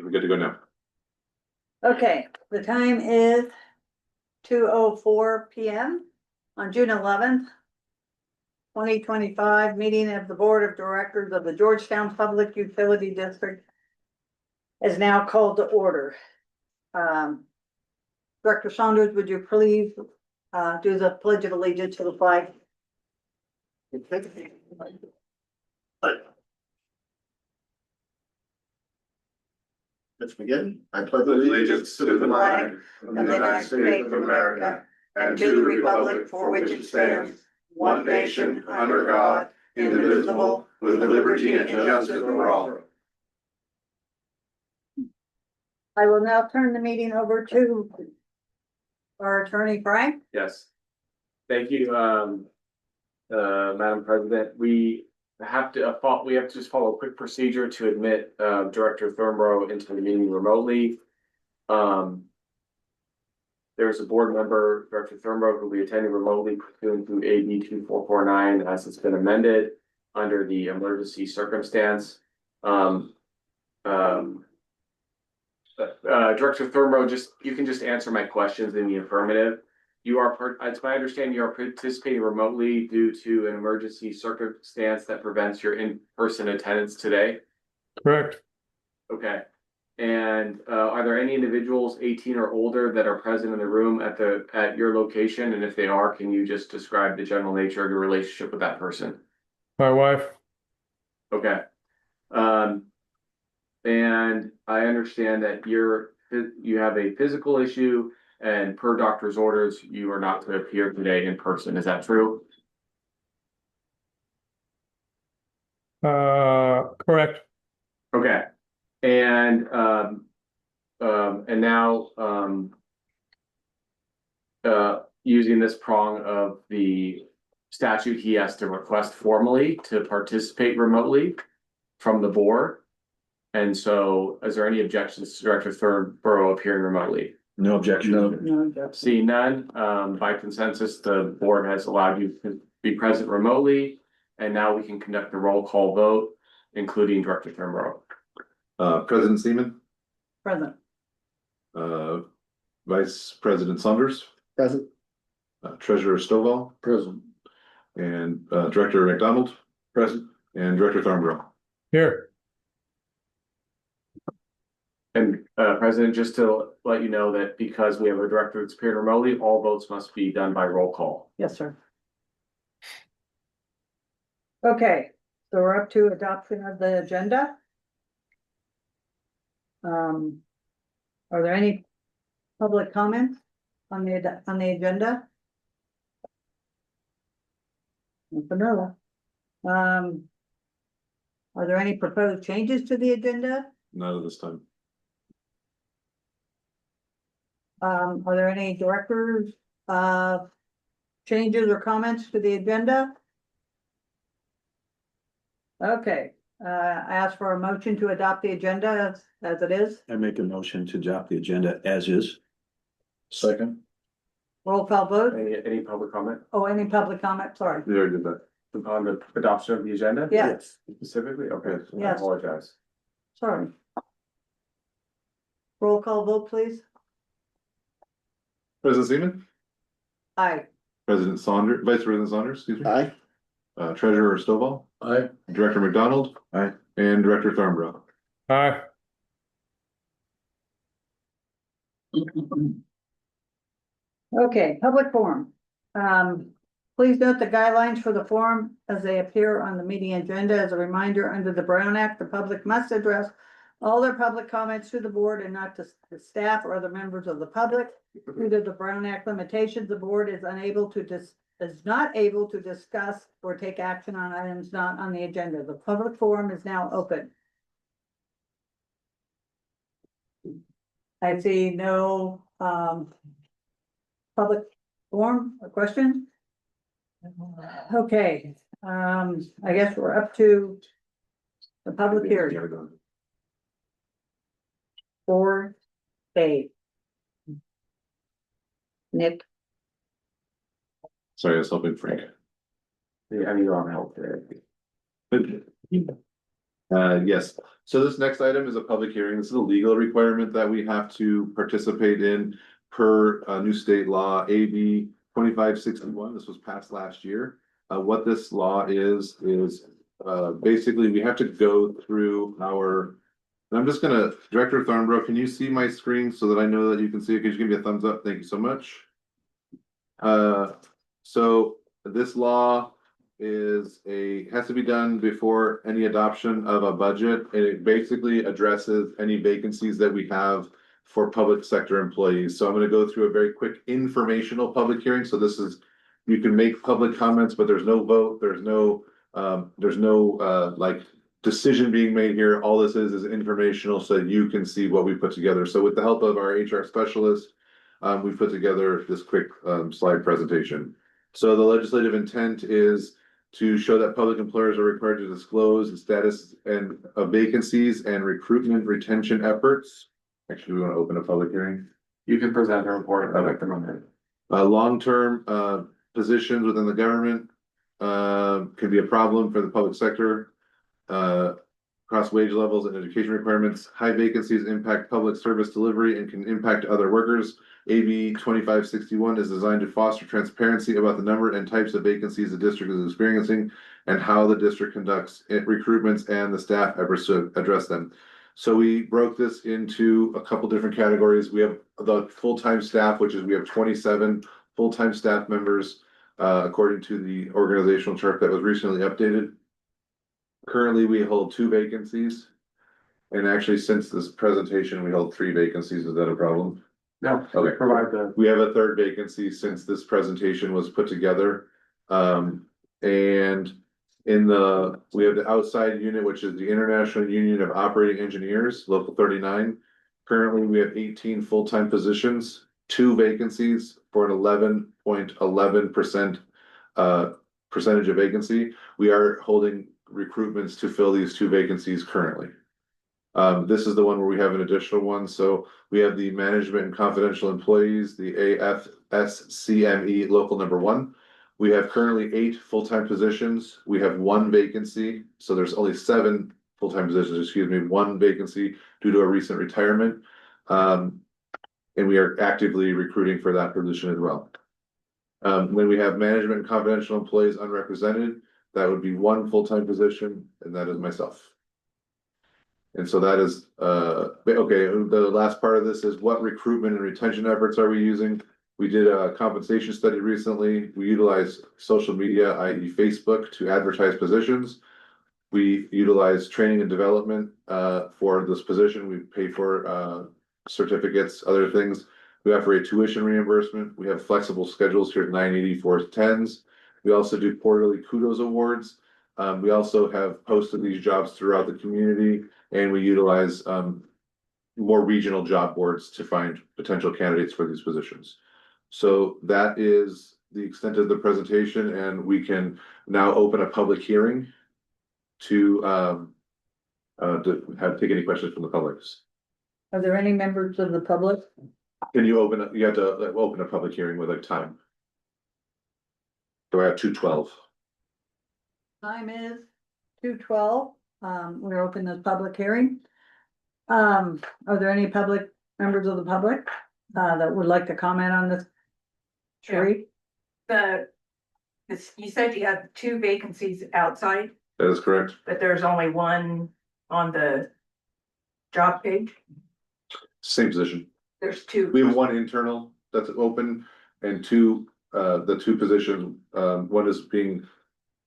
We're good to go now. Okay, the time is 2:04 PM on June 11th. 2025, meeting of the Board of Directors of the Georgetown Public Utility District is now called to order. Director Saunders, would you please do the Pledge of Allegiance to the flag? Let's begin. I pledge allegiance to the flag of the United States of America and to the republic for which it stands, one nation, under God, indivisible, with liberty and justice for all. I will now turn the meeting over to our attorney, Frank. Yes. Thank you, Madam President. We have to just follow a quick procedure to admit Director Thornborough into the meeting remotely. There's a board member, Director Thornborough, who will be attending remotely pursuant to AB 2449 as it's been amended under the emergency circumstance. Director Thornborough, you can just answer my questions in the affirmative. It's my understanding you are participating remotely due to an emergency circumstance that prevents your in-person attendance today? Correct. Okay. And are there any individuals 18 or older that are present in the room at your location? And if they are, can you just describe the general nature of your relationship with that person? My wife. Okay. And I understand that you have a physical issue, and per doctor's orders, you are not to appear today in person. Is that true? Correct. Okay. And now using this prong of the statute, he has to request formally to participate remotely from the board. And so, is there any objections to Director Thornborough appearing remotely? No objection. No. Seeing none, by consensus, the board has allowed you to be present remotely. And now we can conduct a roll call vote, including Director Thornborough. President Seaman. Present. Vice President Saunders. Present. Treasurer Stovall. Present. And Director McDonald. Present. And Director Thornborough. Here. And President, just to let you know that because we have a director that's appeared remotely, all votes must be done by roll call. Yes, sir. Okay, so we're up to adoption of the agenda. Are there any public comments on the agenda? Vanilla. Are there any proposed changes to the agenda? None of this time. Are there any directors, changes or comments to the agenda? Okay, I ask for a motion to adopt the agenda as it is. I make a motion to adopt the agenda as is. Second. Roll call vote. Any public comment Oh, any public comment? Sorry. We already did that. on the adoption of the agenda? Yes. Specifically? Okay, I Yes. apologize. Sorry. Roll call vote, please. President Seaman. Aye. President Saunders, Vice President Saunders, excuse me. Aye. Treasurer Stovall. Aye. Director McDonald. Aye. And Director Thornborough. Aye. Okay, public forum. Please note the guidelines for the forum as they appear on the meeting agenda. As a reminder, under the Brown Act, the public must address all their public comments to the board and not to the staff or other members of the public. Due to the Brown Act limitations, the board is not able to discuss or take action on items not on the agenda. The public forum is now open. I see no public forum or questions. Okay, I guess we're up to the public hearing. 4A. Nick. Sorry, I was helping Frank. Yeah, I need your help today. Yes, so this next item is a public hearing. This is a legal requirement that we have to participate in per new state law, AB 2561. This was passed last year. What this law is basically we have to go through our. And I'm just gonna, Director Thornborough, can you see my screen so that I know that you can see it? Could you give me a thumbs up? Thank you so much. So this law has to be done before any adoption of a budget. And it basically addresses any vacancies that we have for public sector employees. So I'm gonna go through a very quick informational public hearing. So this is, you can make public comments, but there's no vote, there's no like decision being made here. All this is informational so you can see what we put together. So with the help of our HR specialist, we put together this quick slide presentation. So the legislative intent is to show that public employers are required to disclose the status and of vacancies and recruitment retention efforts. Actually, we want to open a public hearing. You can present the report. Okay. At the moment. Long-term positions within the government can be a problem for the public sector. Cross wage levels and education requirements. High vacancies impact public service delivery and can impact other workers. AB 2561 is designed to foster transparency about the number and types of vacancies the district is experiencing and how the district conducts recruitments and the staff efforts to address them. So we broke this into a couple different categories. We have the full-time staff, which is we have 27 full-time staff members, according to the organizational chart that was recently updated. Currently, we hold 2 vacancies. And actually, since this presentation, we held 3 vacancies. Is that a problem? No, Okay. provide the, We have a 3rd vacancy since this presentation was put together. And we have the outside unit, which is the International Union of Operating Engineers, Local 39. Currently, we have 18 full-time positions, 2 vacancies for an 11.11% percentage of vacancy. We are holding recruitments to fill these 2 vacancies currently. This is the one where we have an additional one. So we have the management and confidential employees, the AFSCME local number 1. We have currently 8 full-time positions. We have 1 vacancy. So there's only 7 full-time positions, 1 vacancy due to a recent retirement. And we are actively recruiting for that position as well. When we have management and confidential employees unrepresented, that would be 1 full-time position, and that is myself. And so that is, okay, the last part of this is what recruitment and retention efforts are we using? We did a compensation study recently. We utilize social media, i.e. Facebook, to advertise positions. We utilize training and development for this position. We pay for certificates, other things. We offer a tuition reimbursement. We have flexible schedules here at 984 10s. We also do quarterly kudos awards. We also have posted these jobs throughout the community, and we utilize more regional job boards to find potential candidates for these positions. So that is the extent of the presentation, and we can now open a public hearing to take any questions from the public. Are there any members of the public? Can you open it? You have to open a public hearing with a time. So I have 2:12. Time is 2:12. We're open this public hearing. Are there any members of the public that would like to comment on this? Sherry? You said you have 2 vacancies outside, That is correct. but there's only 1 on the job page. Same position. There's 2. We have 1 internal that's open and 2, the 2 positions, one is being.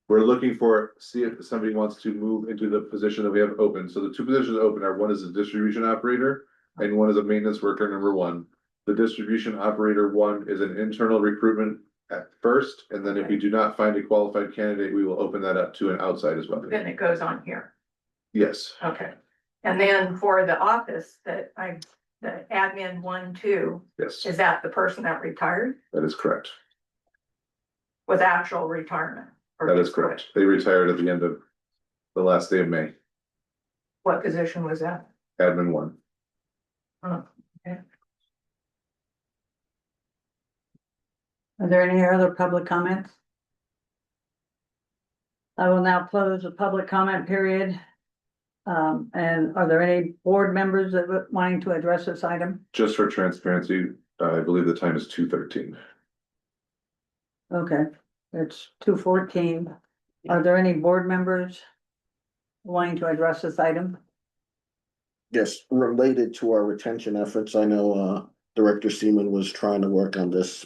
We're looking for, see if somebody wants to move into the position that we have open. So the 2 positions open are, 1 is a distribution operator and 1 is a maintenance worker number 1. The distribution operator 1 is an internal recruitment at first, and then if we do not find a qualified candidate, we will open that up to an outside as well. Then it goes on here. Yes, Okay. And then for the office the admin 1, 2, yes, is that the person that retired that is correct. with actual retirement? Or That is just correct. They retired at the end of the last day of May, What position was that? admin 1. Oh, okay. Are there any other public comments? I will now close the public comment period. And are there any board members that would wanting to address this item? Just for transparency, I believe the time is 2:13. Okay, it's 2:14. Are there any board members wanting to address this item? Yes, related to our retention efforts, I know, Director Seaman was trying to work on this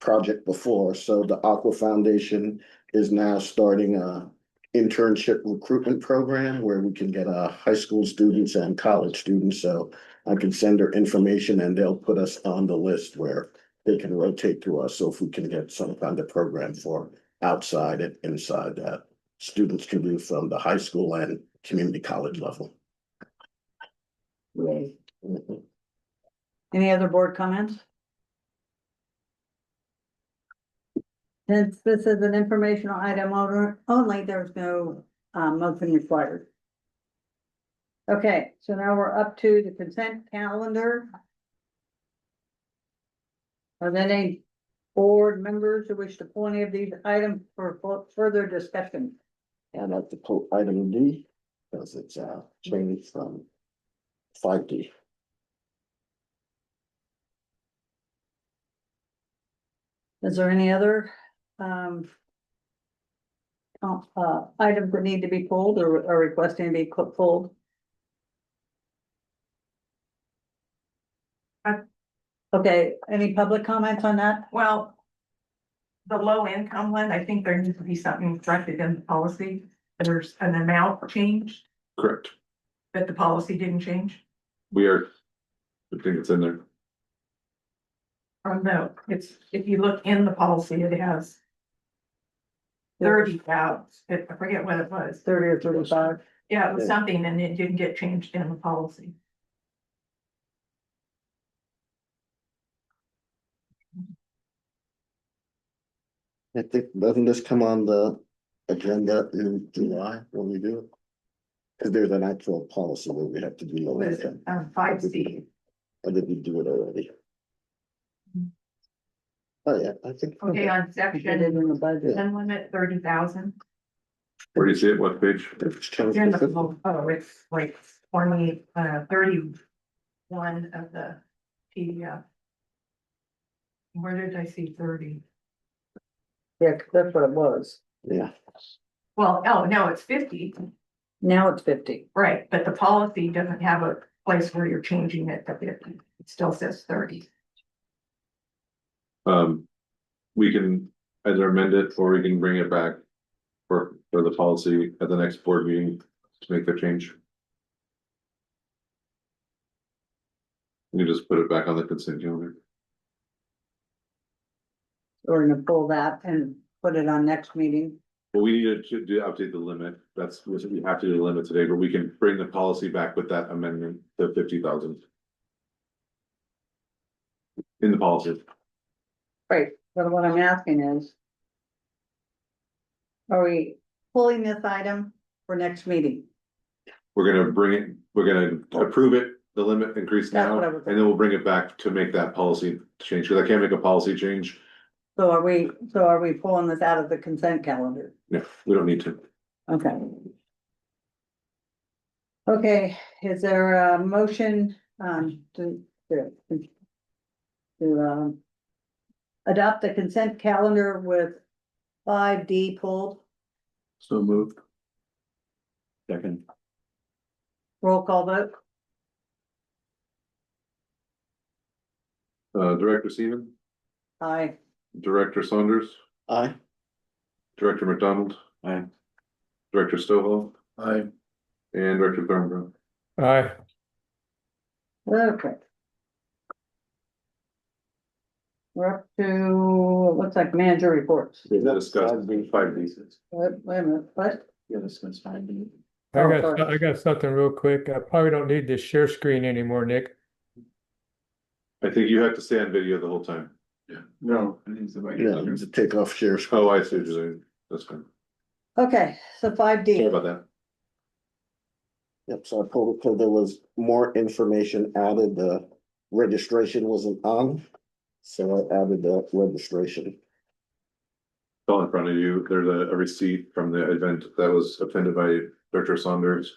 project before, so the Aqua Foundation is now starting a internship recruitment program where we can get, high school students and college students, so I can send her information and they'll put us on the list where they can rotate through us, so if we can get some kind of program for outside and inside that students can do from the high school and community college level. Yay. Any other board comments? Since this is an informational item only, there's no motion required. Okay, so now we're up to the consent calendar. Are there any board members who wish to pull any of these items for further discussion? And at the item D, because it's changed from 5D. Is there any other items that need to be pulled or requesting to be pulled? Okay, any public comments on that? Well, the low income one, I think there needs to be something reflected in the policy. There's an amount changed, Correct. but the policy didn't change. I think it's in there. Or no, it's, if you look in the policy, it has 30,000, I forget what it was. 30 or 35? Yeah, it was something and it didn't get changed in the policy. I think, doesn't this come on the agenda in July when we do it? Cause there's an actual policy where we have to do low Was income, 5C. or did we do it already? Oh, yeah, I think. Okay, on Get it section, in the budget. then limit 30,000. Where do you see it? What page? It's changed In to the, 50. oh, it's like 31 of the PDF. Where did I see 30? Yeah, 'cause that's what it was. Yeah, Well, oh, no, it's 50, Now it's 50. right, but the policy doesn't have a place where you're changing it to 50. It still says 30. We can either amend it or we can bring it back for the policy at the next board meeting to make the change. You just put it back on the consent calendar. We're gonna pull that and put it on next meeting. Well, we need to update the limit. That's, we have to do the limit today, but we can bring the policy back with that amendment to 50,000. In the policy. Right, but what I'm asking is. Are we pulling this item for next meeting? We're gonna bring it, we're gonna approve it, the limit increase That's now, what I was- and then we'll bring it back to make that policy change, because I can't make a policy change. So are we pulling this out of the consent calendar? No, we don't need to. Okay. Okay, is there a motion, to adopt the consent calendar with 5D pulled? So moved. Second. Roll call vote? Director Seaman, Aye. Director Saunders, aye. Director McDonald, Aye. Director Stovall, Aye. and Director Thornborough. Aye. Okay. We're up to, it looks like manager reports. We discussed 5D. Wait a minute, what? Yeah, this one's fine. Oh, I got something real quick. I probably don't need this share screen anymore, Nick. I think you have to stay on video the whole time. No. Yeah, to take off shares. Oh, I see what you're saying. That's fine. Okay, so Sorry 5D, about that. Yep, so I pulled it because there was more information added, the registration wasn't on. So I added the registration. It's all in front of you. There's a receipt from the event that was attended by Director Saunders.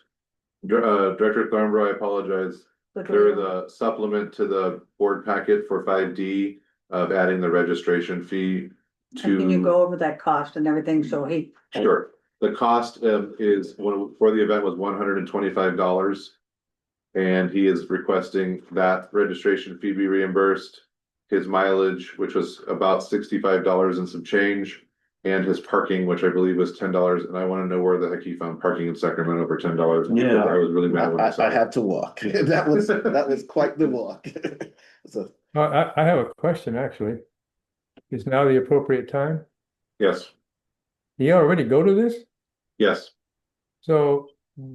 Director Thornborough, I apologize. There is a supplement to the board packet for 5D of adding the registration fee Can you to. go over that cost and everything, so he, Sure, the cost is, for the event was $125. And he is requesting that registration fee be reimbursed. His mileage, which was about $65 and some change. And his parking, which I believe was $10, and I wanna know where the heck he found parking in Sacramento for $10. Yeah. I was really mad when I saw I it. had to walk. That was quite the walk. So, I have a question, actually. Is now the appropriate time? Yes, He already go to this? yes, So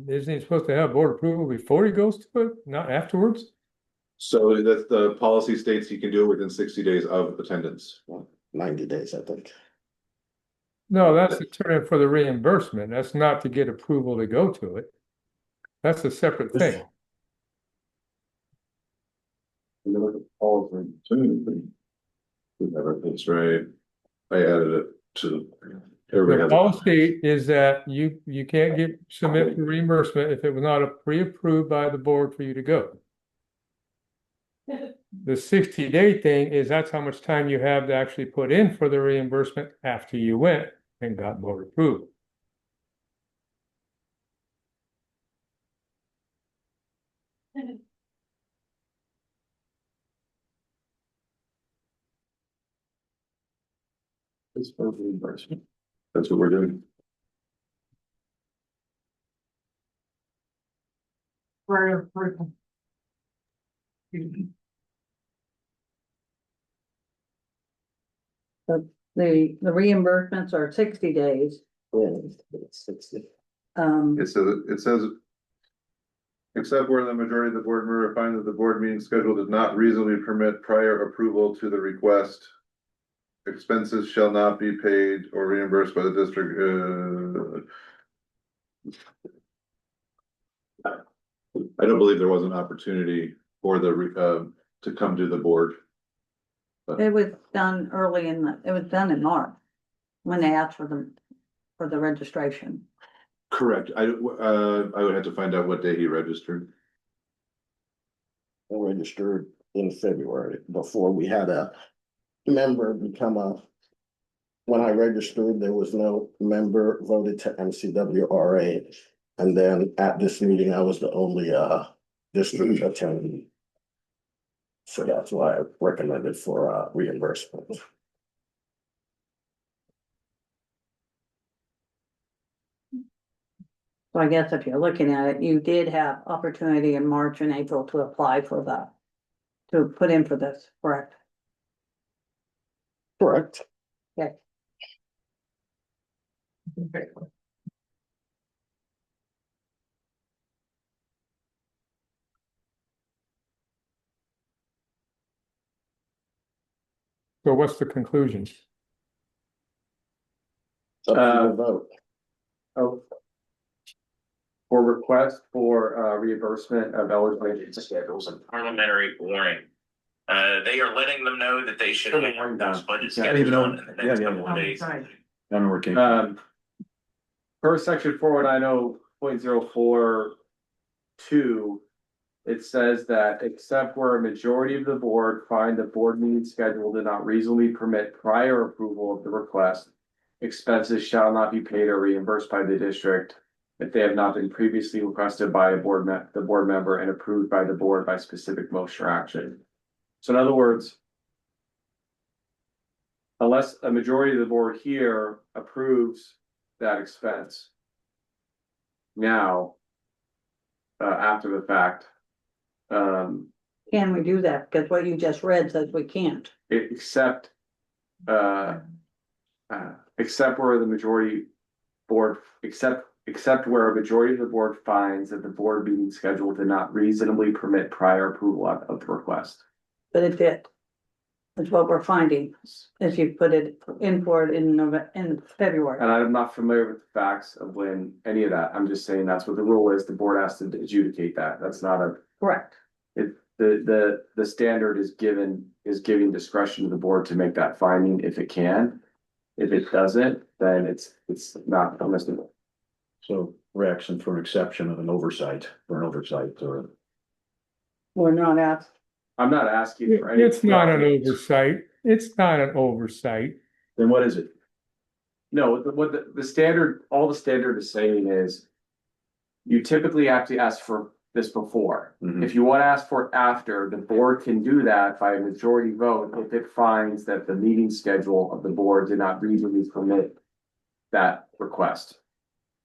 isn't he supposed to have board approval before he goes to it, not afterwards? so that the policy states he can do it within 60 days of attendance. 90 days, I think. No, that's the term for the reimbursement. That's not to get approval to go to it. That's a separate thing. That's right. I added it to. Everybody The has it. policy is that you can't submit for reimbursement if it was not pre-approved by the board for you to go. The 60-day thing is that's how much time you have to actually put in for the reimbursement after you went and got board approval. It's for reimbursement. That's what we're doing. For. the reimbursements are 60 days. Yeah, it's 60. It says. Except where the majority of the board member finds that the board meeting schedule does not reasonably permit prior approval to the request. Expenses shall not be paid or reimbursed by the district, I don't believe there was an opportunity for to come to the board. It was done it was done in March, when they asked for the registration. Correct, I would have to find out what day he registered. I registered in February before we had a member become when I registered, there was no member voted to MCWRA. And then at this meeting, I was the only district attendee. So that's why I recommended for reimbursement. So I guess if you're looking at it, you did have opportunity in March and April to apply for to put in for this, correct? Correct. Okay. So what's the conclusion? Up to your vote. Oh. For request for reimbursement of eligibility schedules and Parliamentary warning. They are letting them know that they should have those budget Yeah, I didn't even schedules know- done in the next yeah, couple of days. I don't know where it came from. Per section 410.042, it says that except where a majority of the board find the board meeting schedule did not reasonably permit prior approval of the request, expenses shall not be paid or reimbursed by the district if they have not been previously requested by the board member and approved by the board by specific motion or action. So in other words, unless a majority of the board here approves that expense now, after the fact, Can we do that? Because what you just read says we can't. except where the majority board, except where a majority of the board finds that the board meeting schedule did not reasonably permit prior approval of the request. But it did. That's what we're finding, if you put it in for it in February. And I'm not familiar with the facts of when any of that. I'm just saying that's what the rule is. The board has to adjudicate that. That's not Correct. the standard is giving discretion to the board to make that finding if it can. If it doesn't, then it's not permissible. So we're asking for exception of an oversight, or. We're not asked. I'm not asking for any. It's not an oversight. It's not an oversight. Then what is it? No, what the standard, all the standard is saying is. You typically have to ask for this before. Mhm. If you want to ask for it after, the board can do that by a majority vote if it finds that the meeting schedule of the board did not reasonably permit that request.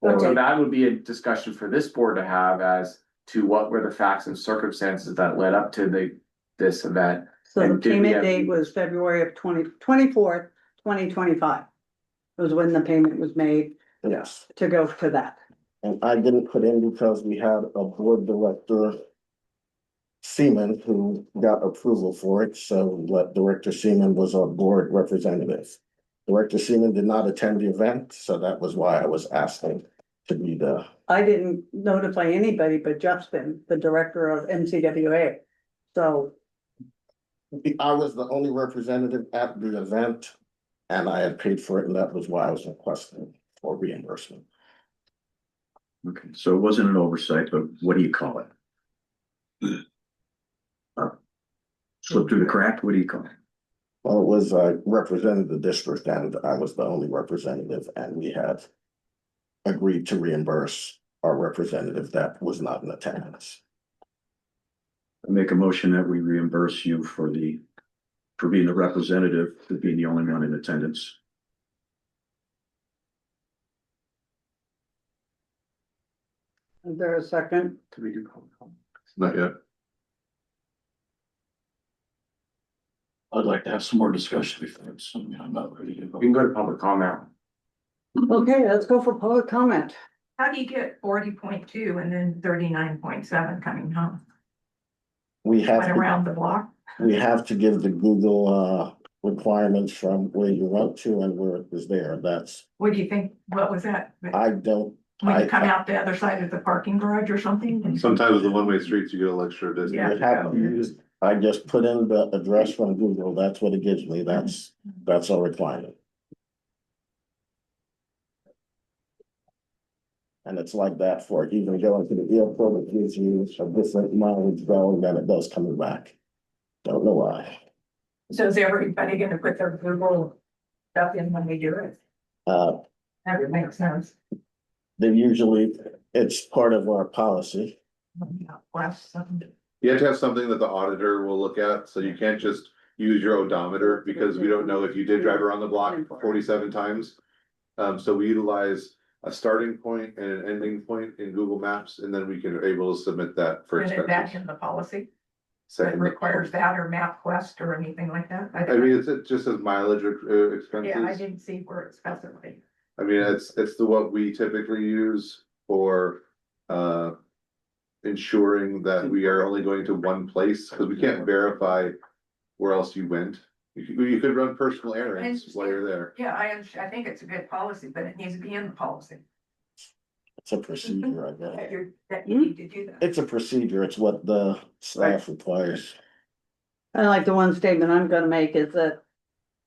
So Okay. that would be a discussion for this board to have as to what were the facts and circumstances that led up to this event. So the And did we payment have- date was February of 24th, 2025. Was when the payment was made Yes, to go to that. and I didn't put in because we had a board director. Seaman who got approval for it, so Director Seaman was our board representative. Director Seaman did not attend the event, so that was why I was asking to be the. I didn't notify anybody but Justin, the director of MCWA. So I was the only representative at the event. And I had paid for it, and that was why I was requesting for reimbursement. Okay, so it wasn't an oversight, but what do you call it? Slip through the crack, what do you call it? Well, it was, I represented the district and I was the only representative, and we had agreed to reimburse our representative that was not in attendance. I make a motion that we reimburse you for being the representative, for being the only one in attendance. is there a second? Did we do public comment? Not yet. I'd like to have some more discussion before it's, I'm not ready to You can go to public comment. Okay, let's go for public comment. How do you get 40.2 and then 39.7 coming home? We have, Went around the block? we have to give the Google, requirements from where you went to and where it was there. That's, What do you think? What was that? I don't. When you come out the other side of the parking garage or something? Sometimes the one-way streets, you get a little extra distance. Yeah. You have to use, I just put in the address from Google, that's what it gives me, that's our requirement. And it's like that for even going to the airport, it gives you a different mileage going than it does coming back. Don't know why. So is everybody gonna put their Google stuff in when they do it? That would make sense. They usually, it's part of our policy. Last, You have to have something that the auditor will look at, so you can't just use your odometer, because we don't know if you did drive around the block 47 times. So we utilize a starting point and an ending point in Google Maps, and then we can able to submit that for is it that expenses. in the policy? Set It in the- requires that or MapQuest or anything like that? I mean, it just says mileage Yeah, I expenses. didn't see where it's specified. I mean, it's what we typically use for ensuring that we are only going to one place, because we can't verify where else you went. You could run personal errands while you're there. Yeah, I think it's a good policy, but it needs to be in the policy. It's a procedure, I That guess. you need to do that. It's a procedure, it's what the staff requires. I like the one statement I'm gonna make is that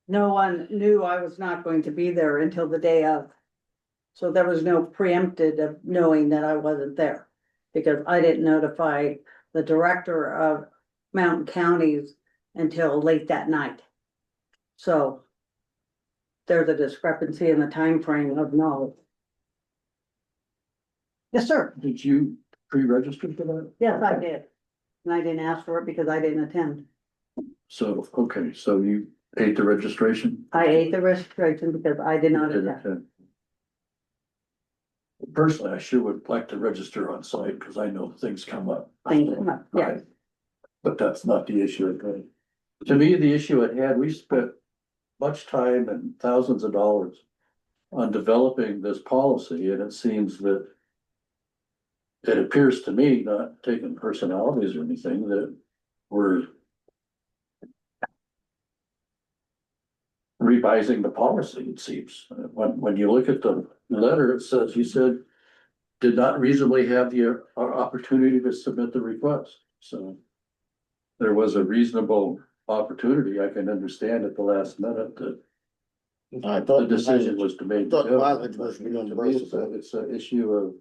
no one knew I was not going to be there until the day of. So there was no preempted of knowing that I wasn't there, because I didn't notify the director of Mountain Counties until late that night. So there's a discrepancy in the time frame of knowledge. Yes, sir. Did you pre-register for that? Yes, I did. And I didn't ask for it because I didn't attend. So, okay, so you ate the registration? I ate the registration because I did not attend. Personally, I sure would like to register on site, because I know things come up. Thank you. Yeah. But that's not the issue at hand. To me, the issue at hand, we spent much time and thousands of dollars on developing this policy, and it seems that it appears to me, not taking personalities or anything, that we're revising the policy, it seems. When you look at the letter, it says, you said, did not reasonably have the opportunity to submit the request, so. There was a reasonable opportunity, I can understand at the last minute that I The thought decision was to make. thought mileage was To me, reimbursable. it's an issue of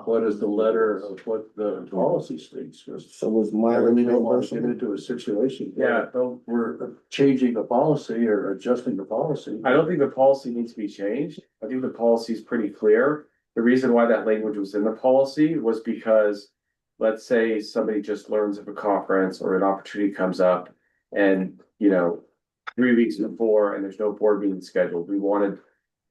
what is the letter of what the policy states. 'Cause So was I mileage really don't want to get reimbursable? into a situation. Yeah, where we're changing the policy or adjusting the policy. I don't think the policy needs to be changed. I think the policy is pretty clear. The reason why that language was in the policy was because, let's say somebody just learns of a conference or an opportunity comes up and, 3 weeks before and there's no board meeting scheduled.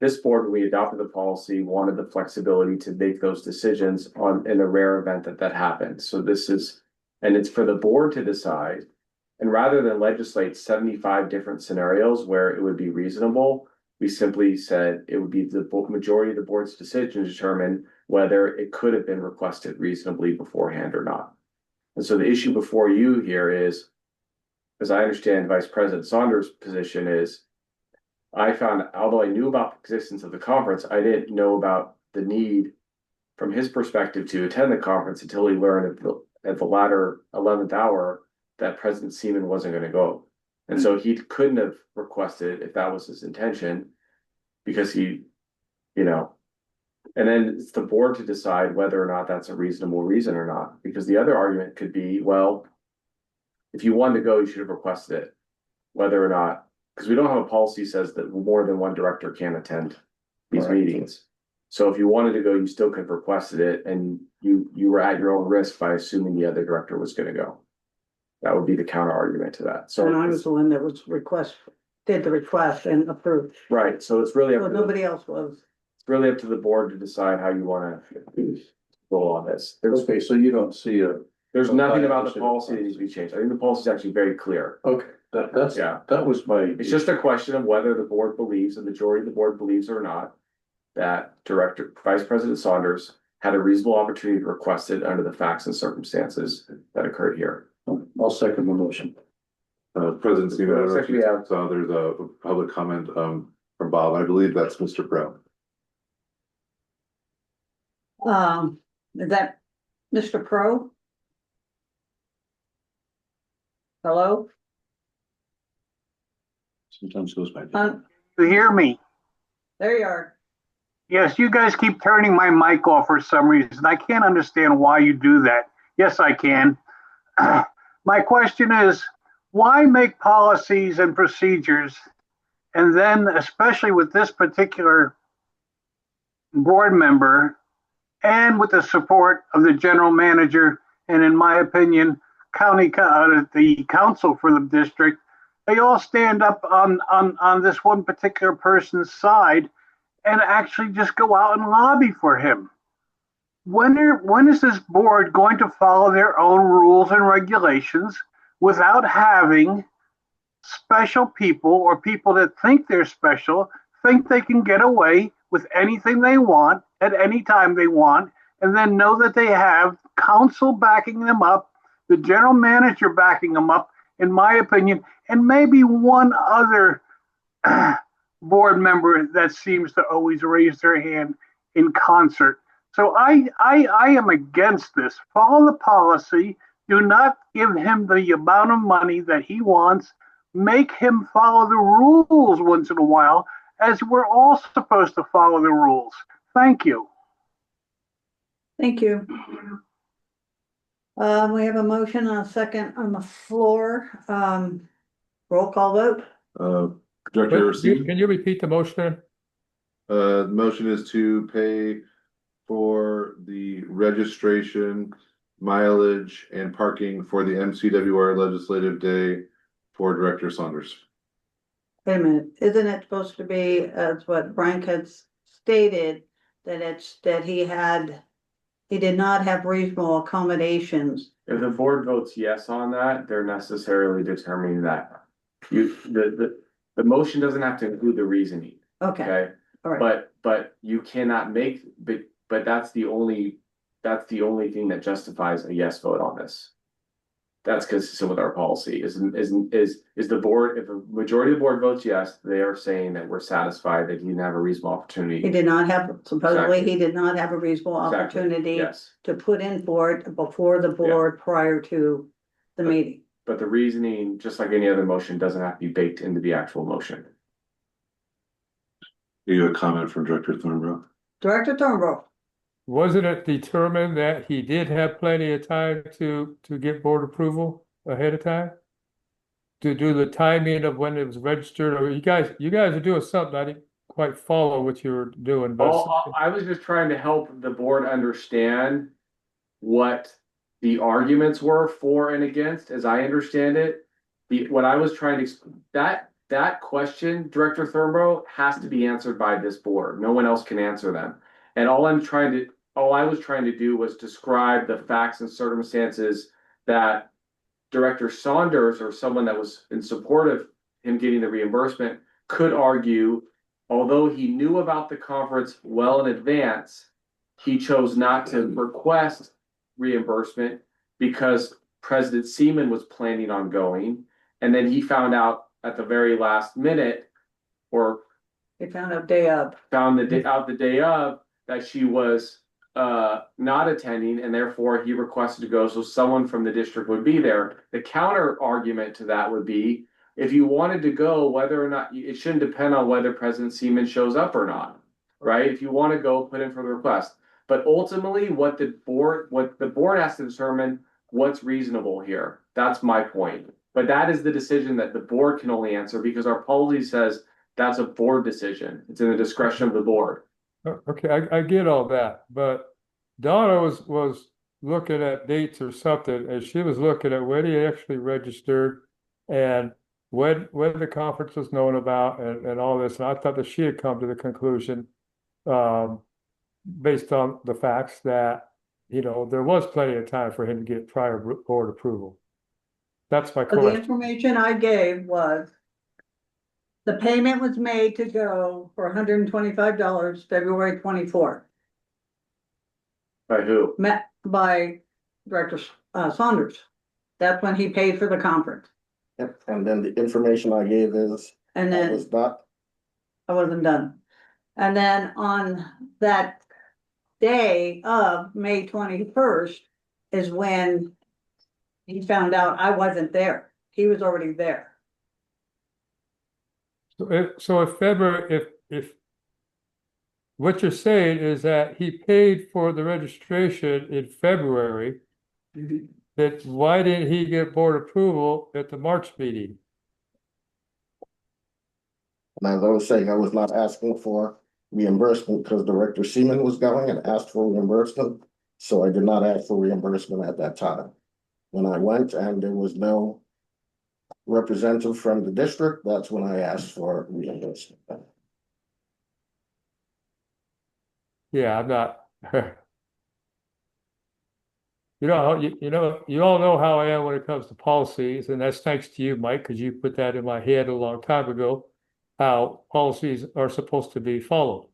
This board, when we adopted the policy, wanted the flexibility to make those decisions in a rare event that happens. So and it's for the board to decide. And rather than legislate 75 different scenarios where it would be reasonable, we simply said it would be the majority of the board's decision to determine whether it could have been requested reasonably beforehand or not. And so the issue before you here is, as I understand Vice President Saunders' position is, although I knew about the existence of the conference, I didn't know about the need from his perspective to attend the conference until he learned at the latter 11th hour that President Seaman wasn't going to go. And so he couldn't have requested if that was his intention, because and then it's the board to decide whether or not that's a reasonable reason or not. Because the other argument could be, well, if you wanted to go, you should have requested it, whether or not, because we don't have a policy that says that more than one director can attend these Correct. meetings. So if you wanted to go, you still could have requested it, and you were at your own risk by assuming the other director was going to go. That would be the counter argument to that. So And I was the one that did the request and approved. right, so it's really So nobody else was. it's really up to the board to decide how you want to roll on this. Okay, so you don't see There's nothing about the violation of policy that needs to be changed. I think the policy is actually very clear. okay, Yeah. that was my. It's just a question of whether the board believes, the majority of the board believes or not, that Vice President Saunders had a reasonable opportunity to request it under the facts and circumstances that occurred here. I'll second the motion. President Seaman, I don't know if Looks like we you have- saw there's a public comment, from Bob. I believe that's Mr. Brown. Is that Mr. Pro? Hello? Sometimes goes by. You hear me? There you are. Yes, you guys keep turning my mic off for some reason. I can't understand why you do that. Yes, I can. My question is, why make policies and procedures, and then especially with this particular board member and with the support of the general manager and, in my opinion, the council for the district, they all stand up on this one particular person's side and actually just go out and lobby for him. When is this board going to follow their own rules and regulations without having special people or people that think they're special, think they can get away with anything they want at any time they want, and then know that they have council backing them up, the general manager backing them up, in my opinion, and maybe one other board member that seems to always raise their hand in concert. So I am against this. Follow the policy. Do not give him the amount of money that he wants. Make him follow the rules once in a while, as we're all supposed to follow the rules. Thank you. Thank you. We have a motion and a second on the floor. Roll call vote. Director Seaman, Can you repeat the motion? the motion is to pay for the registration, mileage, and parking for the MCWR Legislative Day for Director Saunders. Wait a minute, isn't it supposed to be, as what Frank had stated, that he did not have reasonable accommodations? If the board votes yes on that, they're necessarily determining that. The motion doesn't have to include the reasoning, Okay, okay? all right. But you cannot but that's the only thing that justifies a yes vote on this. That's consistent with our policy, is the board, if a majority of the board votes yes, they are saying that we're satisfied that he didn't have a reasonable He opportunity. did not have, supposedly, Exactly. he did not have a reasonable Exactly. opportunity Yes, to put in for it before the board prior to the meeting. but the reasoning, just like any other motion, doesn't have to be baked into the actual motion. You have a comment from Director Thornborough? Director Thornborough. Wasn't it determined that he did have plenty of time to get board approval ahead of time? To do the timing of when it was registered, or you guys are doing something, I didn't quite follow what you were doing, but. I was just trying to help the board understand what the arguments were for and against, as I understand it. What I was trying to, that question, Director Thornborough, has to be answered by this board. No one else can answer them. And all I was trying to do was describe the facts and circumstances that Director Saunders, or someone that was in support of him getting the reimbursement, could argue, although he knew about the conference well in advance, he chose not to request reimbursement because President Seaman was planning on going. And then he found out at the very last minute, or They found out day of. found the day of, that she was not attending, and therefore he requested to go so someone from the district would be there. The counter argument to that would be, if you wanted to go, whether or not, it shouldn't depend on whether President Seaman shows up or not, right? If you want to go, put in for the request. But ultimately, what the board has to determine what's reasonable here. That's my point. But that is the decision that the board can only answer, because our policy says that's a board decision. It's in the discretion of the board. Okay, I get all that, but Donna was looking at dates or something, and she was looking at when he actually registered and when the conference was known about and all this, and I thought that she had come to the conclusion, based on the facts that, there was plenty of time for him to get prior board approval. That's my The question. information I gave was the payment was made to go for $125, February 24th, By who? met by Director Saunders. That's when he paid for the conference. Yep, and then the information I gave is, And that then was not, I wasn't done. And then on that day of May 21st is when he found out I wasn't there. He was already there. So if February, if what you're saying is that he paid for the registration in February, that why didn't he get board approval at the March meeting? and as I was saying, I was not asking for reimbursement because Director Seaman was going and asked for reimbursement. So I did not ask for reimbursement at that time. When I went and there was no representative from the district, that's when I asked for reimbursement. Yeah, I'm not. You all know how I am when it comes to policies, and that's thanks to you, Mike, because you put that in my head a long time ago, how policies are supposed to be followed.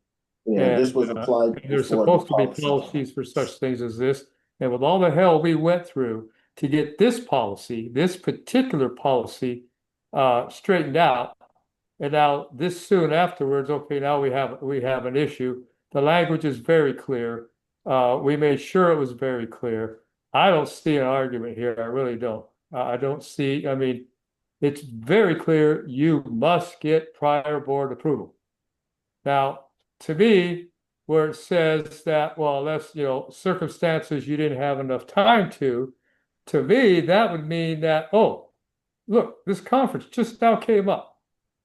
Yeah, this And, was applied. There's before the supposed to be policy. policies for such things as this, and with all the hell we went through to get this policy, this particular policy, straightened out, and now this soon afterwards, okay, now we have an issue. The language is very clear. We made sure it was very clear. I don't see an argument here. I really don't. I don't see. I mean, it's very clear. You must get prior board approval. Now, to me, where it says that, well, that's, circumstances you didn't have enough time to me, that would mean that, oh, look, this conference just now came up,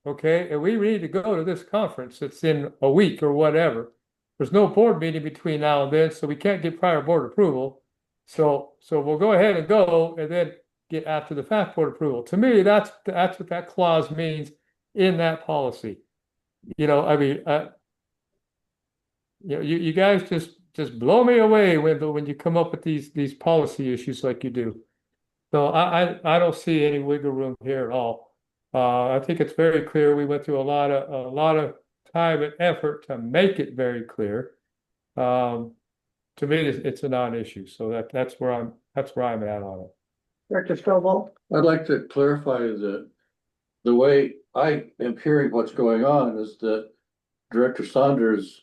okay, and we need to go to this conference. It's in a week or whatever. There's no board meeting between now and then, so we can't get prior board approval. So we'll go ahead and go and then get after the fact board approval. To me, that's what that clause means in that policy. I mean, you guys just blow me away when you come up with these policy issues like you do. So I don't see any wiggle room here at all. I think it's very clear. We went through a lot of time and effort to make it very clear. To me, it's a non-issue. So that's where I'm at on it. Director Stovall. I'd like to clarify that the way I am hearing what's going on is that Director Saunders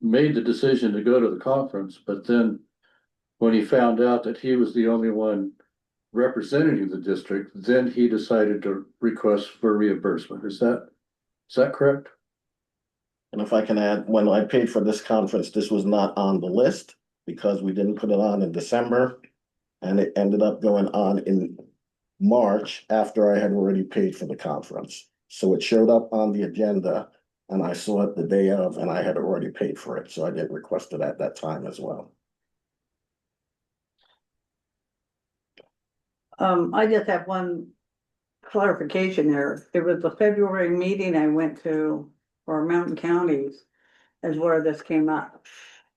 made the decision to go to the conference, but then when he found out that he was the only one representing the district, then he decided to request for reimbursement. Is that correct? And if I can add, when I paid for this conference, this was not on the list because we didn't put it on in December. And it ended up going on in March after I had already paid for the conference. So it showed up on the agenda and I saw it the day of and I had already paid for it. So I did request it at that time as well. I just have one clarification there. It was the February meeting I went to for Mountain Counties is where this came up.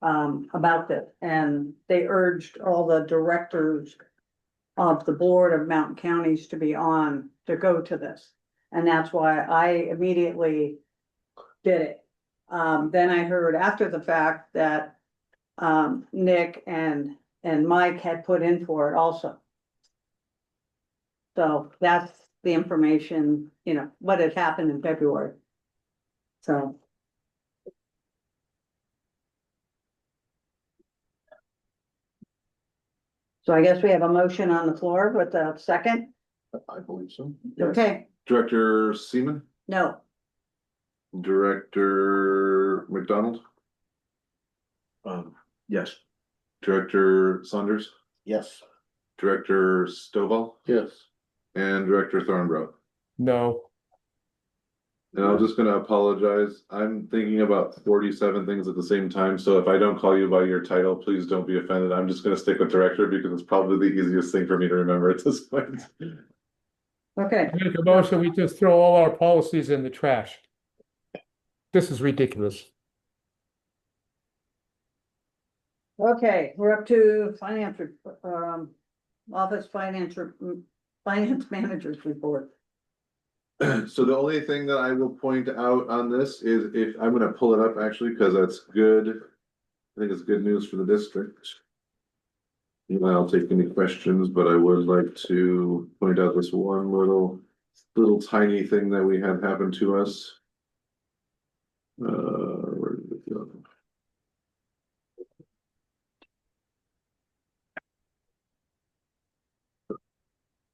About this, and they urged all the directors of the board of Mountain Counties to be on to go to this. And that's why I immediately did it. Then I heard after the fact that Nick and Mike had put in for it also. So that's the information, you know, what had happened in February. So. So I guess we have a motion on the floor with a second. I believe so. Okay, Director Seaman, no, Director McDonald, Yes. Director Saunders, Yes. Director Stovall, Yes. and Director Thornborough. No, And I'm just gonna apologize. I'm thinking about 47 things at the same time, so if I don't call you by your title, please don't be offended. I'm just gonna stick with director because it's probably the easiest thing for me to remember at this point. okay, make a motion, we just throw all our policies in the trash. This is ridiculous. okay, we're up to office finance managers report. So the only thing that I will point out on this is if I'm gonna pull it up actually, because that's good. I think it's good news for the district. And I'll take any questions, but I would like to point out this one little tiny thing that we had happen to us. Where did it go?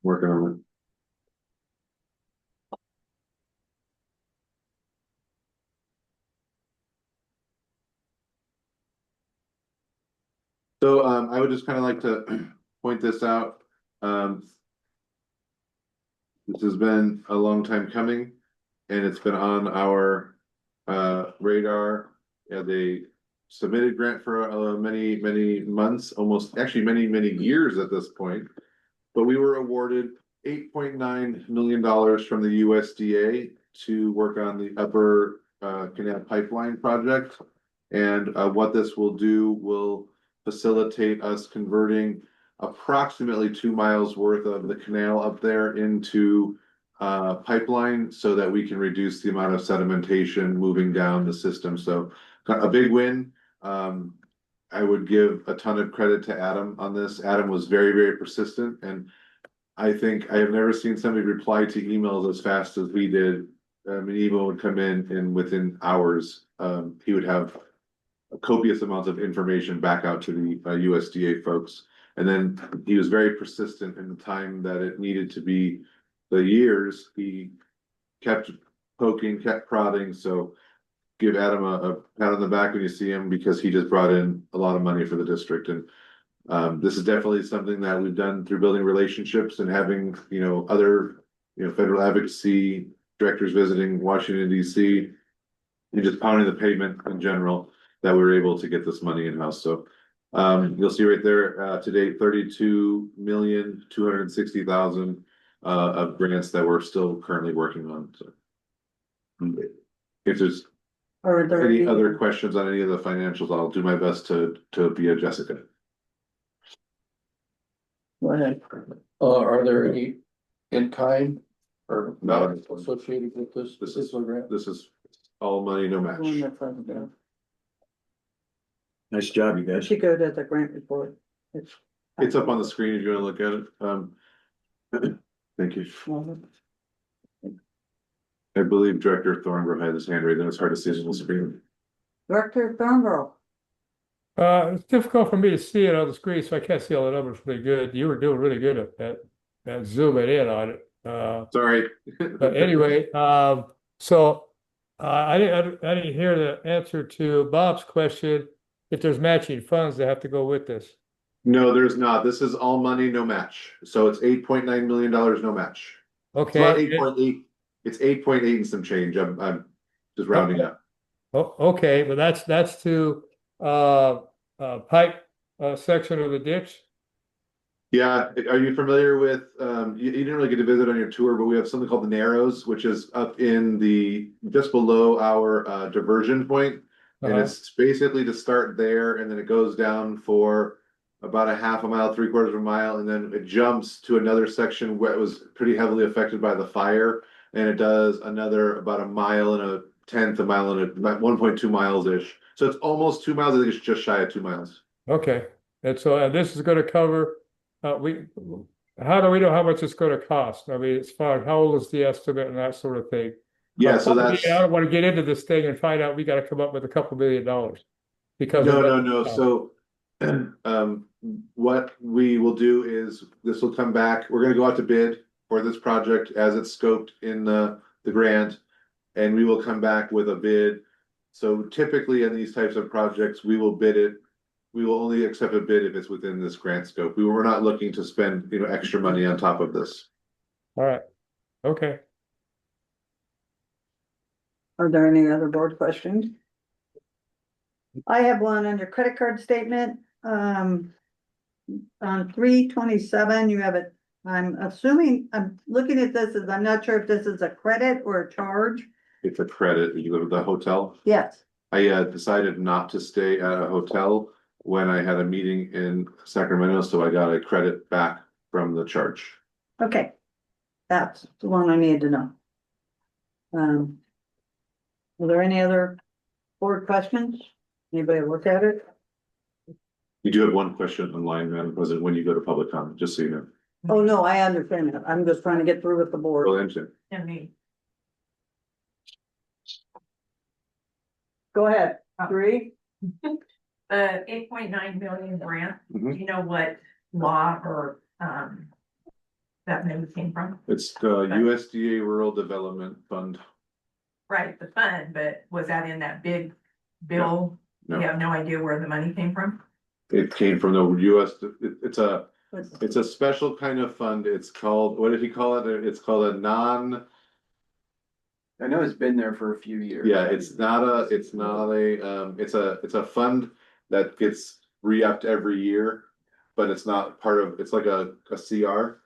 Working on it. So I would just kind of like to point this out. This has been a long time coming and it's been on our radar. Yeah, they submitted grant for many months, almost actually many years at this point. But we were awarded $8.9 million from the USDA to work on the Upper Canal Pipeline project. And what this will do will facilitate us converting approximately 2 miles worth of the canal up there into pipeline so that we can reduce the amount of sedimentation moving down the system. So a big win. I would give a ton of credit to Adam on this. Adam was very persistent, and I think I have never seen somebody reply to emails as fast as we did. I mean, email would come in and within hours, he would have copious amounts of information back out to the USDA folks. And then he was very persistent in the time that it needed to be the years. He kept poking, kept prodding. So give Adam a pat on the back when you see him because he just brought in a lot of money for the district. And this is definitely something that we've done through building relationships and having, other, federal advocacy directors visiting Washington, DC, and just pounding the pavement in general that we were able to get this money in-house. So you'll see right there to date, 32,260,000 of grants that we're still currently working on. So if there's any other questions on any of the financials, I'll do my best to be a Jessica. Go ahead. Are there any in kind or No. not associated with this? This is grant? This is all money, no match. Nice job, you guys. She go to the grant report. It's up on the screen if you want to look at it. Thank you. I believe Director Thornborough had his hand raised, and it's hard to see it on the screen. Director Thornborough. It's difficult for me to see it on the screen, so I can't see all the numbers really good. You were doing really good at zooming in on it. Sorry. But anyway, so I didn't hear the answer to Bob's question. If there's matching funds that have to go with this. No, there's not. This is all money, no match. So it's $8.9 million, no match. It's about Okay. 8.8. It's 8.8 and some change. I'm just rounding up. Okay, but that's to pipe section of the ditch. Yeah, are you familiar with, you didn't really get to visit on your tour, but we have something called the Narrows, which is up in just below our diversion point. And it's basically to start there, and then it goes down for about a half a mile, 3/4 of a mile, and then it jumps to another section where it was pretty heavily affected by the fire. And it does another about a mile and a tenth, a mile and about 1.2 miles-ish. So it's almost 2 miles. I think it's just shy of 2 miles. Okay, and so this is going to cover. How do we know how much it's going to cost? I mean, as far as how old is the estimate and that sort of thing. Yeah, so I that's. don't want to get into this thing and find out we got to come up with a couple $1 million because of No. So, what we will do is this will come back. We're gonna go out to bid for this project as it's scoped in the grant, and we will come back with a bid. So typically in these types of projects, we will bid it. We will only accept a bid if it's within this grant scope. We were not looking to spend, extra money on top of this. All right. Okay. Are there any other board questions? I have one under credit card statement. On 3/27, you have it. I'm assuming, I'm looking at this as, I'm not sure if this is a credit or a charge. It's a credit. You go to the hotel. Yes, I decided not to stay at a hotel when I had a meeting in Sacramento, so I got a credit back from the charge. okay. That's the one I need to know. Are there any other board questions? Anybody look at it? You do have one question online, Madam President, when you go to public comment, just so you know. Oh, no, I understand that. I'm just trying to get through with the board. Well, answer. And me. Go ahead. Three? The 8.9 million grant, do Mhm. you know what law or, that money came from? It's the USDA Rural Development Fund. Right, the fund, but was that in that big bill? No. You have no idea where the money came from? It came from the it's a special kind of fund. It's called, what did he call it? It's called a non. I know it's been there for a few years. Yeah, it's not a, it's a fund that gets re-upped every year, but it's not part of, it's like a CR.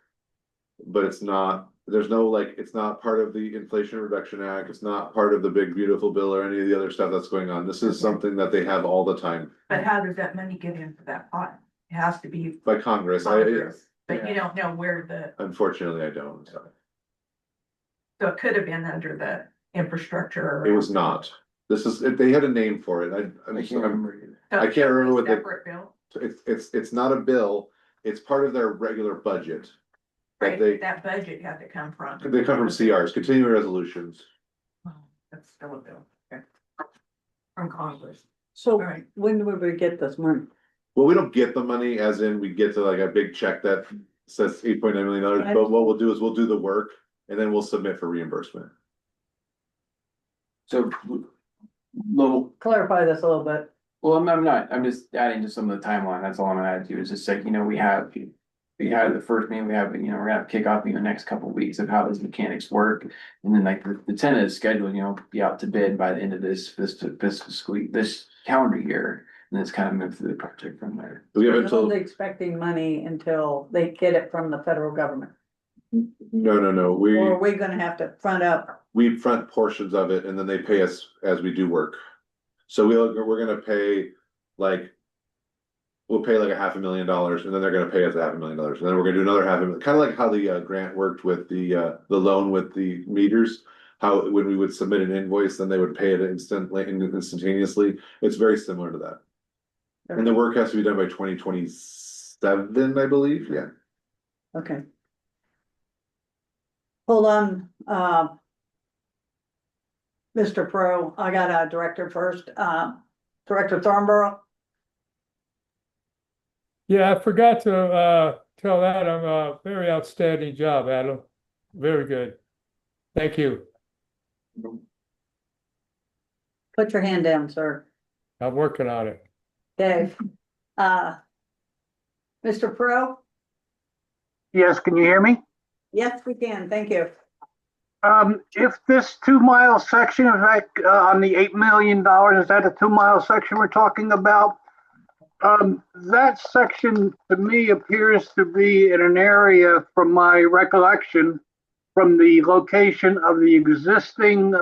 But it's not, there's no it's not part of the Inflation Reduction Act. It's not part of the big beautiful bill or any of the other stuff that's going on. This is something that they have all the time But how does that money get into that pot? It has to be by Congress. Congress, but you don't know where Unfortunately, I don't. so it could have been under the infrastructure. It was not. They had a name for it. I can't remember either. So I can't remember what separate bill. it's not a bill. It's part of their regular budget. Right, They that budget had to come from. come from CRs, continuing resolutions. Oh, that's still a bill, okay. From Congress. So All right. when would we get this money? Well, we don't get the money as in we get to a big check that says $8.9 million, Right. but what we'll do is we'll do the work and then we'll submit for reimbursement. So, low, Clarify this a little bit. well, I'm just adding to some of the timeline, that's all I'm gonna add to, is just like, we had the first meeting, we're gonna have kickoff in the next couple of weeks of how those mechanics work. And then the tentative schedule, be out to bid by the end of this calendar year. And it's kind of move through the project from there. We have We're until, only expecting money until they get it from the federal government. no, Or are we gonna have to front up? we front portions of it and then they pay us as we do work. So we're gonna pay we'll pay $500,000 and then they're gonna pay us $500,000. And then we're gonna do another $500,000, kind of like how the grant worked with the loan with the meters. How when we would submit an invoice, then they would pay it instantaneously. It's very similar to that. And the work has to be done by 2027, I believe, yeah. Okay. Hold on, Mr. Pro, I got a director first, Director Thornborough. Yeah, I forgot to tell Adam, very outstanding job, Adam. Very good. Thank you. Put your hand down, sir. I'm working on it. Okay. Mr. Pro? Yes, can you hear me? Yes, we can. Thank you. If this 2 mile section, in fact, on the $8 million, is that a 2 mile section we're talking about? That section to me appears to be in an area, from my recollection, from the location of the existing,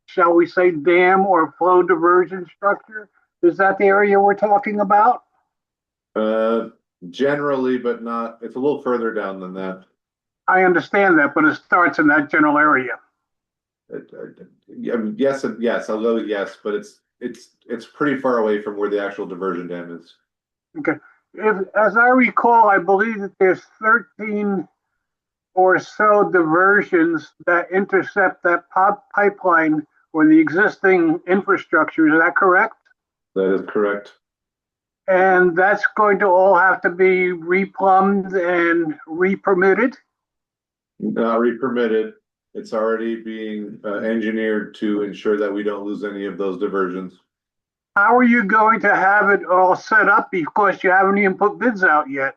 shall we say, dam or flow diversion structure. Is that the area we're talking about? Generally, but not, it's a little further down than that. I understand that, but it starts in that general area. I mean, yes and yes, I'll go with yes, but it's pretty far away from where the actual diversion dam is. Okay. As I recall, I believe that there's 13 or so diversions that intercept that pipeline or the existing infrastructure. Is that correct? That is correct. And that's going to all have to be replumbed and re-permitted? Not re-permitted. It's already being engineered to ensure that we don't lose any of those diversions. How are you going to have it all set up because you haven't even put bids out yet?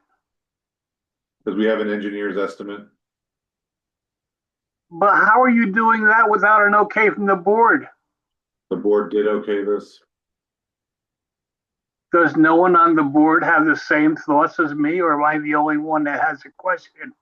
Because we have an engineer's estimate. But how are you doing that without an okay from the board? The board did okay this. Does no one on the board have the same thoughts as me, or am I the only one that has a question?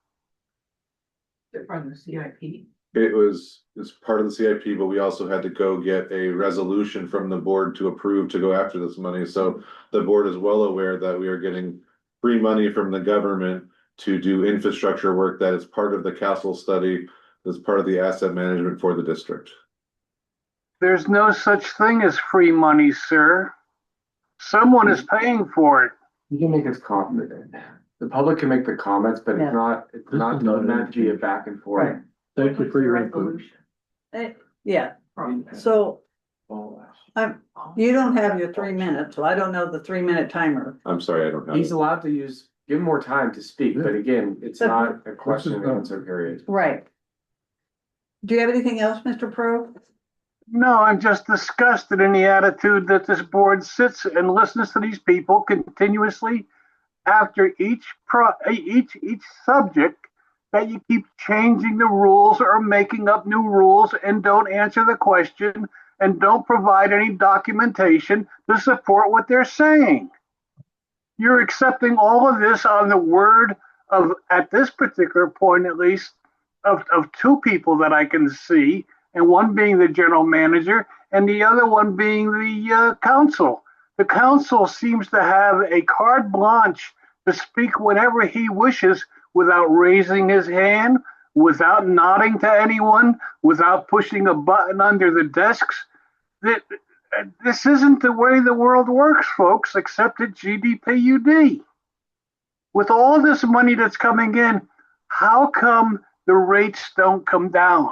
From the CIP. It's part of the CIP, but we also had to go get a resolution from the board to approve to go after this money. So the board is well aware that we are getting free money from the government to do infrastructure work that is part of the castle study, that's part of the asset management for the district. There's no such thing as free money, sir. Someone is paying for it. You can make his comment. The public can make the comments, but Yeah. it's not meant to be a back and forth. Right. Thank you for your input. Yeah, so you don't have your 3 minutes, so I don't know the 3 minute timer. I'm sorry, I don't have He's it. allowed to give him more time to speak, but again, it's not a question and answer period. Right. Do you have anything else, Mr. Pro? No, I'm just disgusted in the attitude that this board sits and listens to these people continuously after each subject, that you keep changing the rules or making up new rules and don't answer the question and don't provide any documentation to support what they're saying. You're accepting all of this on the word of, at this particular point at least, of two people that I can see, and one being the general manager and the other one being the council. The council seems to have a carte blanche to speak whenever he wishes without raising his hand, without nodding to anyone, without pushing a button under the desks. This isn't the way the world works, folks, except at GDPUD. With all this money that's coming in, how come the rates don't come down?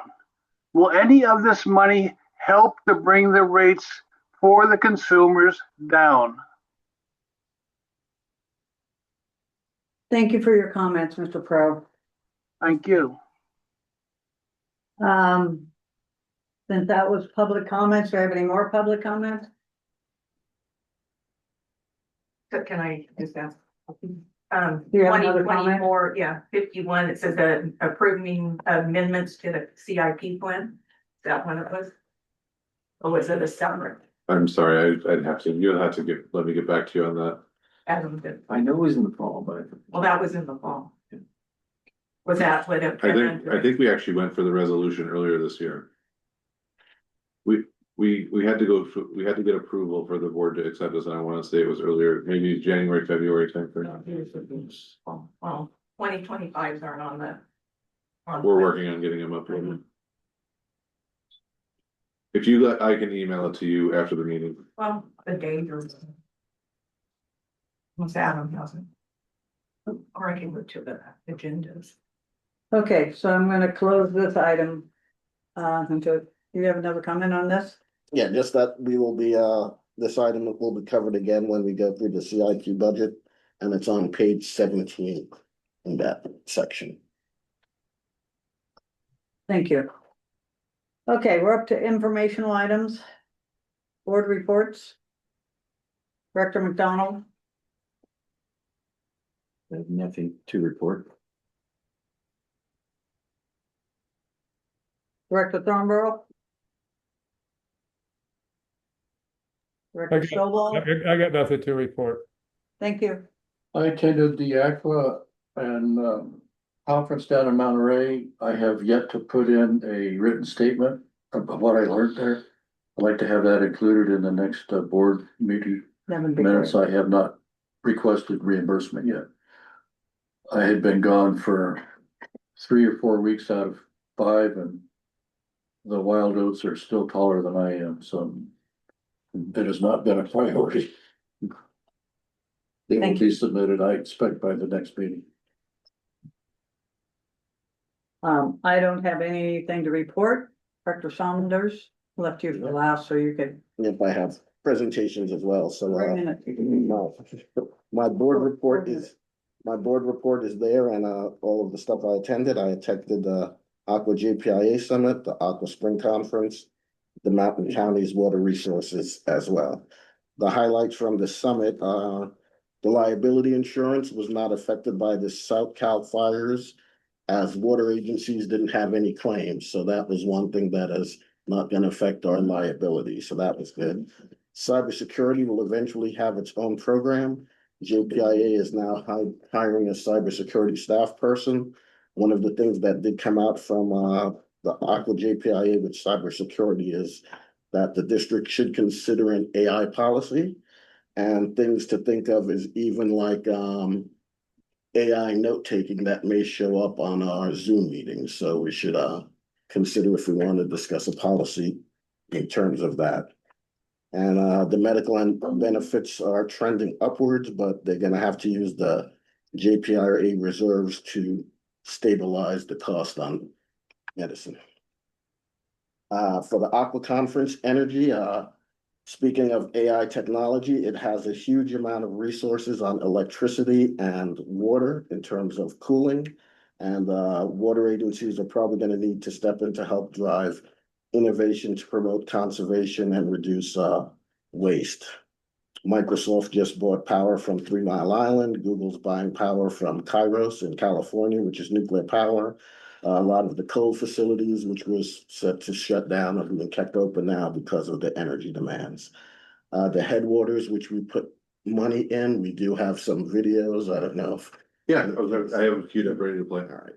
Will any of this money help to bring the rates for the consumers down? Thank you for your comments, Mr. Pro. Thank you. Since that was public comments, do I have any more public comments? So can I just ask? Do you have another 20 comment? more, yeah, 51, it says that approving amendments to the CIP plan. Is that one it was? Or was it a separate? I'm sorry, you'll have to let me get back to you on that. Adam did. I know it was in the fall, but. Well, that was in the fall. Was that what it? I think we actually went for the resolution earlier this year. We had to get approval for the board to accept this, and I want to say it was earlier, maybe January, February timeframe. Well, 2025s aren't on the. We're working on getting them uploaded. If you let, I can email it to you after the meeting. Well, the date or. Once Adam doesn't. Or I can go to the agendas. Okay, so I'm gonna close this item. Do you have another comment on this? Yeah, just that we will be, this item will be covered again when we go through the CIP budget, and it's on page 17 in that section. Thank you. Okay, we're up to informational items. Board reports. Director McDonald, I have nothing to report. Director Thornborough. Director Stovall, I got nothing to report. thank you. I attended the Aqua and conference down in Monterey. I have yet to put in a written statement of what I learned there. I'd like to have that included in the next board meeting That would be minutes. great. I have not requested reimbursement yet. I had been gone for 3 or 4 weeks out of 5, and the wild oats are still taller than I am, so it has not been a priority. They will Thank be submitted, I expect, by the next meeting. I don't have anything to report. Director Saunders left you for last, so you could. If I have presentations as well, so, No. my board report is, there and, all of the stuff I attended. I attended the Aqua JPIA Summit, the Aqua Spring Conference, the Mountain Counties Water Resources as well. The highlights from the summit, the liability insurance was not affected by the South Cal fires, as water agencies didn't have any claims, so that was one thing that is not gonna affect our liability, so that was good. Cybersecurity will eventually have its own program. JPIA is now hiring a cybersecurity staff person. One of the things that did come out from the Aqua JPIA with cybersecurity is that the district should consider an AI policy. And things to think of is even like AI note-taking that may show up on our Zoom meetings, so we should consider if we want to discuss a policy in terms of that. And the medical benefits are trending upwards, but they're gonna have to use the JPRA reserves to stabilize the cost on medicine. For the Aqua Conference Energy, speaking of AI technology, it has a huge amount of resources on electricity and water in terms of cooling. And water agencies are probably gonna need to step in to help drive innovation to promote conservation and reduce waste. Microsoft just bought power from 3 Mile Island. Google's buying power from Kairos in California, which is nuclear power. A lot of the coal facilities, which was set to shut down, have been kept open now because of the energy demands. The headwaters, which we put money in, we do have some videos. I don't know if. Yeah, I have it queued up ready to play. All right.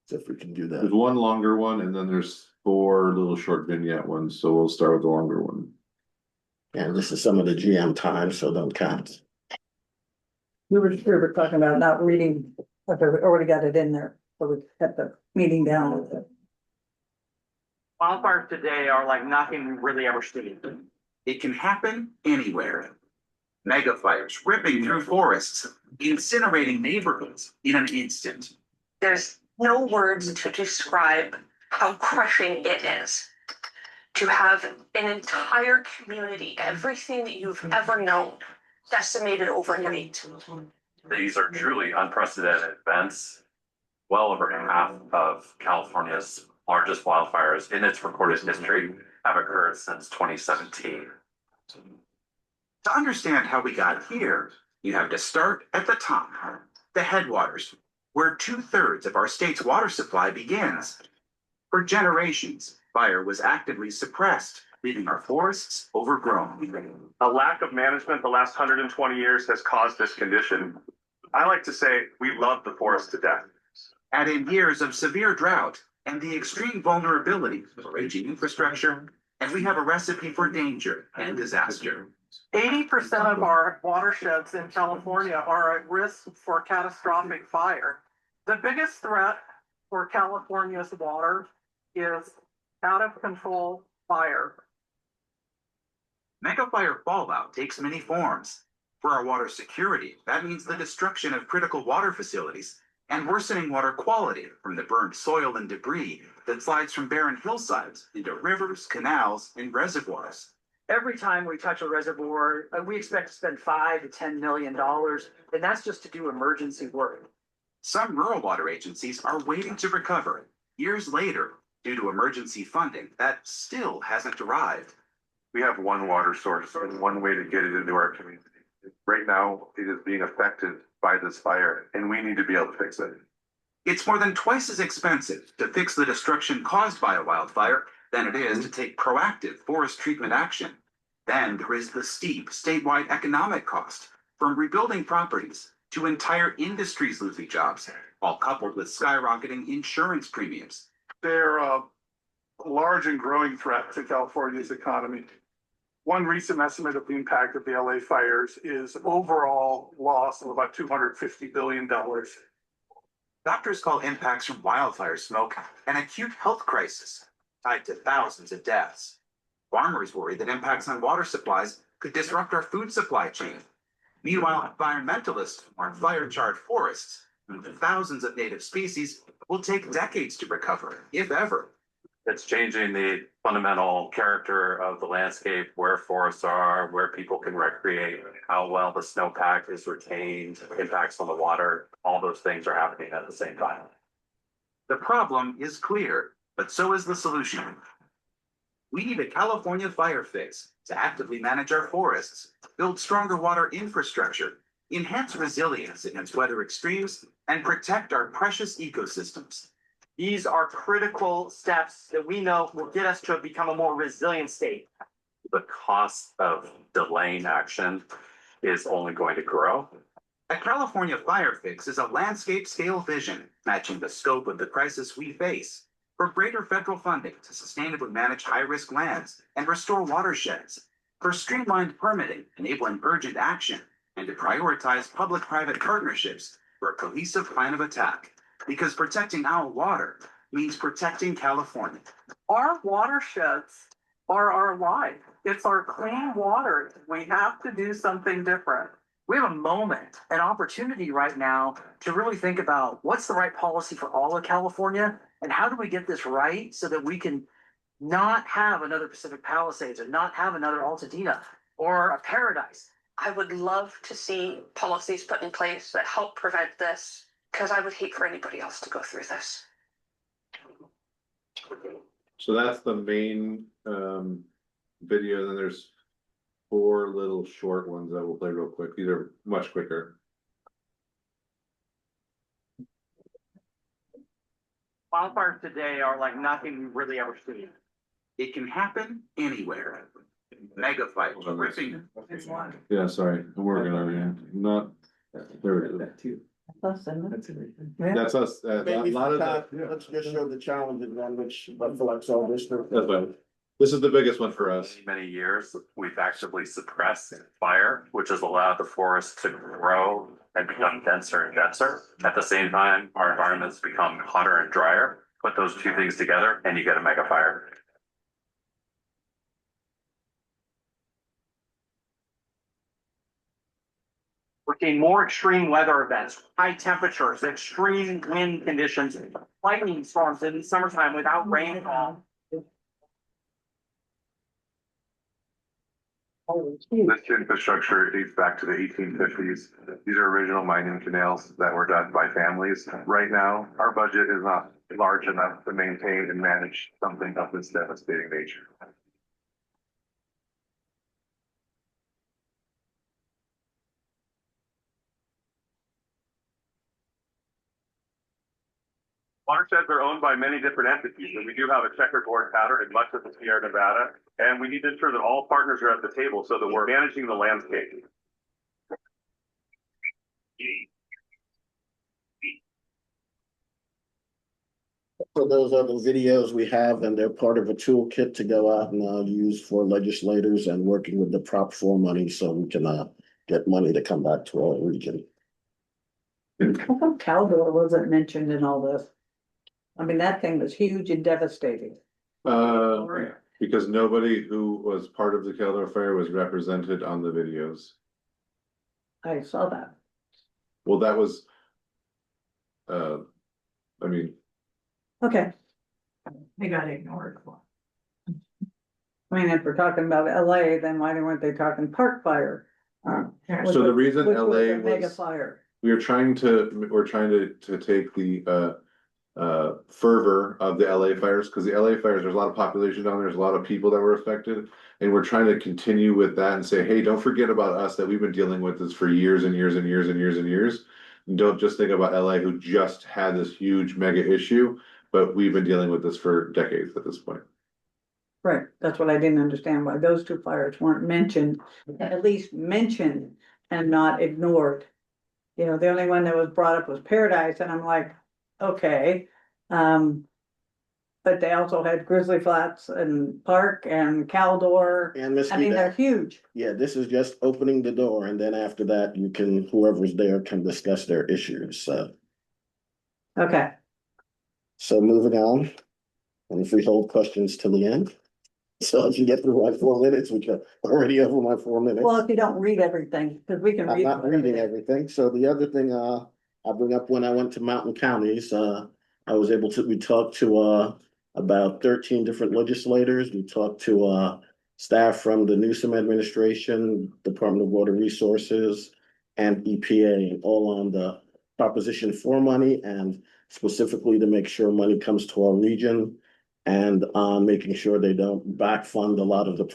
So if we can do that. There's one longer one and then there's 4 little short vignette ones, so we'll start with the longer one. And this is some of the GM time, so don't count. We were talking about not reading, but we already got it in there, so we kept the meeting down with it. Wildfires today are like nothing we've really ever seen. It can happen anywhere. Mega fires ripping through forests, incinerating neighborhoods in an instant. There's no words to describe how crushing it is to have an entire community, everything that you've ever known, decimated overnight. These are truly unprecedented events. Well over half of California's largest wildfires in its recorded history have occurred since 2017. To understand how we got here, you have to start at the top, the headwaters, where 2/3 of our state's water supply begins. For generations, fire was actively suppressed, leaving our forests overgrown. A lack of management the last 120 years has caused this condition. I like to say we love the forest to death. Add in years of severe drought and the extreme vulnerability of aging infrastructure, and we have a recipe for danger and disaster. 80% of our watersheds in California are at risk for catastrophic fire. The biggest threat for California's water is out of control fire. Megafire fallout takes many forms. For our water security, that means the destruction of critical water facilities and worsening water quality from the burned soil and debris that slides from barren hillsides into rivers, canals, and reservoirs. Every time we touch a reservoir, we expect to spend $5 to $10 million, and that's just to do emergency work. Some rural water agencies are waiting to recover years later due to emergency funding that still hasn't arrived. We have one water source and one way to get it into our community. Right now, it is being affected by this fire and we need to be able to fix it. It's more than twice as expensive to fix the destruction caused by a wildfire than it is to take proactive forest treatment action. Then there is the steep statewide economic cost, from rebuilding properties to entire industries losing jobs, all coupled with skyrocketing insurance premiums. They're a large and growing threat to California's economy. One recent estimate of the impact of the LA fires is overall loss of about $250 billion. Doctors call impacts from wildfire smoke an acute health crisis tied to thousands of deaths. Farmers worry that impacts on water supplies could disrupt our food supply chain. Meanwhile, environmentalists warn fire-charred forests and the thousands of native species will take decades to recover, if ever. It's changing the fundamental character of the landscape, where forests are, where people can recreate, how well the snowpack is retained, impacts on the water. All those things are happening at the same time. The problem is clear, but so is the solution. We need a California fire fix to actively manage our forests, build stronger water infrastructure, enhance resilience against weather extremes, and protect our precious ecosystems. These are critical steps that we know will get us to become a more resilient state. The cost of delaying action is only going to grow. A California fire fix is a landscape scale vision matching the scope of the crisis we face, for greater federal funding to sustainably manage high-risk lands and restore watersheds, for streamlined permitting enabling urgent action, and to prioritize public-private partnerships for a cohesive plan of attack. Because protecting our water means protecting California. Our watersheds are our life. It's our clean water. We have to do something different. We have a moment, an opportunity right now to really think about what's the right policy for all of California and how do we get this right so that we can not have another Pacific Palisades or not have another Altadena or a Paradise. I would love to see policies put in place that help prevent this, because I would hate for anybody else to go through this. So that's the main video, then there's 4 little short ones that we'll play real quick. These are much quicker. Wildfires today are like nothing we've really ever seen. It can happen anywhere. Mega fires ripping. Yeah, sorry, I'm working on it. Not, there we go. That's us. A Maybe lot of let's just show the challenges on which reflects all this. that's fine. This is the biggest one for us. Many years, we've actively suppressed fire, which has allowed the forest to grow and become denser and denser. At the same time, our environments become hotter and drier. Put those two things together and you get a mega fire. We're seeing more extreme weather events, high temperatures, extreme wind conditions, lightning storms in the summertime without rainfall. This infrastructure dates back to the 1850s. These are original mining canals that were done by families. Right now, our budget is not large enough to maintain and manage something of this devastating nature. Watersheds are owned by many different entities, and we do have a checkerboard pattern in much of the Sierra Nevada. And we need to ensure that all partners are at the table so that we're managing the landscape. So those are the videos we have, and they're part of a toolkit to go out and use for legislators and working with the Prop 4 money so we can get money to come back to our region. How come Caldor wasn't mentioned in all this? I mean, that thing was huge and devastating. Because nobody who was part of the Caldor Fire was represented on the videos. I saw that. Well, that was. I mean, Okay, They got ignored. I mean, if we're talking about LA, then why weren't they talking Park Fire? so the reason Which was LA a mega was, fire. we're trying to take the fervor of the LA fires, because the LA fires, there's a lot of population down there, there's a lot of people that were affected. And we're trying to continue with that and say, hey, don't forget about us, that we've been dealing with this for years and years and years and years and years. And don't just think about LA, who just had this huge mega issue, but we've been dealing with this for decades at this point. Right, that's what I didn't understand, why those two fires weren't mentioned, at least mentioned and not ignored. You know, the only one that was brought up was Paradise, and I'm like, okay. But they also had Grizzly Flats and Park and Caldor. And Miss I mean, they're huge. Yeah, this is just opening the door, and then after that, you can, whoever's there can discuss their issues, so. Okay, So moving on, and if we hold questions till the end. So if you get through my 4 minutes, which are already over my 4 minutes. well, if you don't read everything, because we can I'm read. not reading everything. So the other thing, I bring up when I went to Mountain Counties, I was able to, we talked to, about 13 different legislators. We talked to, staff from the Newsom administration, Department of Water Resources, and EPA, all on the Proposition 4 money, and specifically to make sure money comes to our region, and making sure they don't back fund a lot of the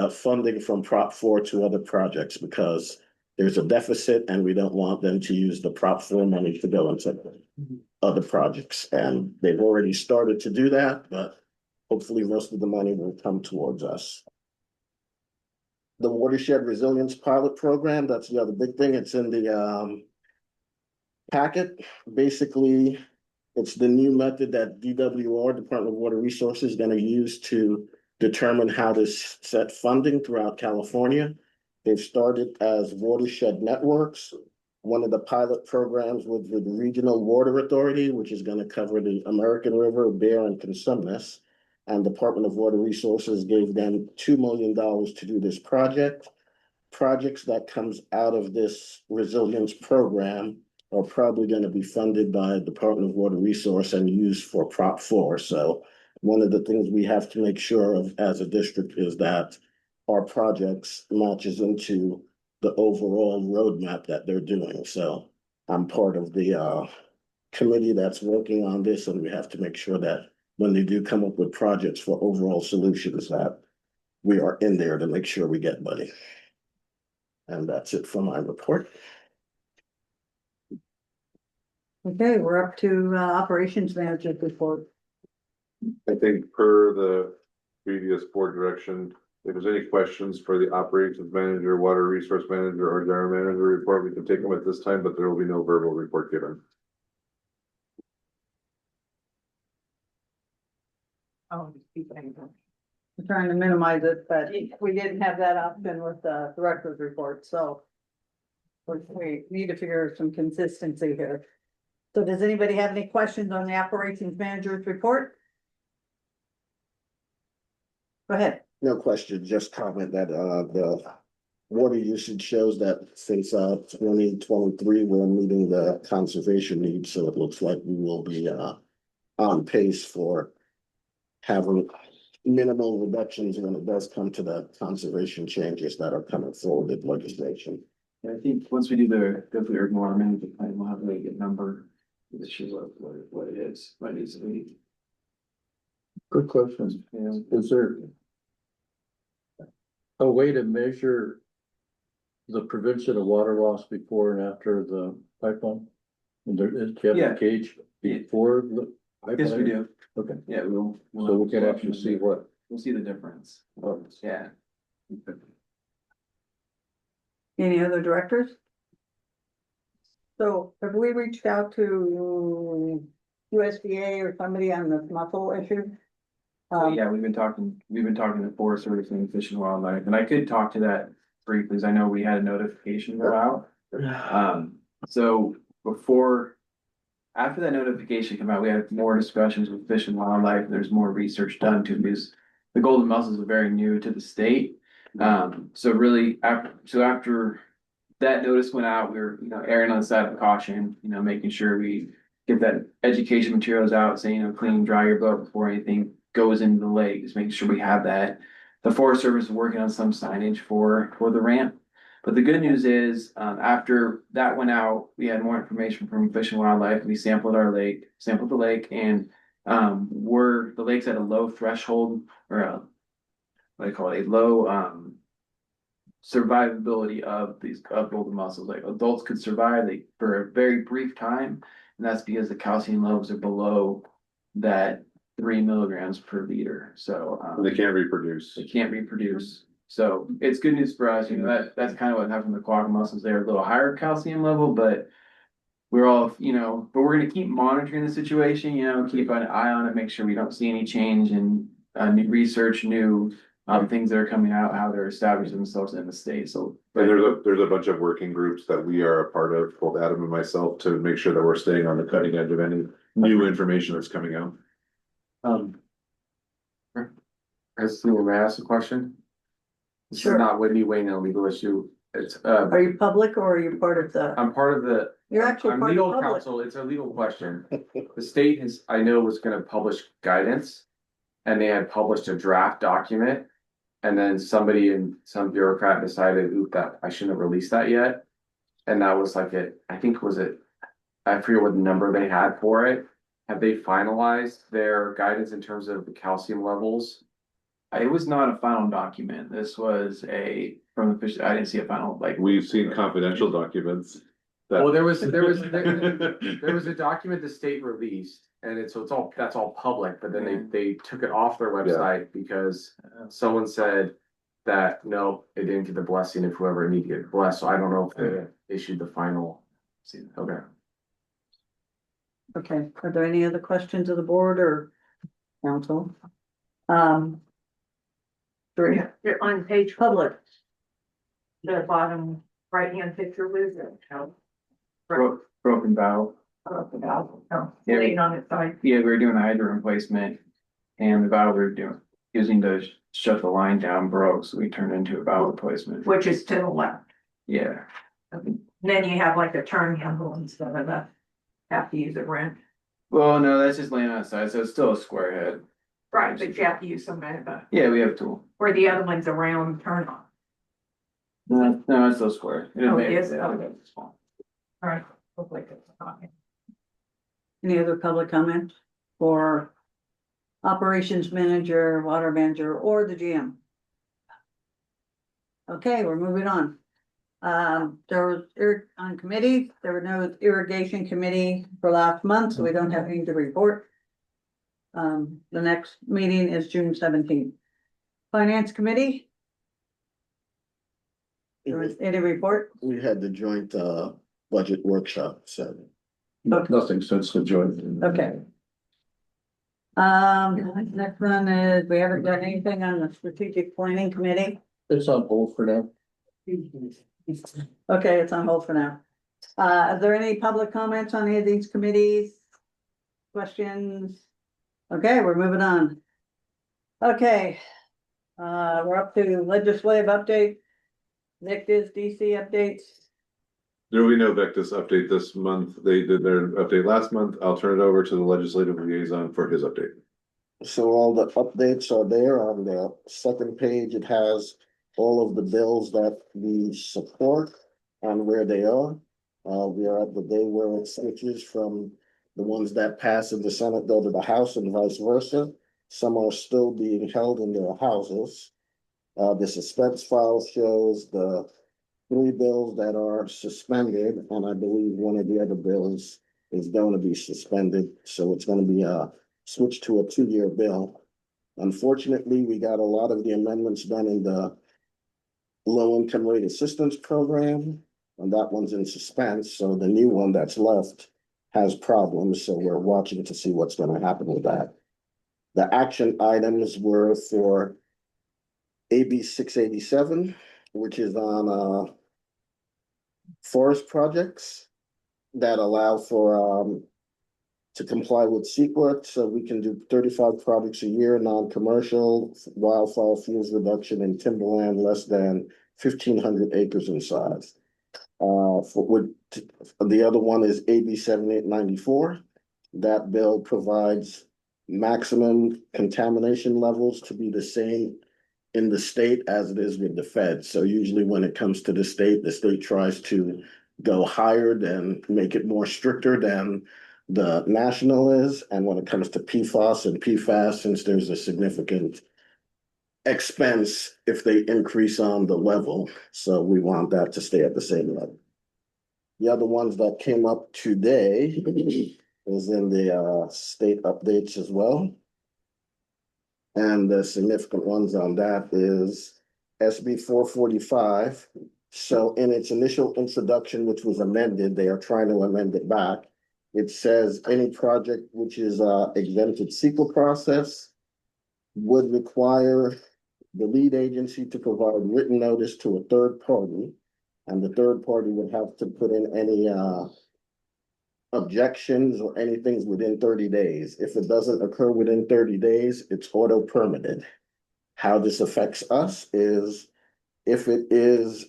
funding from Prop 4 to other projects, because there's a deficit and we don't want them to use the Prop 4 money to go into other projects. And they've already started to do that, but hopefully most of the money will come towards us. The Watershed Resilience Pilot Program, that's the other big thing. It's in the packet. Basically, it's the new method that DWR, Department of Water Resources, is going to use to determine how to set funding throughout California. They've started as watershed networks. One of the pilot programs was with the Regional Water Authority, which is going to cover the American River, Bear, and Cosumnes. And Department of Water Resources gave them $2 million to do this project. Projects that comes out of this resilience program are probably going to be funded by Department of Water Resource and used for Prop 4. So one of the things we have to make sure of as a district is that our projects matches into the overall roadmap that they're doing. So I'm part of the committee that's working on this, and we have to make sure that when they do come up with projects for overall solutions, that we are in there to make sure we get money. And that's it for my report. Okay, we're up to operations manager's report. I think per the previous board direction, if there's any questions for the operations manager, water resource manager, or general manager report, we can take them at this time, but there will be no verbal report given. I'm trying to minimize it, but we didn't have that option with the director's report, so we need to figure some consistency here. So does anybody have any questions on the operations manager's report? Go ahead. No question, just comment that the water usage shows that since 2023, we're meeting the conservation needs, so it looks like we will be on pace for having minimal reductions when it does come to the conservation changes that are coming forward with legislation. I think once we do go through the urban water management plan, we'll have a really good number. This shows what it is, what it needs to be. Good question. Is there a way to measure the prevention of water loss before and after the pipeline? And there is, do you have a gauge before the pipeline? Yes, we do. Okay. Yeah, we'll So we can actually see what. We'll see the difference. Yeah. Any other directors? So have we reached out to USDA or somebody on the mussel issue? Yeah, we've been talking to Forest Service and Fish and Wildlife, and I could talk to that briefly, because I know we had a notification go out. So after that notification came out, we had more discussions with Fish and Wildlife. There's more research done too, because the golden mussels are very new to the state. So really after that notice went out, we were, erring on the side of caution, making sure we get that education materials out, saying, clean, dry your boat before anything goes into the lake, just making sure we have that. The Forest Service is working on some signage for the ramp. But the good news is, after that went out, we had more information from Fish and Wildlife. We sampled the lake, and the lake's at a low threshold or what do you call it, a low survivability of golden mussels. Like adults could survive for a very brief time, and that's because the calcium levels are below that 3 milligrams per liter. So They can't reproduce. So it's good news for us. That's kind of what happened with the quagga mussels. They're a little higher calcium level, but we're all, but we're gonna keep monitoring the situation, keep an eye on it, make sure we don't see any change in new research, new things that are coming out, how they're establishing themselves in the state. So And there's a bunch of working groups that we are a part of, both Adam and myself, to make sure that we're staying on the cutting edge of any new information that's coming out. May I ask a question? This Sure. is not Whitney Wayne, a legal issue. It's, Are you public or are you part of the, I'm part of the. you're actually I'm part of legal the public? counsel. It's a legal question. The state I know was gonna publish guidance. And they had published a draft document. And then some bureaucrat decided, oop, that I shouldn't have released that yet. And that was like I forget what number they had for it. Have they finalized their guidance in terms of the calcium levels? it was not a final document. This was from the fish. I didn't see a final, like. We've seen confidential documents. Well, there was a document the state released, and that's all public, but then they took it off their website because someone said that, no, it didn't get the blessing of whoever it needed to get blessed, so I don't know if they issued the final. Okay. Okay, are there any other questions of the board or council? Three, You're on page public, the bottom right-hand picture, Liz. Broken valve. Yeah. Laying on its side. Yeah, we were doing a hydrant replacement, and the valve we were using to shut the line down broke, so we turned into a valve replacement. Which is to the left. Yeah. Then you have like a turn handle instead of have to use a wrench. Well, no, that's just laying on its side, so it's still a square head. Right, but you have to use some kind of Yeah, we have a tool. where the other one's a round turn on. No, it's still square. Oh, it is? Yeah, Okay. it's small. All right. Hopefully it's not. any other public comments for operations manager, water manager, or the GM? Okay, we're moving on. There was on committee, there were no irrigation committee for last month, so we don't have anything to report. The next meeting is June 17th. Finance committee? There was any report? We had the joint budget workshop, so. Nothing since the joint. Okay. Next one is, we haven't done anything on the strategic planning committee. It's on hold for now. Okay, it's on hold for now. Is there any public comments on any of these committees? Questions? Okay, we're moving on. Okay. We're up to legislative update. Victus DC updates. There will be no Vectus update this month. They did their update last month. I'll turn it over to the legislative liaison for his update. So all the updates are there on the second page. It has all of the bills that we support and where they are. We are at the day where it switches from the ones that pass in the Senate go to the House and vice versa. Some are still being held in their houses. The suspense file shows the 3 bills that are suspended, and I believe one of the other bills is going to be suspended. So it's going to be switched to a 2-year bill. Unfortunately, we got a lot of the amendments done in the low income rate assistance program, and that one's in suspense. So the new one that's left has problems. So we're watching to see what's going to happen with that. The action items were for AB 687, which is on forest projects that allow for to comply with CEQA, so we can do 35 projects a year, non-commercial, wildfire fuels reduction in timberland less than 1,500 acres in size. The other one is AB 7894. That bill provides maximum contamination levels to be the same in the state as it is with the Fed. So usually when it comes to the state tries to go higher than make it more stricter than the national is. And when it comes to PFAS and PFAS, since there's a significant expense if they increase on the level, so we want that to stay at the same level. The other ones that came up today is in the state updates as well. And the significant ones on that is SB 445. So in its initial introduction, which was amended, they are trying to amend it back. It says any project which is exempted CEQA process would require the lead agency to provide written notice to a third party. And the third party would have to put in any objections or anything within 30 days. If it doesn't occur within 30 days, it's auto permitted. How this affects us is if it is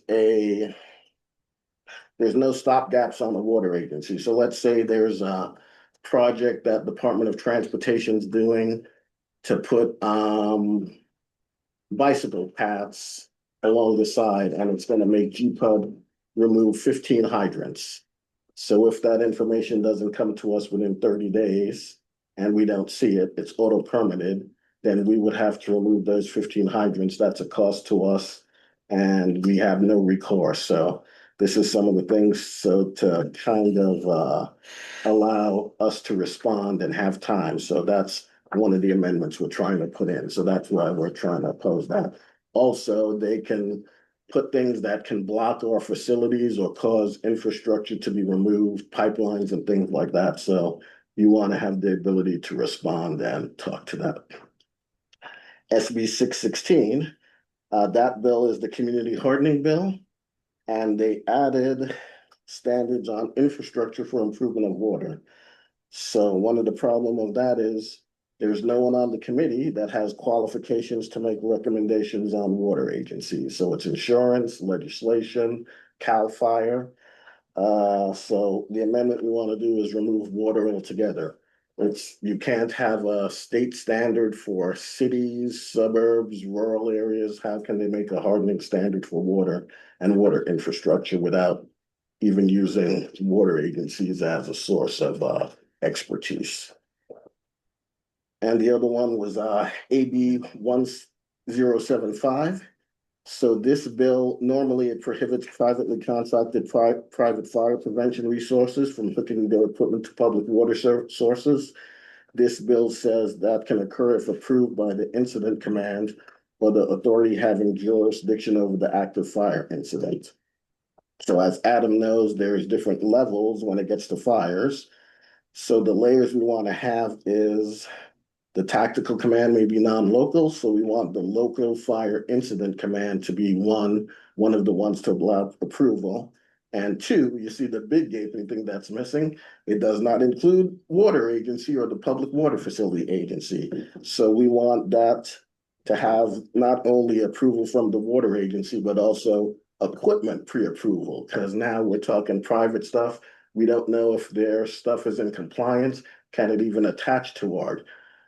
there's no stop gaps on the water agency. So let's say there's a project that Department of Transportation is doing to put bicycle paths along the side, and it's going to make GPUB remove 15 hydrants. So if that information doesn't come to us within 30 days and we don't see it, it's auto permitted, then we would have to remove those 15 hydrants. That's a cost to us and we have no recourse. So this is some of the things so to kind of allow us to respond and have time. So that's one of the amendments we're trying to put in. So that's why we're trying to oppose that. Also, they can put things that can block our facilities or cause infrastructure to be removed, pipelines and things like that. So you want to have the ability to respond and talk to that. SB 616, that bill is the community hardening bill. And they added standards on infrastructure for improvement of water. So one of the problems of that is there's no one on the committee that has qualifications to make recommendations on water agencies. So it's insurance, legislation, CAL FIRE. So the amendment we want to do is remove water altogether. You can't have a state standard for cities, suburbs, rural areas. How can they make a hardening standard for water and water infrastructure without even using water agencies as a source of expertise? And the other one was AB 1075. So this bill, normally it prohibits privately contracted private fire prevention resources from hooking their equipment to public water sources. This bill says that can occur if approved by the incident command or the authority having jurisdiction over the active fire incident. So as Adam knows, there's different levels when it gets to fires. So the layers we want to have is the tactical command may be non-local, so we want the local fire incident command to be one of the ones to allow approval. And two, you see the big gaping thing that's missing. It does not include water agency or the public water facility agency. So we want that to have not only approval from the water agency, but also equipment pre-approval, because now we're talking private stuff. We don't know if their stuff is in compliance. Can it even attach to our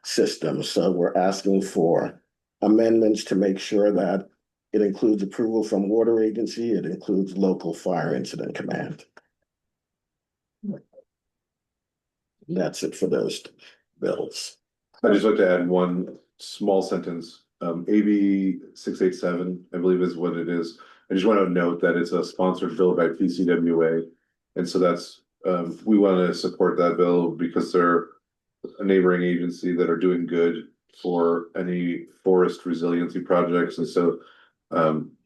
system? So we're asking for amendments to make sure that it includes approval from water agency, it includes local fire incident command. That's it for those bills. I'd just like to add one small sentence. AB 687, I believe is what it is. I just want to note that it's a sponsored bill by PCWA. And so that's, we want to support that bill because they're a neighboring agency that are doing good for any forest resiliency projects. And so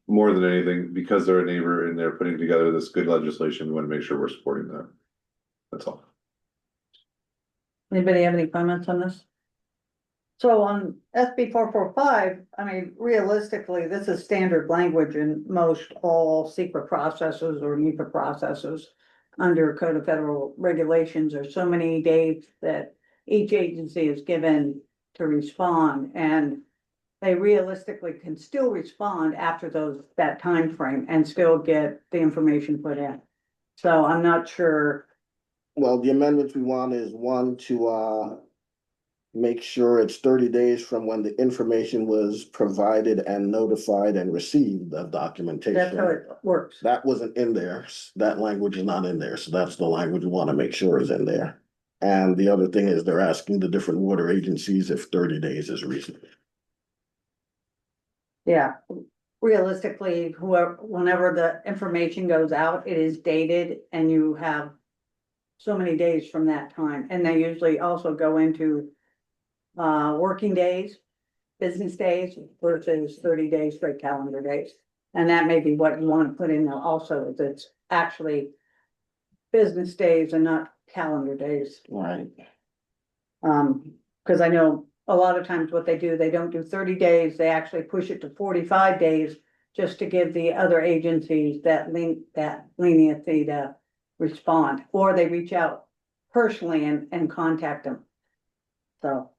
more than anything, because they're a neighbor and they're putting together this good legislation, we want to make sure we're supporting them. That's all. Anybody have any comments on this? So on SB 445, I mean, realistically, this is standard language in most all secret processes or NEPA processes under Code of Federal Regulations. There's so many days that each agency is given to respond, and they realistically can still respond after that time frame and still get the information put in. So I'm not sure. Well, the amendments we want is one to make sure it's 30 days from when the information was provided and notified and received of documentation. That's how it works. That wasn't in there. That language is not in there. So that's the language we want to make sure is in there. And the other thing is they're asking the different water agencies if 30 days is reasonable. Yeah, realistically, whenever the information goes out, it is dated and you have so many days from that time. And they usually also go into working days, business days versus 30 days straight calendar days. And that may be what you want to put in there also, is it's actually business days and not calendar days. Right. Because I know a lot of times what they do, they don't do 30 days, they actually push it to 45 days just to give the other agencies that leniency to respond, or they reach out personally and contact them. So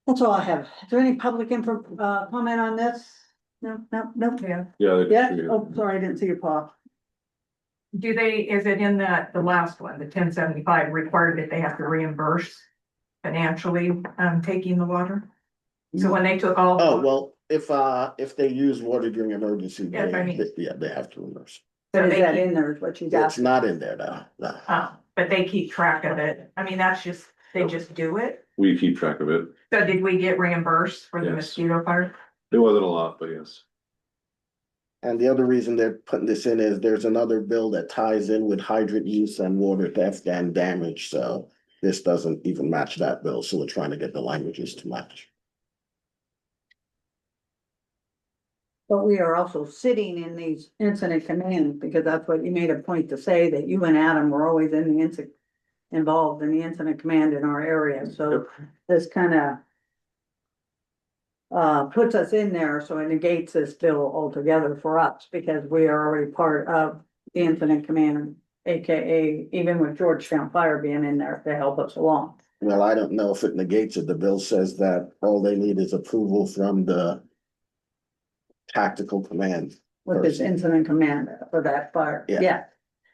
that's all I have. Is there any public comment on this? No. Yeah. Yeah, oh, sorry, I didn't see your paw. Do they, is it in the last one, the 1075 required that they have to reimburse financially, taking the water? So when they took all. Oh, well, if they use water during emergency, Yes, I mean- they have to reimburse. But is they that keep- in there is what she's It's asking? not in there now, no. But they keep track of it. I mean, that's just, they just do it. We keep track of it. So did we get reimbursed for the Yes. mosquito part? It wasn't a lot, but yes. And the other reason they're putting this in is there's another bill that ties in with hydrant use and water theft and damage, so this doesn't even match that bill, so we're trying to get the languages to match. But we are also sitting in these incident commands, because that's what you made a point to say, that you and Adam were always in the involved in the incident command in our area, so this kind of puts us in there, so it negates this bill altogether for us, because we are already part of the incident command, AKA even with Georgetown Fire being in there to help us along. Well, I don't know if it negates it. The bill says that all they need is approval from the tactical command. With this person. incident command for that fire, Yeah. yeah.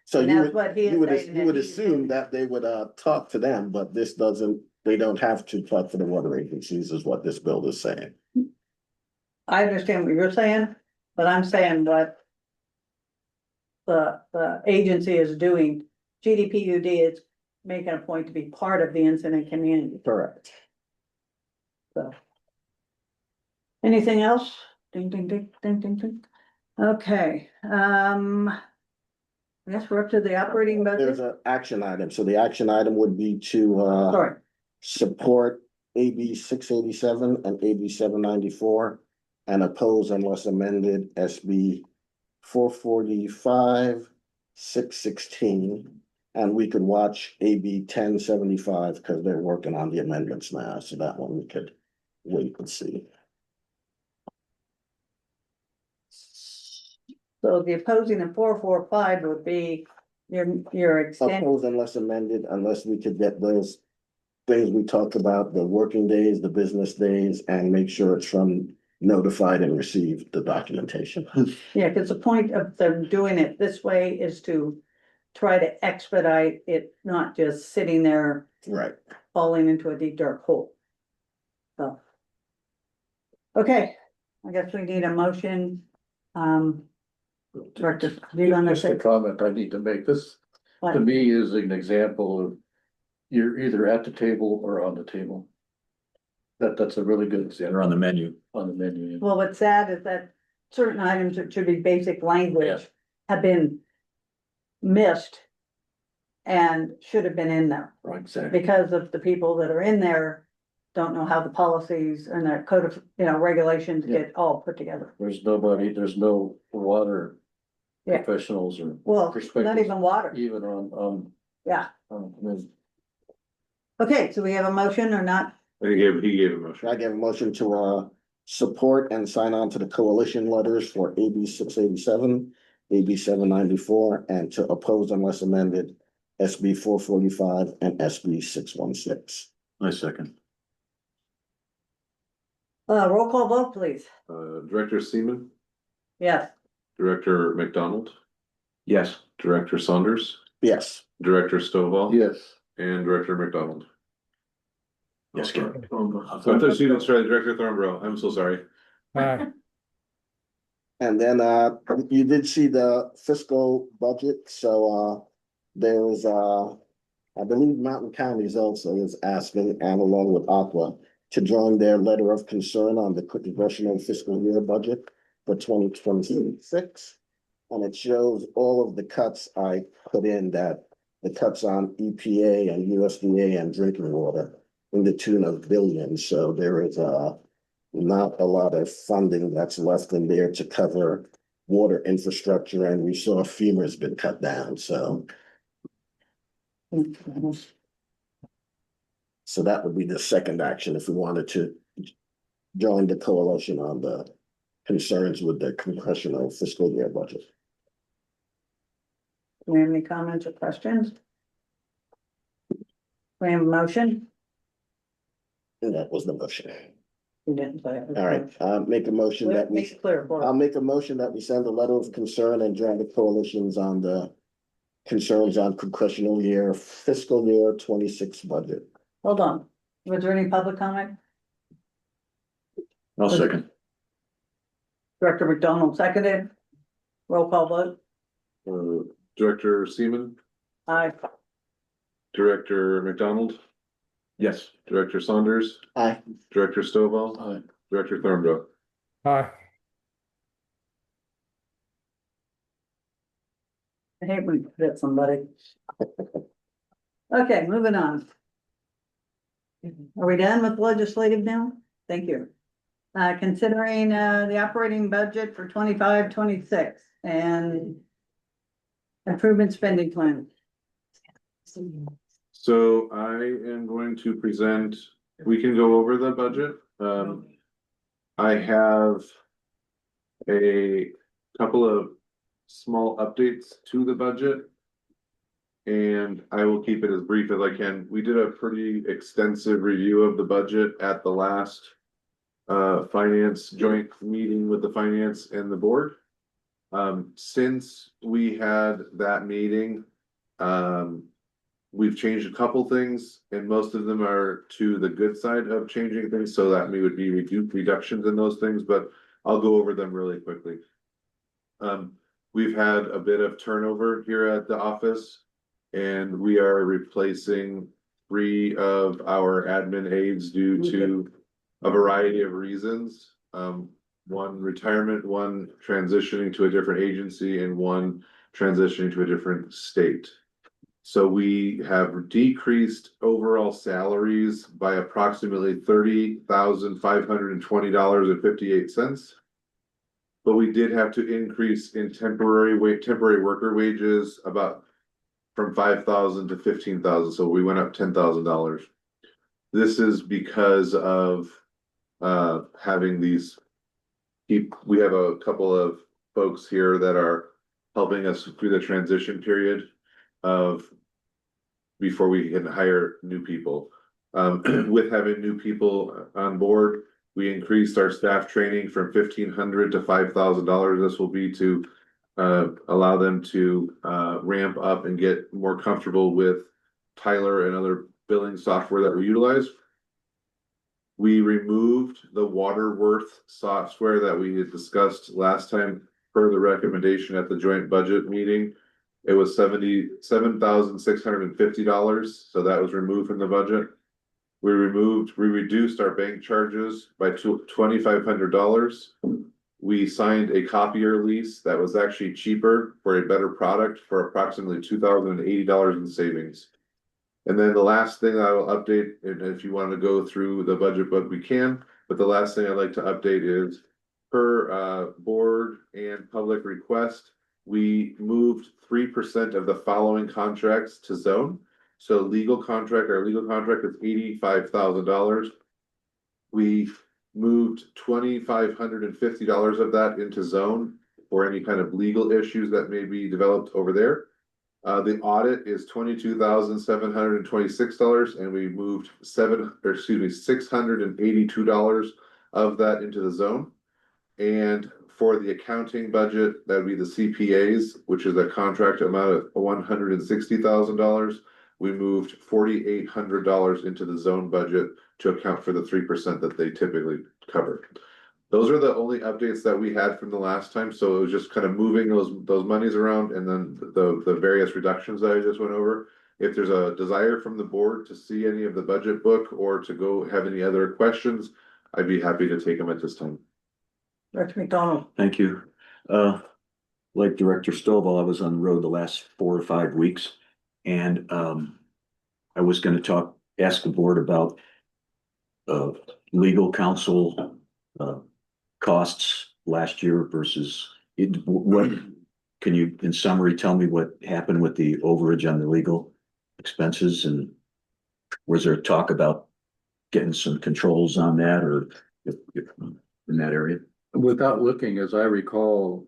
So And you that's what he is would, saying, you would that he- assume that they would talk to them, but this doesn't, they don't have to talk to the water agencies is what this bill is saying. I understand what you're saying, but I'm saying what the agency is doing. GDPUD is making a point to be part of the incident community, Correct. so. Anything else? Ding, ding, ding, ding, ding, ding. Okay, I guess we're up to the operating There's budget. an action item. So the action item would be to Sorry, support AB 687 and AB 794 and oppose unless amended SB 445, 616. And we could watch AB 1075 because they're working on the amendments now. So that one we could wait and see. so the opposing in 445 would be your extent, Oppose unless amended, unless we could get those things we talked about, the working days, the business days, and make sure it's from notified and received the documentation. yeah, because the point of them doing it this way is to try to expedite it, not just sitting there Right. falling into a deep dark hole. So. Okay, I guess we need a motion. Director, you gonna Just a say, comment I need to make. This, what? to me, is an example of you're either at the table or on the table. That's a really good example. on the menu. On the menu. Well, what's sad is that certain items that should be basic language have been missed and should have been in there. Right, exactly. Because of the people that are in there don't know how the policies and the code of, regulations get all put together. There's no water Yeah. professionals or. Well, not perspectives, even water, Even yeah. on, Okay, so we have a motion or not? He gave a motion. I give a motion to support and sign on to the coalition letters for AB 687, AB 794, and to oppose unless amended SB 445 and SB 616. I second. Roll call vote, please. Director Seaman, Yes. Director McDonald, Yes. Director Saunders, Yes. Director Stovall. yes. And Director McDonald. Yes, Gary. So I thought she was Director Thornborough. I'm so sorry. Aye. And then, you did see the fiscal budget, so, there was, I believe Mountain Counties also is asking, and along with Aqua, to join their letter of concern on the congressional fiscal year budget for 2026. And it shows all of the cuts I put in, that the cuts on EPA and USDA and drinking water in the tune of billions. So there is not a lot of funding that's left in there to cover water infrastructure, and we saw FEMA's been cut down, so. So that would be the second action if we wanted to join the coalition on the concerns with the congressional fiscal year budget. Do we have any comments or questions? We have a motion? And that was the motion. We didn't say it. All right, make a motion that Make we, it clear for I'll us. make a motion that we send a letter of concern and join the coalitions on the concerns on congressional year fiscal year 26 budget. Hold on. Was there any public comment? I'll second. Director McDonald seconded. Roll call vote. Director Seaman, Aye. Director McDonald, Yes. Director Saunders, Aye. Director Stovall, Aye. Director Thornborough. Aye. I hate when you forget somebody. Okay, moving on. Are we done with legislative now? Thank you. Considering the operating budget for 25-26 and improvement spending plan. So I am going to present, we can go over the budget. I have a couple of small updates to the budget. And I will keep it as brief as I can. We did a pretty extensive review of the budget at the last finance joint meeting with the finance and the board. Since we had that meeting, we've changed a couple things, and most of them are to the good side of changing things, so that we would be reductions in those things, but I'll go over them really quickly. We've had a bit of turnover here at the office, and we are replacing 3 of our admin aides due to a variety of reasons. One retirement, one transitioning to a different agency, and one transitioning to a different state. So we have decreased overall salaries by approximately $30,520.58. But we did have to increase in temporary worker wages about from 5,000 to 15,000, so we went up $10,000. This is because of having these. We have a couple of folks here that are helping us through the transition period of before we can hire new people. With having new people on board, we increased our staff training from $1,500 to $5,000. This will be to allow them to ramp up and get more comfortable with Tyler and other billing software that we utilize. We removed the Waterworth software that we had discussed last time per the recommendation at the joint budget meeting. It was $77,650, so that was removed from the budget. We reduced our bank charges by $2,500. We signed a copier lease that was actually cheaper for a better product for approximately $2,080 in savings. And then the last thing I will update, and if you want to go through the budget book, we can, but the last thing I'd like to update is per board and public request, we moved 3% of the following contracts to zone. So our legal contract is $85,000. We moved $2,550 of that into zone for any kind of legal issues that may be developed over there. The audit is $22,726, and we moved $682 of that into the zone. And for the accounting budget, that would be the CPAs, which is a contract amount of $160,000. we moved $4,800 into the zone budget to account for the 3% that they typically cover. Those are the only updates that we had from the last time, so it was just kind of moving those monies around and then the various reductions that I just went over. If there's a desire from the board to see any of the budget book or to go have any other questions, I'd be happy to take them at this time. Director McDonald. Thank you. Like Director Stovall, I was on the road the last 4 or 5 weeks. And I was gonna ask the board about legal counsel costs last year versus what, can you, in summary, tell me what happened with the overage on the legal expenses? And was there talk about getting some controls on that or in that area? Without looking, as I recall,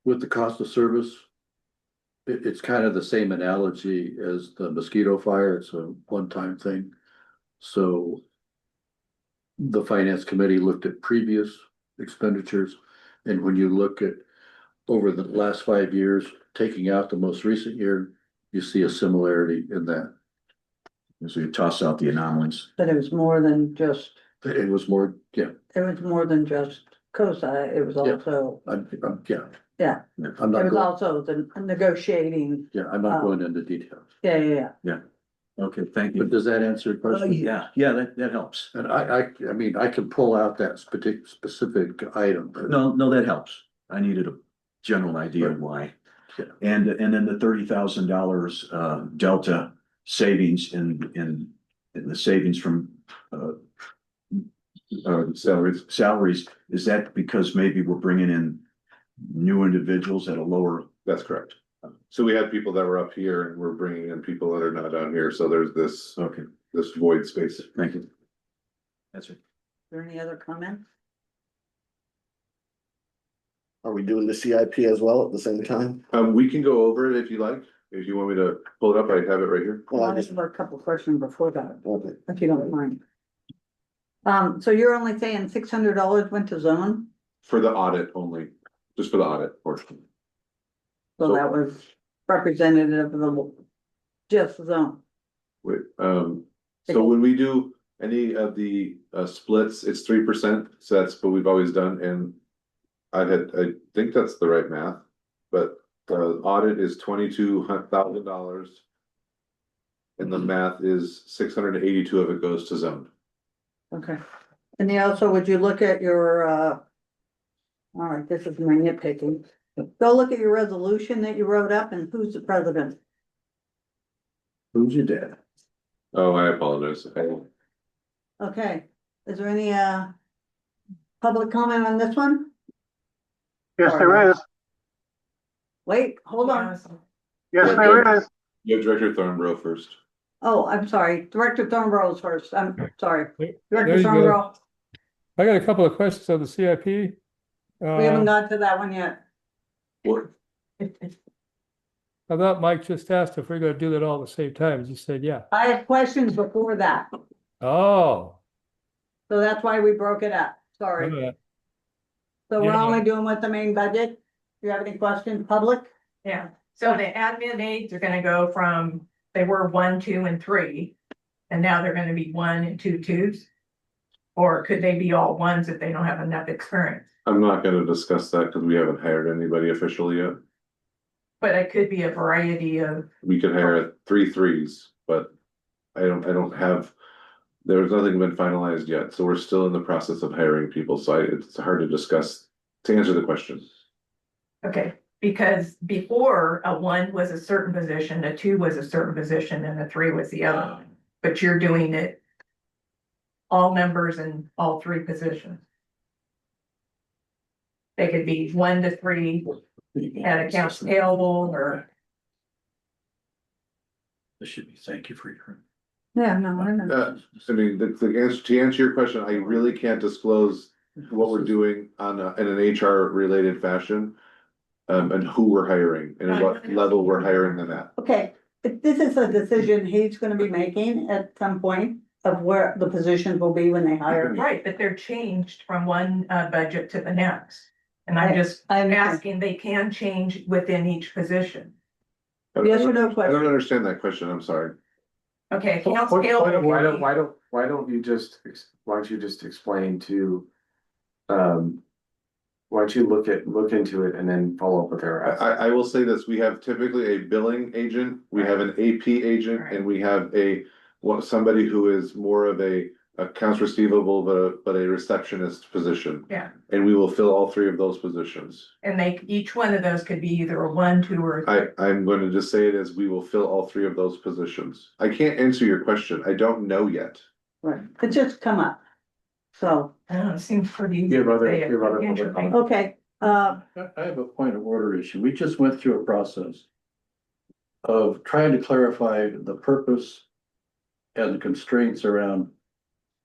with the cost of service, it's kind of the same analogy as the mosquito fire. It's a one-time thing. So the finance committee looked at previous expenditures, and when you look at over the last 5 years, taking out the most recent year, you see a similarity in that. So you toss out the anomalies. But it was more than just, It was more, yeah, it was more than just COSA, it was Yeah. also, yeah. yeah, I'm it not was going, also the negotiating. I'm not going into details. Yeah. Okay, thank But you. does that answer your question? Yeah, that helps. And I mean, I can pull out that specific item. but- No, that helps. I needed a general idea of why. Yeah. And then the $30,000 delta savings in the savings from salaries, is that because maybe we're bringing in new individuals at a lower? That's correct. So we had people that were up here and we're bringing in people that are not down here, so there's this void space. Thank you. That's it. Is there any other comments? Are we doing the CIP as well at the same time? We can go over it if you like. If you want me to pull it up, I have it right here. Well, I just have a couple questions before that, Okay. if you don't mind. So you're only saying $600 went to zone, For the audit only, just for the audit portion. so that was representative of the just zone. Wait, so when we do any of the splits, it's 3%, so that's what we've always done, and I think that's the right math, but the audit is $22,000. And the math is 682 of it goes to zone. Okay. And then also, would you look at your, all right, this is my nitpicking. Go look at your resolution that you wrote up and who's the president? Who's your dad? Oh, I apologize. Okay, is there any, public comment on this one? Yes, there is. Wait, hold on. Yes, there is. You have Director Thornborough first. Oh, I'm sorry, Director Thornborough is first, I'm sorry. There Director you go. Thornborough, I got a couple of questions on the CIP. we haven't got to that one yet. What? I thought Mike just asked if we're gonna do that all at the same time, and you said, yeah. I had questions before that, Oh. so that's why we broke it up, sorry. Yeah. So we're Yeah. only doing with the main budget? Do you have any questions, public? Yeah, so the admin aides are gonna go from, they were 1, 2, and 3. And now they're gonna be 1 and 2 twos? Or could they be all ones if they don't have enough experience? I'm not gonna discuss that because we haven't hired anybody officially yet. But it could be a variety of, We could hire 3 threes, but I don't have. There's nothing been finalized yet, so we're still in the process of hiring people, so it's hard to discuss, to answer the question. okay, because before a 1 was a certain position, a 2 was a certain position, and a 3 was the other. But you're doing it all members in all 3 positions. They could be 1 to 3 at accounts payable or. This should be, thank you for your. Yeah, no, I know. I mean, to answer your question, I really can't disclose what we're doing in an HR related fashion. And who we're hiring and at what level we're hiring them at. Okay, but this is a decision he's gonna be making at some point of where the positions will be when they hire. Right, but they're changed from one budget to the next. And I'm just I understand. asking, they can change within each position. Yes or no I don't question? understand that question, I'm sorry. Okay, Point- council. point of order. Why don't you just, why don't you just explain to, why don't you look into it and then follow up with her? I will say this, we have typically a billing agent, we have an AP agent, and we have somebody who is more of a accounts receivable, but a receptionist position. Yeah, And we will fill all three of those positions. and each one of those could be either a 1, 2, or. I'm going to just say it as we will fill all three of those positions. I can't answer your question, I don't know yet. Right, it just come up. So, I don't know, it seems pretty. You have other easy to say it. public Interesting. comment? okay, I have a point of order issue. We just went through a process of trying to clarify the purpose and the constraints around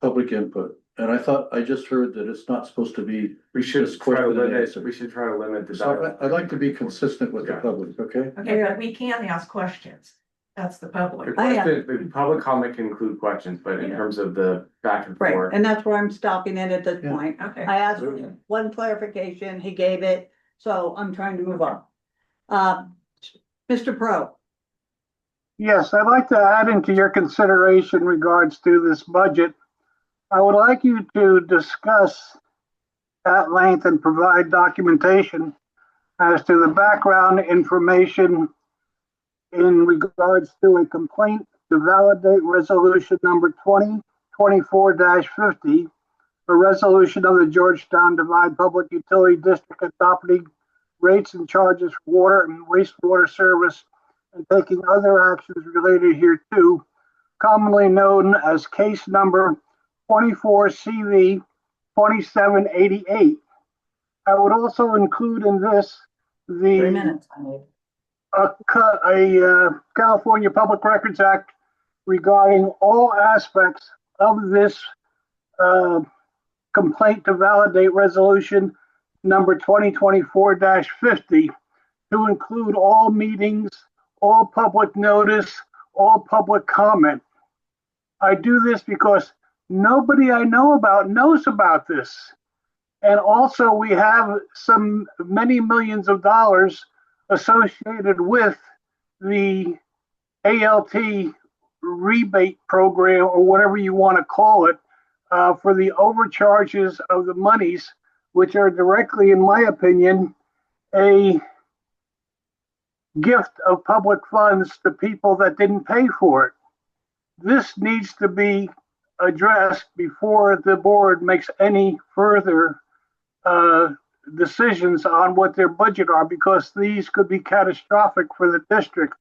public input. And I just heard that it's not supposed to be. We should just try to question and limit, answer. we should try to limit the So dialogue. I'd like to be consistent with the Yeah. public, okay? Okay, but we can ask questions. That's the The public. question, the public comment can include questions, but in Yeah. terms of the back and right, forth. and that's where I'm stopping it at this Yeah. point. Okay. I asked for one clarification, he gave it, so I'm trying to move on. Mr. Pro, Yes, I'd like to add into your consideration in regards to this budget. I would like you to discuss at length and provide documentation as to the background information in regards to a complaint to validate resolution number 2024-50, a resolution of the Georgetown Divide Public Utility District adopting rates and charges for water and wastewater service and taking other actions related hereto, commonly known as case number 24 CV 2788. I would also include in this 3 the minutes. California Public Records Act regarding all aspects of this complaint to validate resolution number 2024-50 to include all meetings, all public notice, all public comment. I do this because nobody I know about knows about this. And also we have many millions of dollars associated with the ALT rebate program, or whatever you want to call it, for the overcharges of the monies, which are directly, in my opinion, a gift of public funds to people that didn't pay for it. This needs to be addressed before the board makes any further decisions on what their budget are, because these could be catastrophic for the district.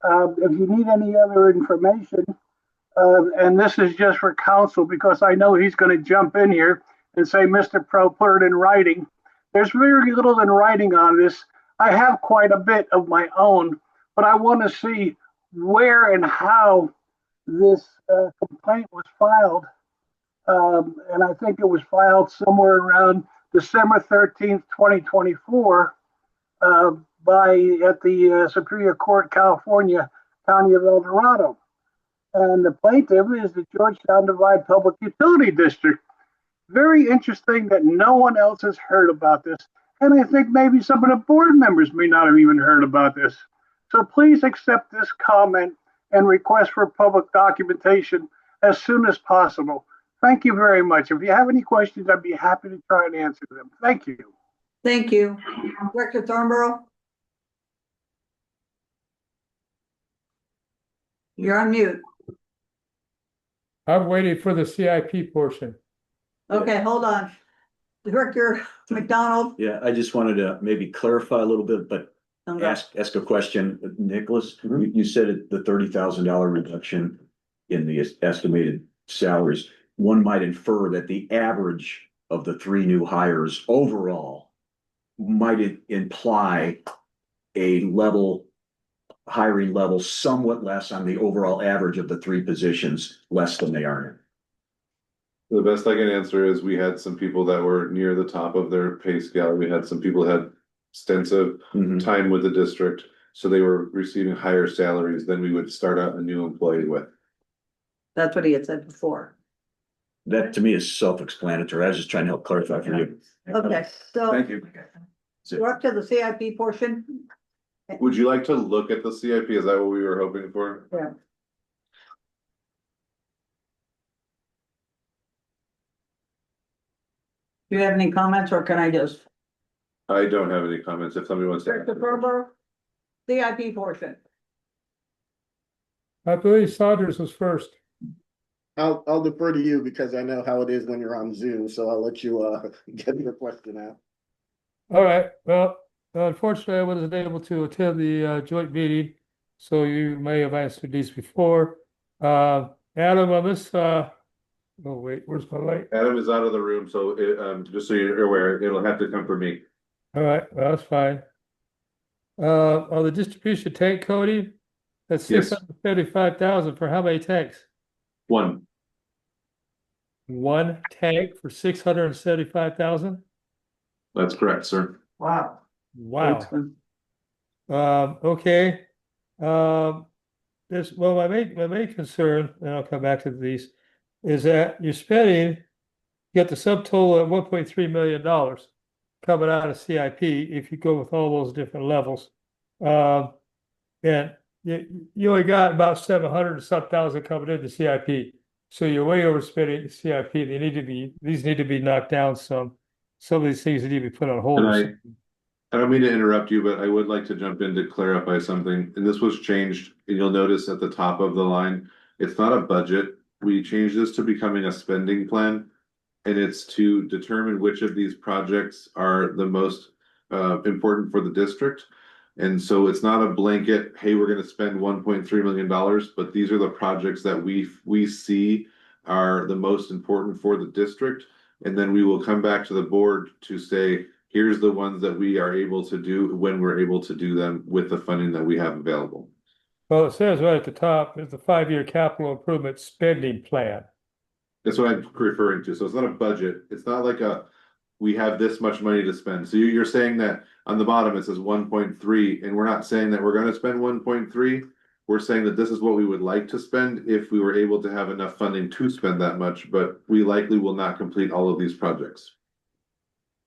If you need any other information, and this is just for council, because I know he's going to jump in here and say, Mr. Pro, put it in writing. There's very little in writing on this. I have quite a bit of my own, but I want to see where and how this complaint was filed. And I think it was filed somewhere around December 13th, 2024, at the Superior Court, California, County of El Dorado. And the plaintiff is the Georgetown Divide Public Utility District. Very interesting that no one else has heard about this. And I think maybe some of the board members may not have even heard about this. So please accept this comment and request for public documentation as soon as possible. Thank you very much. If you have any questions, I'd be happy to try and answer them. Thank you. Thank you. Director Thornborough? You're on mute. I'm waiting for the CIP portion. Okay, hold on. Director McDonald? Yeah, I just wanted to maybe clarify a little bit, but ask a question. Nicholas, you said the $30,000 reduction in the estimated salaries. One might infer that the average of the 3 new hires overall might imply a hiring level somewhat less on the overall average of the 3 positions, less than they are The best I can answer is we had some people that were near the top of their pay scale. We had some people that had extensive time with the district, so they were receiving higher salaries than we would start out a new employee with. That's what he had said before. That to me is self-explanatory. I was just trying to help clarify for you. Okay, so Thank you. we're up to the CIP portion. Would you like to look at the CIP? Is that what we were hoping for? Yeah. Do you have any comments or can I just? I don't have any comments if somebody wants to. Mr. Ferber, CIP portion. I believe Saunders was first. I'll defer to you because I know how it is when you're on Zoom, so I'll let you get your question out. All right, well, unfortunately, I wasn't able to attend the joint meeting, so you may have answered these before. Adam, on this, oh wait, where's my light? Adam is out of the room, so just so you're aware, it'll have to come from me. All right, well, that's fine. On the distribution tank coating, that's Yes. 635,000 for how many tanks? One. One tank for 675,000? That's correct, sir. Wow. Wow. Okay. This, well, my main concern, and I'll come back to these, is that you're spending, you got the subtotal at $1.3 million coming out of CIP if you go with all those different levels. And you only got about 700 and some thousand coming into CIP. So you're way overspending the CIP. These need to be knocked down some. Some of these things need to be put on hold. And I don't mean to interrupt you, but I would like to jump in to clarify something. And this was changed, and you'll notice at the top of the line, it's not a budget. We changed this to becoming a spending plan. And it's to determine which of these projects are the most important for the district. And so it's not a blanket, hey, we're gonna spend $1.3 million, but these are the projects that we see are the most important for the district. And then we will come back to the board to say, here's the ones that we are able to do when we're able to do them with the funding that we have available. Well, it says right at the top, is the 5-year capital improvement spending plan. That's what I'm referring to. So it's not a budget. It's not like we have this much money to spend. So you're saying that on the bottom, it says 1.3, and we're not saying that we're gonna spend 1.3. We're saying that this is what we would like to spend if we were able to have enough funding to spend that much, but we likely will not complete all of these projects.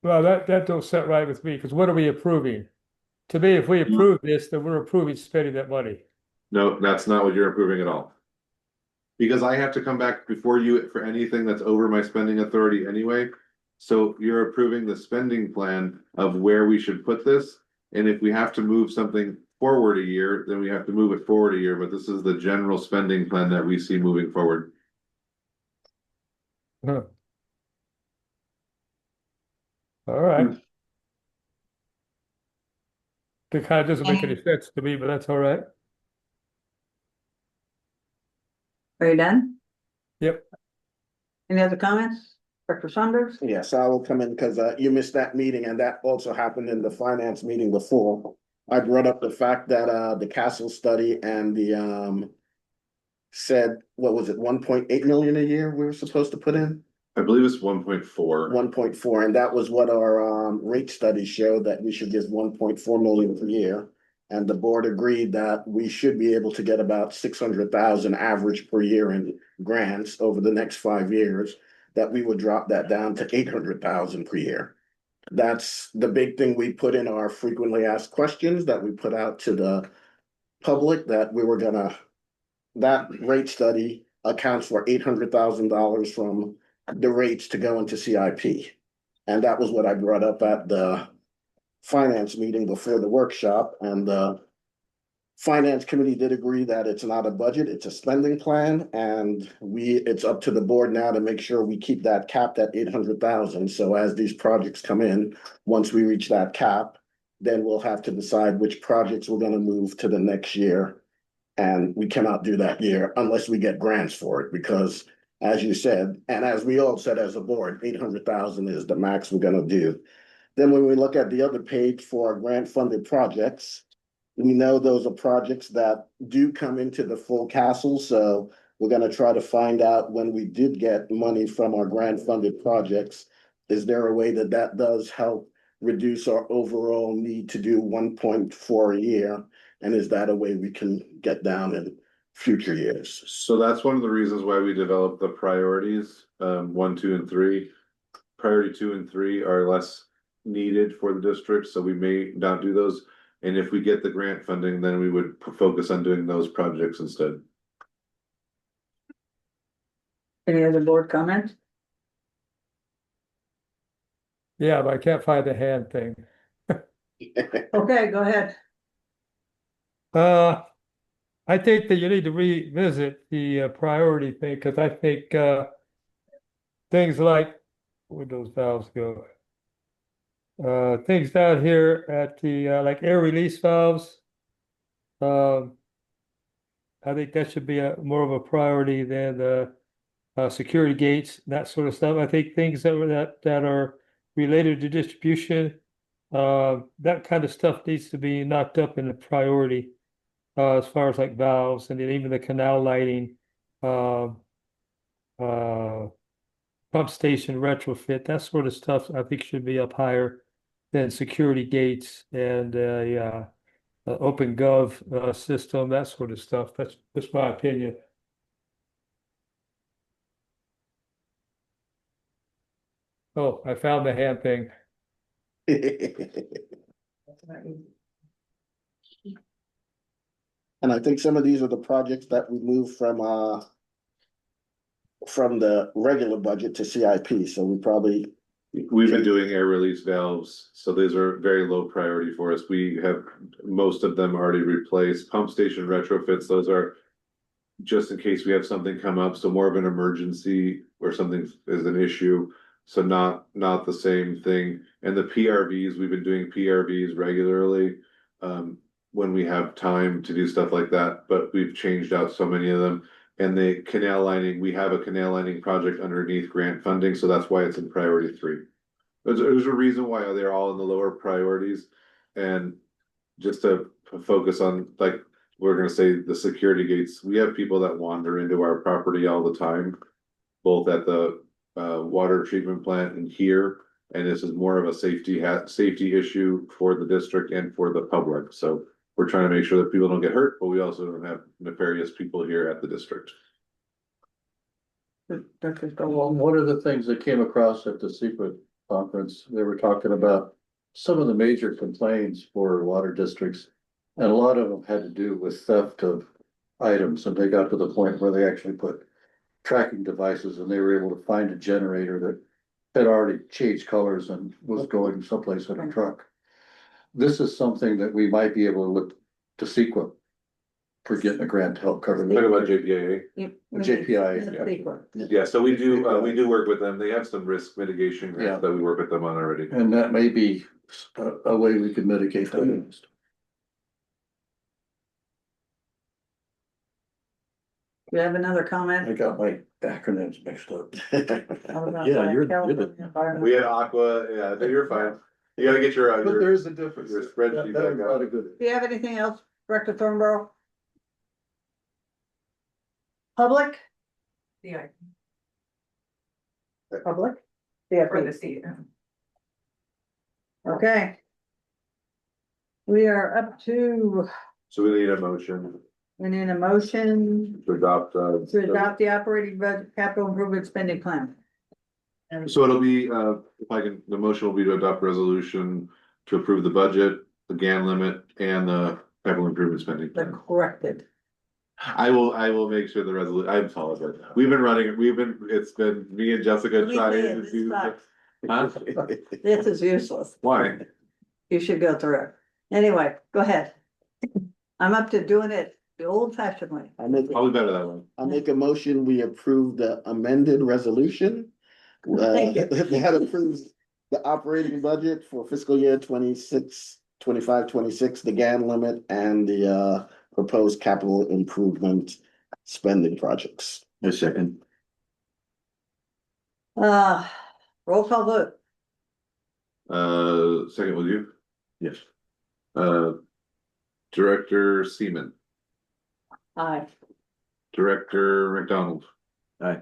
Well, that don't set right with me, because what are we approving? To me, if we approve this, then we're approving spending that money. No, that's not what you're approving at all. Because I have to come back before you for anything that's over my spending authority anyway. So you're approving the spending plan of where we should put this. And if we have to move something forward a year, then we have to move it forward a year. But this is the general spending plan that we see moving forward. Huh. All right. It kind of doesn't make any sense to me, but that's all right. Are you done? Yep. Any other comments? Dr. Saunders? Yes, I will come in because you missed that meeting and that also happened in the finance meeting before. I brought up the fact that the Castle study and the said, what was it, 1.8 million a year we were supposed to put in? I believe it's 1.4. 1.4, and that was what our rate study showed, that we should get 1.4 million per year. And the board agreed that we should be able to get about 600,000 average per year in grants over the next 5 years, that we would drop that down to 800,000 per year. That's the big thing we put in our frequently asked questions that we put out to the public, that we were gonna, that rate study accounts for $800,000 from the rates to go into CIP. And that was what I brought up at the finance meeting before the workshop, and the finance committee did agree that it's not a budget, it's a spending plan, and it's up to the board now to make sure we keep that capped at 800,000. So as these projects come in, once we reach that cap, then we'll have to decide which projects we're gonna move to the next year. And we cannot do that year unless we get grants for it, because as you said, and as we all said as a board, 800,000 is the max we're gonna do. Then when we look at the other page for our grant funded projects, we know those are projects that do come into the full castle. So we're gonna try to find out, when we did get money from our grant funded projects, is there a way that that does help reduce our overall need to do 1.4 a year? And is that a way we can get down in future years? So that's one of the reasons why we developed the priorities, 1, 2, and 3. Priority 2 and 3 are less needed for the district, so we may not do those. And if we get the grant funding, then we would focus on doing those projects instead. Any other board comments? Yeah, but I can't find the hand thing. Okay, go ahead. I think that you need to revisit the priority thing, because I think things like, where'd those valves go? Things down here at the like air release valves. I think that should be a more of a priority than the security gates, that sort of stuff. I think things that are related to distribution, that kind of stuff needs to be knocked up in the priority. As far as like valves and then even the canal lighting, pump station retrofit, that sort of stuff, I think should be up higher than security gates and open gov system, that sort of stuff. That's my opinion. Oh, I found the hand thing. And I think some of these are the projects that we moved from the regular budget to CIP, so we probably. We've been doing air release valves, so these are very low priority for us. We have most of them already replaced. Pump station retrofits, those are just in case we have something come up, so more of an emergency where something is an issue. So not the same thing. And the PRVs, we've been doing PRVs regularly. When we have time to do stuff like that, but we've changed out so many of them. And the canal lining, we have a canal lining project underneath grant funding, so that's why it's in priority 3. There's a reason why they're all in the lower priorities. And just to focus on, like, we're gonna say the security gates, we have people that wander into our property all the time, both at the water treatment plant and here. And this is more of a safety issue for the district and for the public, so we're trying to make sure that people don't get hurt, but we also don't have nefarious people here at the district. One of the things that came across at the secret conference, they were talking about some of the major complaints for water districts. And a lot of them had to do with theft of items, and they got to the point where they actually put tracking devices and they were able to find a generator that had already changed colors and was going someplace in a truck. This is something that we might be able to look to CEQA for getting a grant to help cover. Talk about JPIA. JPIA. Yeah, so we do work with them. They have some risk mitigation grants that we work with them on already. And that may be a way we can mitigate that. You have another comment? I got my acronyms mixed up. Yeah, you're We had Aqua, yeah, no, you're fine. You gotta get your. But there is a difference. Your spreadsheet back out. Do you have anything else, Director Thornborough? Public? Yeah. Public? For the seat. Okay. We are up to, So we need a motion we need a motion to adopt. to adopt the operating budget capital improvement spending plan. So it'll be, if I can, the motion will be to adopt resolution to approve the budget, the GAN limit and the capital improvement spending The plan. corrected. I will make sure the resolution, I apologize. It's been me and Jessica trying to This do. sucks. Huh? This is useless. Why? You should go through it. Anyway, go ahead. I'm up to doing it the old fashioned way. Probably better that way. I make a motion, we approve the amended resolution. Thank you. That approves the operating budget for fiscal year 25-26, the GAN limit and the proposed capital improvement spending projects. A second. Roll call vote. Second with you, Yes. Director Seaman, Aye. Director McDonald. Aye.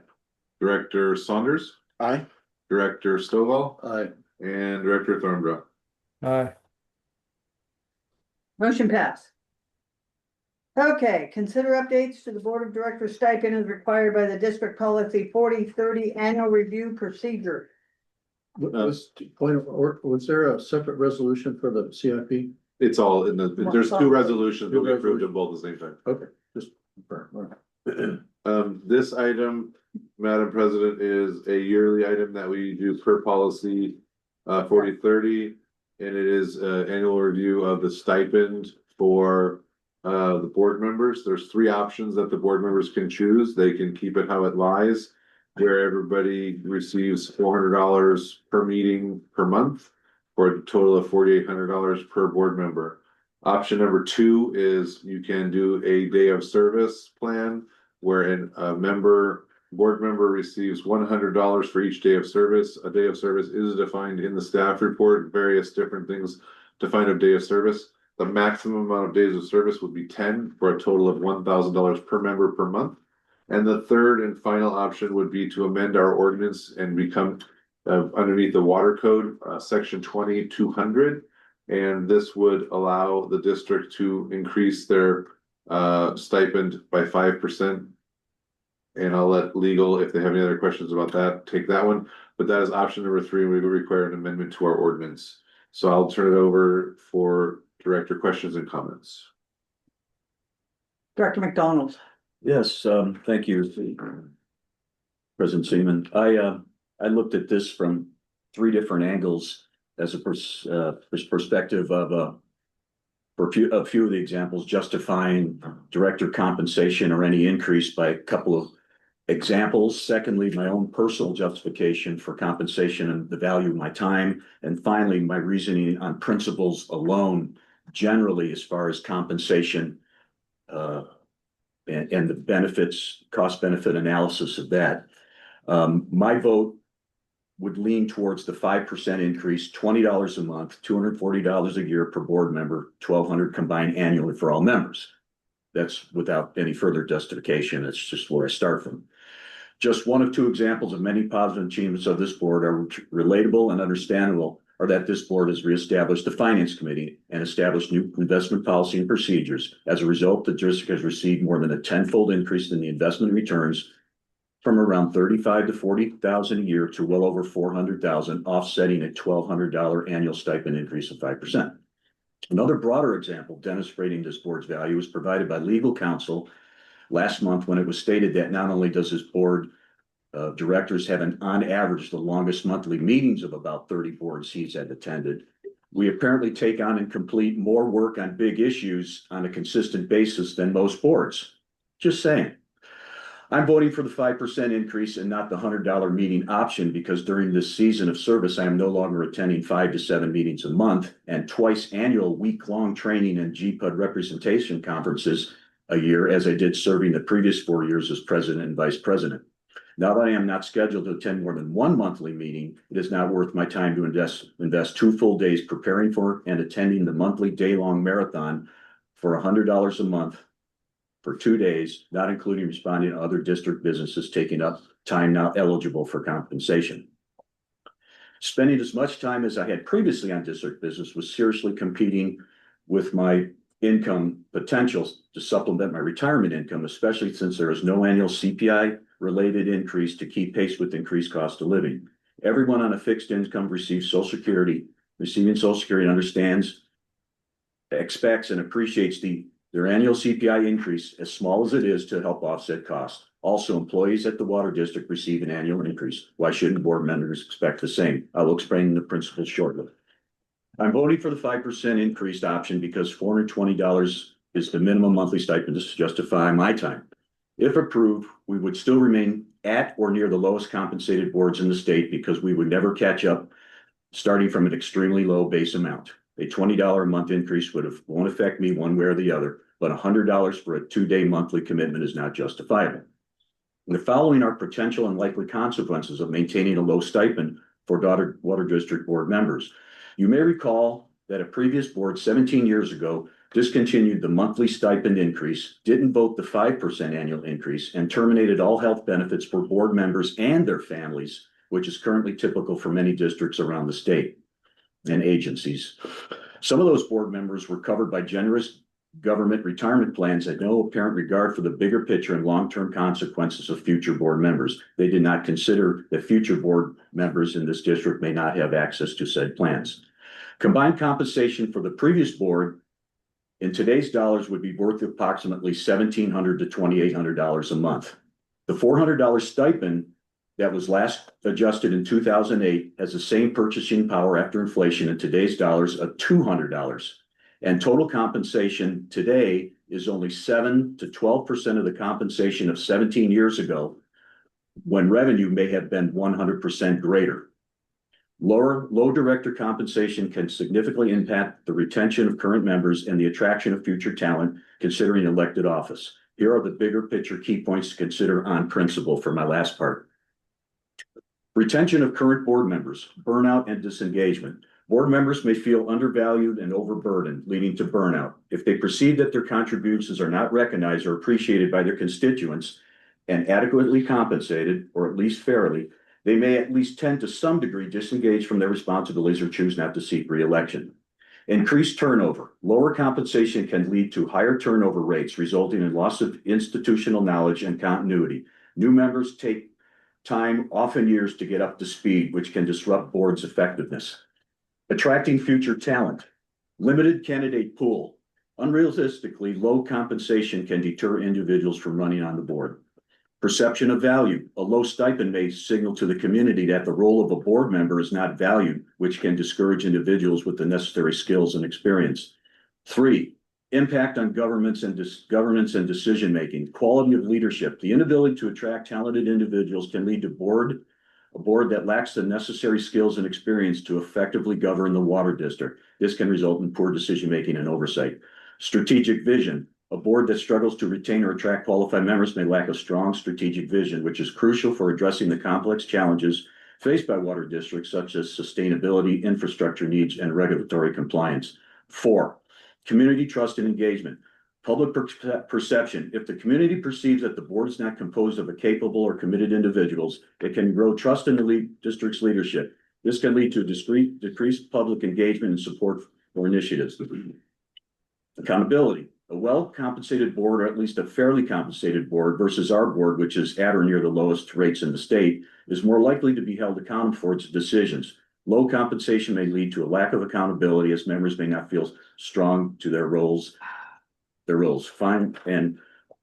Director Saunders, Aye. Director Stovall, Aye. and Director Thornborough. Aye. Motion passed. Okay, consider updates to the Board of Directors stipend as required by the district policy 4030 annual review procedure. Was there a separate resolution for the CIP? It's all in the, there's two resolutions, but we approved them both at the same time. Okay, just. all right. This item, Madam President, is a yearly item that we do per policy 4030. And it is annual review of the stipend for the board members. There's three options that the board members can choose. They can keep it how it lies, where everybody receives $400 per meeting per month, for a total of $4,800 per board member. Option number two is you can do a day of service plan, wherein a board member receives $100 for each day of service. A day of service is defined in the staff report, various different things defined a day of service. The maximum amount of days of service would be 10 for a total of $1,000 per member per month. And the third and final option would be to amend our ordinance and become underneath the water code, section 2200. And this would allow the district to increase their stipend by 5%. And I'll let legal, if they have any other questions about that, take that one. But that is option number three, and we will require an amendment to our ordinance. So I'll turn it over for director questions and comments. Director McDonald. Yes, thank you, President Seaman. I looked at this from three different angles as a perspective of for a few of the examples justifying director compensation or any increase by a couple of examples. Secondly, my own personal justification for compensation and the value of my time. And finally, my reasoning on principles alone, generally, as far as compensation and the benefits, cost benefit analysis of that. My vote would lean towards the 5% increase, $20 a month, $240 a year per board member, $1,200 combined annually for all members. That's without any further justification. It's just where I start from. Just one of two examples of many positive achievements of this board are relatable and understandable, are that this board has reestablished the finance committee and established new investment policy and procedures. As a result, the district has received more than a tenfold increase in the investment returns from around $35,000 to $40,000 a year to well over $400,000, offsetting a $1,200 annual stipend increase of 5%. Another broader example demonstrating this board's value was provided by legal counsel last month when it was stated that not only does this board of directors have on average the longest monthly meetings of about 30 boards he's had attended, we apparently take on and complete more work on big issues on a consistent basis than most boards. Just saying. I'm voting for the 5% increase and not the $100 meeting option because during this season of service, I am no longer attending 5 to 7 meetings a month and twice annual week-long training and GPUD representation conferences a year as I did serving the previous 4 years as president and vice president. Now that I am not scheduled to attend more than one monthly meeting, it is not worth my time to invest 2 full days preparing for and attending the monthly day-long marathon for $100 a month for 2 days, not including responding to other district businesses taking up time not eligible for compensation. Spending as much time as I had previously on district business was seriously competing with my income potential to supplement my retirement income, especially since there is no annual CPI related increase to keep pace with increased cost of living. Everyone on a fixed income receives Social Security. Receiving Social Security understands, expects, and appreciates their annual CPI increase, as small as it is, to help offset costs. Also, employees at the water district receive an annual increase. Why shouldn't board members expect the same? I will explain the principles shortly. I'm voting for the 5% increased option because $420 is the minimum monthly stipend to justify my time. If approved, we would still remain at or near the lowest compensated boards in the state because we would never catch up starting from an extremely low base amount. A $20 a month increase won't affect me one way or the other, but $100 for a 2-day monthly commitment is not justifiable. And the following are potential and likely consequences of maintaining a low stipend for water district board members. You may recall that a previous board 17 years ago discontinued the monthly stipend increase, didn't vote the 5% annual increase, and terminated all health benefits for board members and their families, which is currently typical for many districts around the state and agencies. Some of those board members were covered by generous government retirement plans had no apparent regard for the bigger picture and long-term consequences of future board members. They did not consider that future board members in this district may not have access to said plans. Combined compensation for the previous board in today's dollars would be worth approximately $1,700 to $2,800 a month. The $400 stipend that was last adjusted in 2008 has the same purchasing power after inflation in today's dollars of $200. And total compensation today is only 7 to 12% of the compensation of 17 years ago, when revenue may have been 100% greater. Low director compensation can significantly impact the retention of current members and the attraction of future talent considering elected office. Here are the bigger picture key points to consider on principle for my last part. Retention of current board members, burnout and disengagement. Board members may feel undervalued and overburdened, leading to burnout. If they perceive that their contributions are not recognized or appreciated by their constituents and adequately compensated, or at least fairly, they may at least tend to some degree disengage from their responsibilities or choose not to seek re-election. Increased turnover. Lower compensation can lead to higher turnover rates, resulting in loss of institutional knowledge and continuity. New members take time, often years, to get up to speed, which can disrupt board's effectiveness. Attracting future talent. Limited candidate pool. Unrealistically, low compensation can deter individuals from running on the board. Perception of value. A low stipend may signal to the community that the role of a board member is not valued, which can discourage individuals with the necessary skills and experience. 3, impact on governments and decision-making. Quality of leadership. The inability to attract talented individuals can lead to a board that lacks the necessary skills and experience to effectively govern the water district. This can result in poor decision-making and oversight. Strategic vision. A board that struggles to retain or attract qualified members may lack a strong strategic vision, which is crucial for addressing the complex challenges faced by water districts, such as sustainability, infrastructure needs, and regulatory compliance. 4, community trust and engagement. Public perception. If the community perceives that the board is not composed of a capable or committed individuals, it can grow trust in the district's leadership. This can lead to decreased public engagement and support for initiatives. Accountability. A well-compensated board, or at least a fairly compensated board, versus our board, which is at or near the lowest rates in the state, is more likely to be held accountable for its decisions. Low compensation may lead to a lack of accountability, as members may not feel strong to their roles. And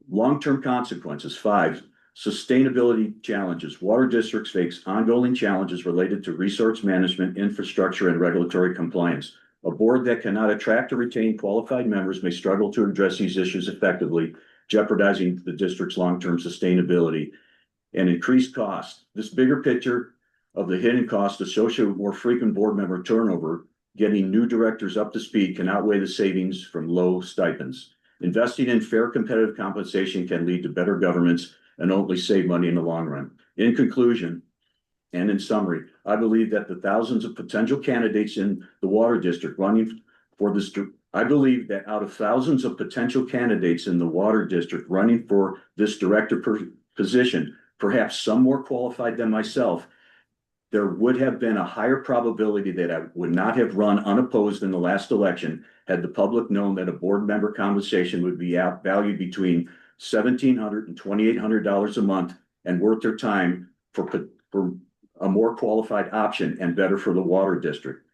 long-term consequences. 5, sustainability challenges. Water districts face ongoing challenges related to resource management, infrastructure, and regulatory compliance. A board that cannot attract or retain qualified members may struggle to address these issues effectively, jeopardizing the district's long-term sustainability. And increased cost. This bigger picture of the hidden cost associated with more frequent board member turnover, getting new directors up to speed, can outweigh the savings from low stipends. Investing in fair competitive compensation can lead to better governance and only save money in the long run. In conclusion, and in summary, I believe that the thousands of potential candidates in the water district running for this, I believe that out of thousands of potential candidates in the water district running for this director position, perhaps some more qualified than myself, there would have been a higher probability that I would not have run unopposed in the last election had the public known that a board member compensation would be valued between $1,700 and $2,800 a month and worth their time for a more qualified option and better for the water district.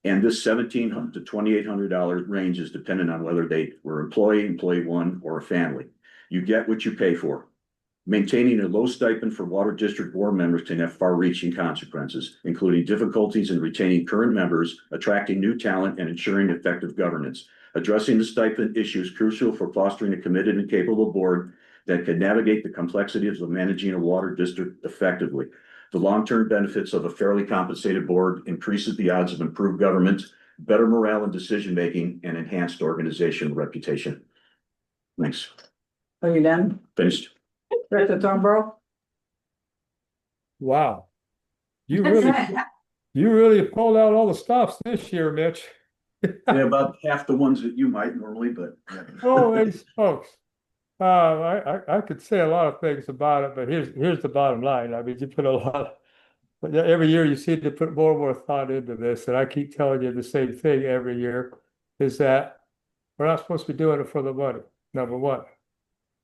And this $1,700 to $2,800 range is dependent on whether they were employee one, or a family. You get what you pay for. Maintaining a low stipend for water district board members can have far-reaching consequences, including difficulties in retaining current members, attracting new talent, and ensuring effective governance. Addressing the stipend issue is crucial for fostering a committed and capable board that can navigate the complexities of managing a water district effectively. The long-term benefits of a fairly compensated board increases the odds of improved government, better morale and decision-making, and enhanced organizational reputation. Thanks. Are you done? Finished. Director Thornborough? Wow. You really pulled out all the stops this year, Mitch. Yeah, about half the ones that you might normally, but. Holy smokes. I could say a lot of things about it, but here's the bottom line. I mean, you put a lot, but every year you seem to put more and more thought into this, and I keep telling you the same thing every year, is that we're not supposed to be doing it for the money, number one.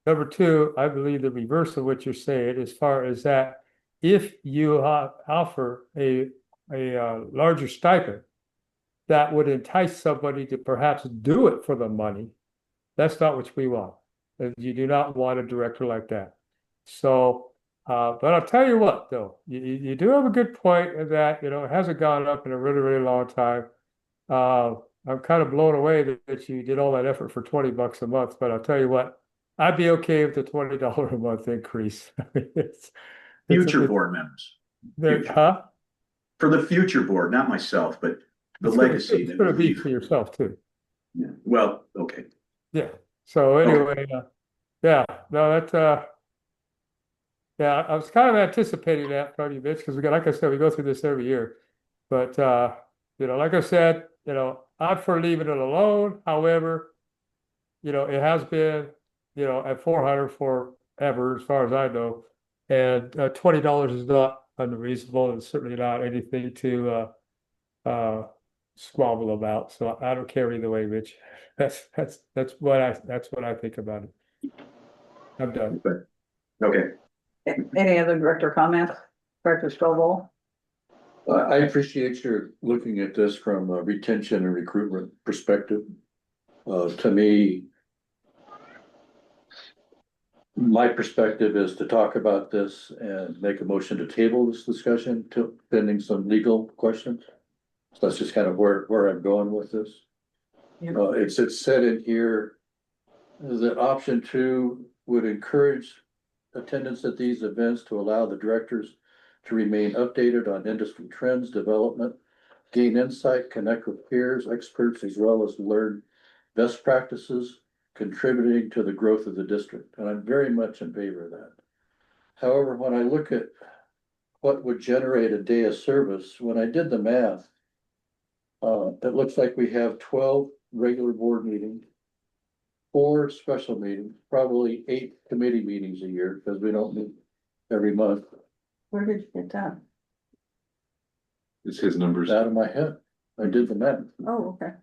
Number two, I believe the reverse of what you're saying, as far as that, if you offer a larger stipend, that would entice somebody to perhaps do it for the money. That's not what we want. You do not want a director like that. So, but I'll tell you what, though, you do have a good point in that, you know, it hasn't gone up in a really, really long time. I'm kind of blown away that you did all that effort for $20 a month, but I'll tell you what, I'd be okay with the $20 a month increase. Future board members. Huh? For the future board, not myself, but the It's gonna- legacy. It's gonna be for yourself too. Yeah. Well, okay. Yeah. So anyway, yeah, no, that's yeah, I was kind of anticipating that from you, Mitch, because like I said, we go through this every year. But you know, like I said, you know, I'm for leaving it alone. However, you know, it has been, you know, at 400 forever, as far as I know, and $20 is not unreasonable, and certainly not anything to squabble about. So I don't care either way, Mitch. That's what I think about it. I'm done. Okay. Any other director comments? Director Stovall? I appreciate your looking at this from a retention and recruitment perspective. To me, my perspective is to talk about this and make a motion to table this discussion to pending some legal questions. So that's just kind of where I'm going with this. It's said in here that option 2 would encourage attendance at these events to allow the directors to remain updated on industry trends, development, gain insight, connect with peers, experts, as well as learn best practices, contributing to the growth of the district. And I'm very much in favor of that. However, when I look at what would generate a day of service, when I did the math, it looks like we have 12 regular board meetings, 4 special meetings, probably 8 committee meetings a year, because we don't meet every month. Where did you get that? It's his numbers. Out of my head. I did the math. Oh, okay.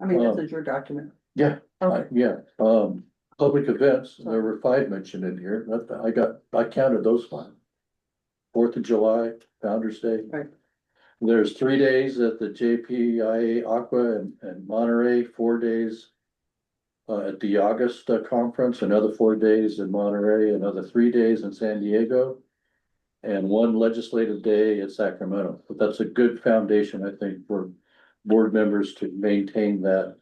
I mean, this is your document. Yeah, Okay. yeah, public events, there were 5 mentioned in here, I counted those 5. 4th of July, Founder's Day. Right. There's 3 days at the JPIA Aqua and Monterey, 4 days. At the August conference, another 4 days in Monterey, another 3 days in San Diego. And 1 legislative day at Sacramento, but that's a good foundation, I think, for board members to maintain that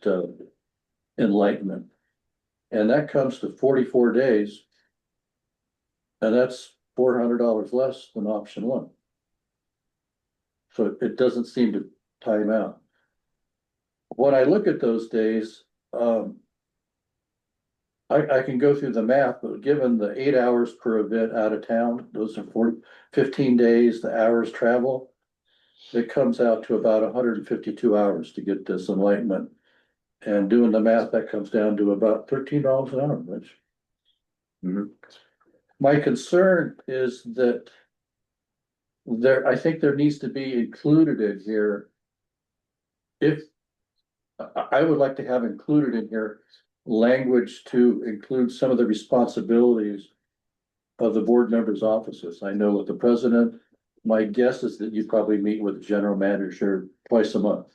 enlightenment. And that comes to 44 days. And that's $400 less than option 1. So it doesn't seem to time out. When I look at those days, I can go through the math, but given the 8 hours per event out of town, those are 15 days, the hours travel. It comes out to about 152 hours to get this enlightenment. And doing the math, that comes down to about $13 an hour, which. My concern is that I think there needs to be included in here. I would like to have included in here language to include some of the responsibilities of the board members' offices. I know with the president, my guess is that you probably meet with the general manager twice a month.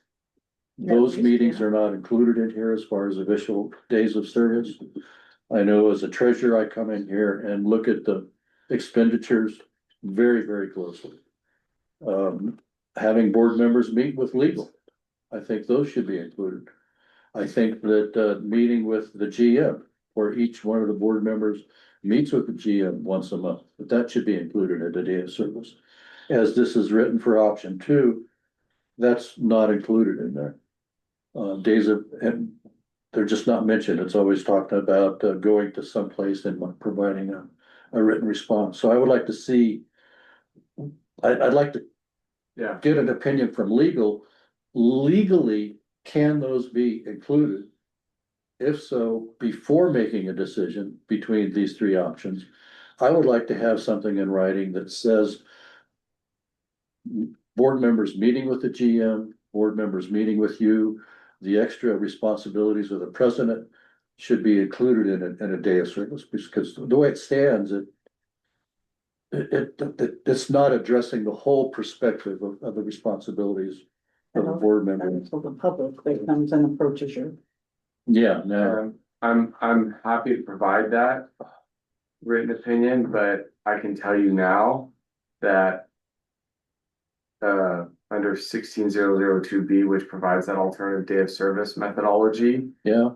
Those meetings are not included in here as far as official days of service. I know as a treasurer, I come in here and look at the expenditures very, very closely. Having board members meet with legal, I think those should be included. I think that meeting with the GM, where each one of the board members meets with the GM once a month, that should be included in the day of service. As this is written for option 2, that's not included in there. And they're just not mentioned. It's always talking about going to someplace and providing a written response. So I would like to see, I'd like to get an opinion from legal. Legally, can those be included? If so, before making a decision between these 3 options, I would like to have something in writing that says board members meeting with the GM, board members meeting with you, the extra responsibilities of the president should be included in a day of service, because the way it stands, it's not addressing the whole perspective of the responsibilities for the board members. For the public that comes and approaches you. Yeah, no, I'm happy to provide that written opinion, but I can tell you now that under 16002B, which provides that alternative day of service methodology, yeah,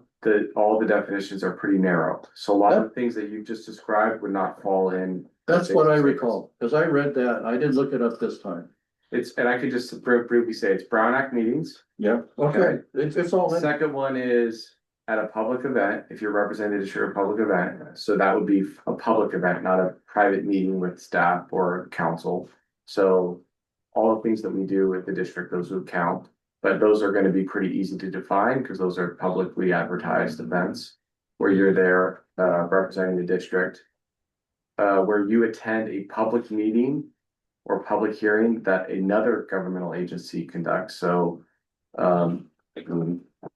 all the definitions are pretty narrow. So a lot of the things that you just described would not fall in. that's what I recall, because I read that, and I didn't look it up this time. And I could just briefly say it's Brown Act meetings. Yeah, okay, it's all in. Second one is at a public event, if you're represented at a public event, so that would be a public event, not a private meeting with staff or council. So all the things that we do with the district, those would count, but those are gonna be pretty easy to define, because those are publicly advertised events where you're there, representing the district. Where you attend a public meeting or public hearing that another governmental agency conducts, so,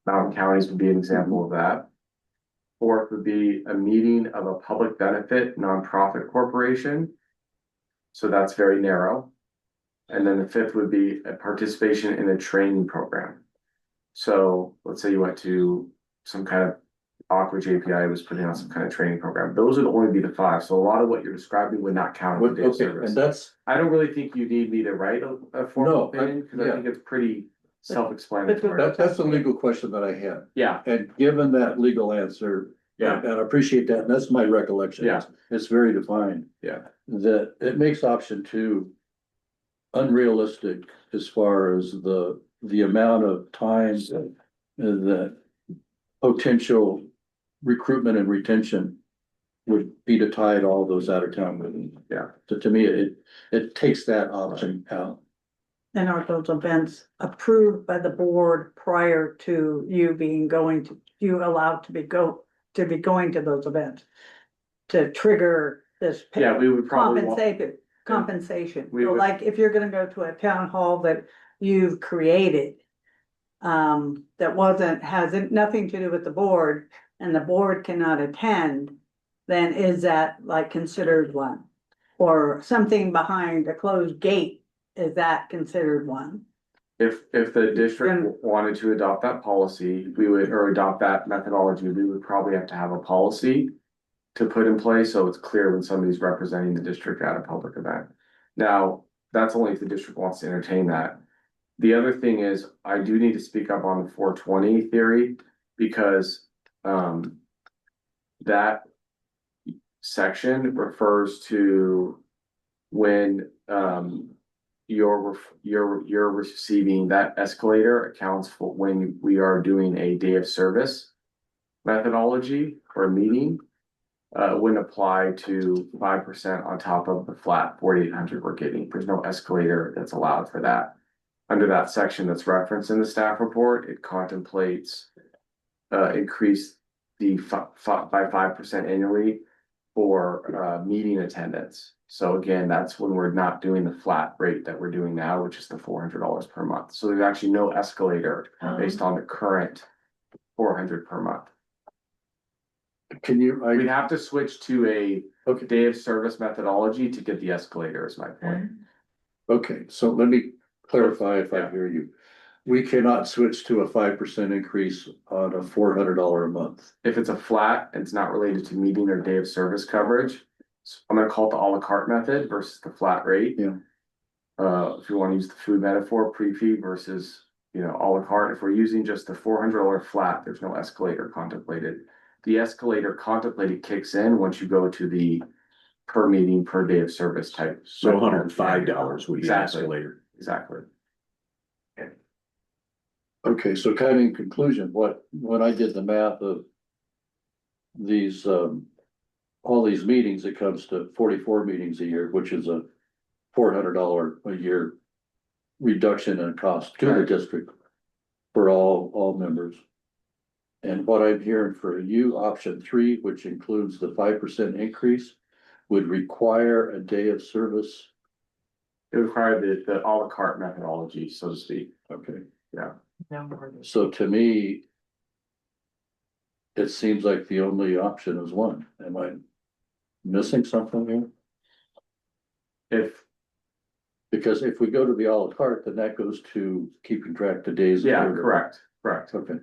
Mountain Counties would be an example of that. Fourth would be a meeting of a public benefit nonprofit corporation. So that's very narrow. And then the fifth would be a participation in a training program. So let's say you went to some kind of Aqua JPI was putting on some kind of training program. Those would only be the five. So a lot of what you're describing would not count as a day of Okay, service. and that's, I don't really think you need me to write a formal No, opinion, because I yeah. think it's pretty self-explanatory. that's a legal question that I had. Yeah, And given that legal answer, yeah, and I appreciate that, and that's my recollection. Yeah. It's very defined. yeah. That it makes option two unrealistic as far as the amount of time that potential recruitment and retention would be to tide all those out of town meetings. Yeah. So to me, it takes that option out. And are those events approved by the board prior to you allowed to be going to those events? To trigger this. Yeah, we would probably want- Compensation. We So would- like if you're gonna go to a town hall that you've created. That has nothing to do with the board and the board cannot attend. Then is that like considered one? Or something behind a closed gate, is that considered one? If the district wanted to adopt that policy, or adopt that methodology, we would probably have to have a policy to put in place, so it's clear when somebody's representing the district at a public event. Now, that's only if the district wants to entertain that. The other thing is, I do need to speak up on the 420 theory, because, that section refers to when, you're receiving that escalator accounts for when we are doing a day of service methodology or meeting. Wouldn't apply to 5% on top of the flat 4,800 we're getting. There's no escalator that's allowed for that. Under that section that's referenced in the staff report, it contemplates increase by 5% annually for meeting attendance. So again, that's when we're not doing the flat rate that we're doing now, which is the $400 per month. So there's actually no escalator based on the current 400 per month. Can you, We'd have to switch to a Okay. day of service methodology to get the escalator, is my point. okay, so let me clarify if I hear you. We cannot switch to a 5% increase on a $400 a month. If it's a flat and it's not related to meeting their day of service coverage, I'm gonna call it the à la carte method versus the flat rate. Yeah. If you wanna use the food metaphor, pre-fee versus, à la carte, if we're using just the $400 flat, there's no escalator contemplated. The escalator contemplated kicks in once you go to the per meeting, per day of service type. So $105 would be an Exactly. escalator. Exactly. Okay, so kind of in conclusion, when I did the math of these, all these meetings, it comes to 44 meetings a year, which is a $400 a year reduction in cost to the Right. district for all members. And what I'm hearing for you, option three, which includes the 5% increase, would require a day of service. It required the à la carte methodology, so to speak. Okay. Yeah. So to me, it seems like the only option is one. Am I missing something here? Because if we go to the à la carte, then that goes to keeping track of days. Yeah, correct. Okay.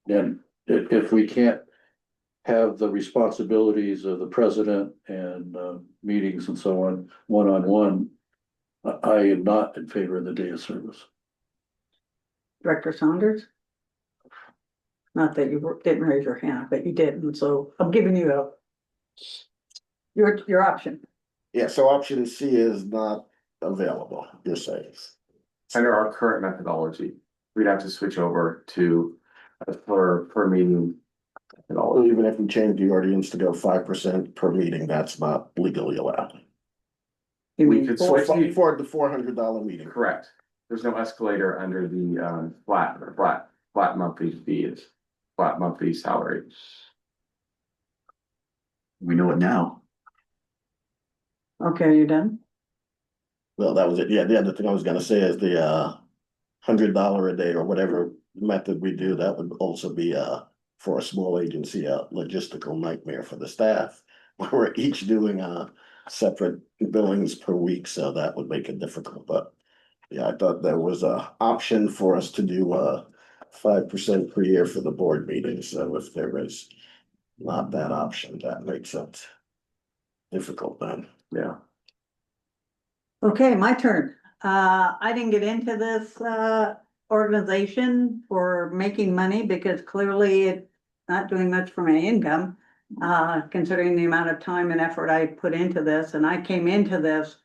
Then if we can't have the responsibilities of the president and meetings and so on, one-on-one, I am not in favor of the day of service. Director Saunders? Not that you didn't raise your hand, but you did, and so I'm giving you your option. Yeah, so option C is not available, you're saying. Under our current methodology, we'd have to switch over to per meeting methodology. Even if we change the ordinance to go 5% per meeting, that's not legally allowed. We could switch For the $400 meeting. Correct. There's no escalator under the flat monthly fees, flat monthly salary. We know it now. Okay, you done? Well, that was it. Yeah, the other thing I was gonna say is the $100 a day or whatever method we do, that would also be for a small agency, a logistical nightmare for the staff. We're each doing separate billings per week, so that would make it difficult, but yeah, I thought there was a option for us to do 5% per year for the board meetings, so if there is not that option, that makes it difficult then. Yeah. Okay, my turn. I didn't get into this organization for making money because clearly it's not doing much for my income. Considering the amount of time and effort I put into this, and I came into this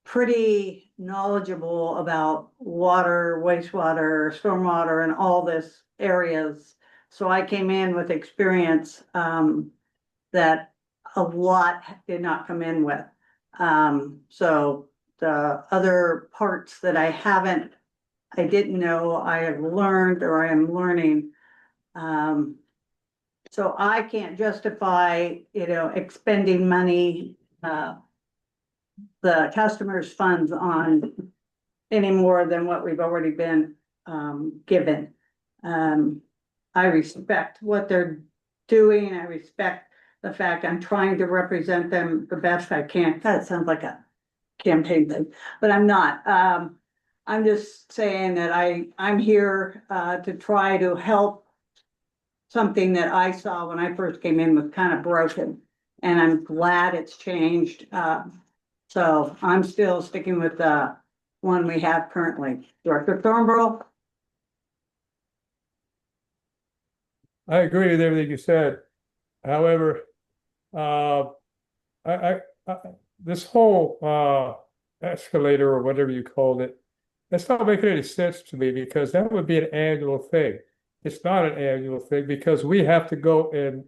pretty knowledgeable about water, wastewater, stormwater, and all this areas. So I came in with experience that a lot did not come in with. So the other parts that I didn't know, I have learned or I am learning. So I can't justify, expending money, the customer's funds on any more than what we've already been given. I respect what they're doing. I respect the fact I'm trying to represent them the best I can. That sounds like a campaign thing, but I'm not. I'm just saying that I'm here to try to help something that I saw when I first came in was kind of broken, and I'm glad it's changed. So I'm still sticking with the one we have currently. Director Thornborough? I agree with everything you said. However, this whole escalator or whatever you called it, that's not making any sense to me because that would be an annual thing. It's not an annual thing because we have to go and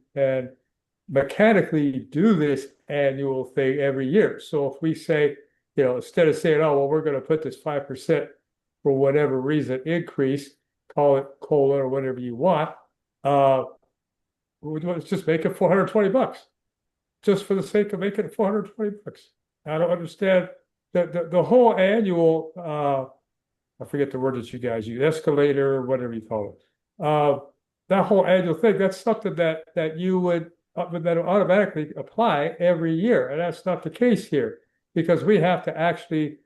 mechanically do this annual thing every year. So if we say, instead of saying, oh, well, we're going to put this 5% for whatever reason increase, call it COLA or whatever you want, let's just make it $420 just for the sake of making it $420. I don't understand the whole annual, I forget the word that you guys use, escalator or whatever you call it. That whole annual thing, that's something that you would that automatically apply every year. And that's not the case here because we have to actually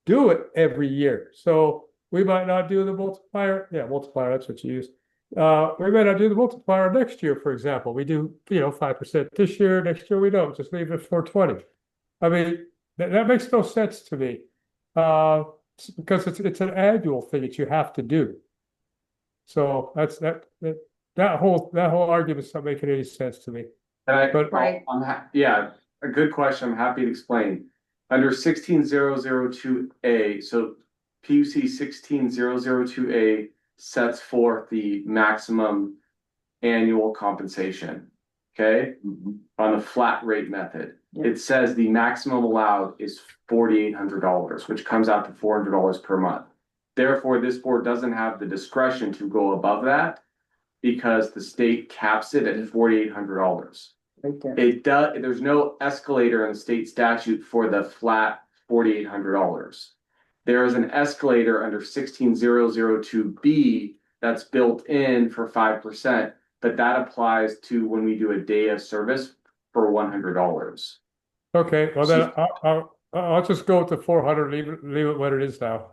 do it every year. So we might not do the multiplier. Yeah, multiplier, that's what you use. We may not do the multiplier next year, for example. We do, 5% this year, next year we don't, just leave it at 420. I mean, that makes no sense to me. Because it's an annual thing that you have to do. So that's that whole argument's not making any sense to me. Right. A good question. I'm happy to explain. Under 16002A, so PUC 16002A sets forth the maximum annual compensation. Okay, on the flat rate method, it says the maximum allowed is $4,800, which comes out to $400 per month. Therefore, this board doesn't have the discretion to go above that because the state caps it at $4,800. It does. There's no escalator in the state statute for the flat $4,800. There is an escalator under 16002B that's built in for 5%, but that applies to when we do a day of service for $100. Okay, well then I'll just go with the 400, leave it what it is now.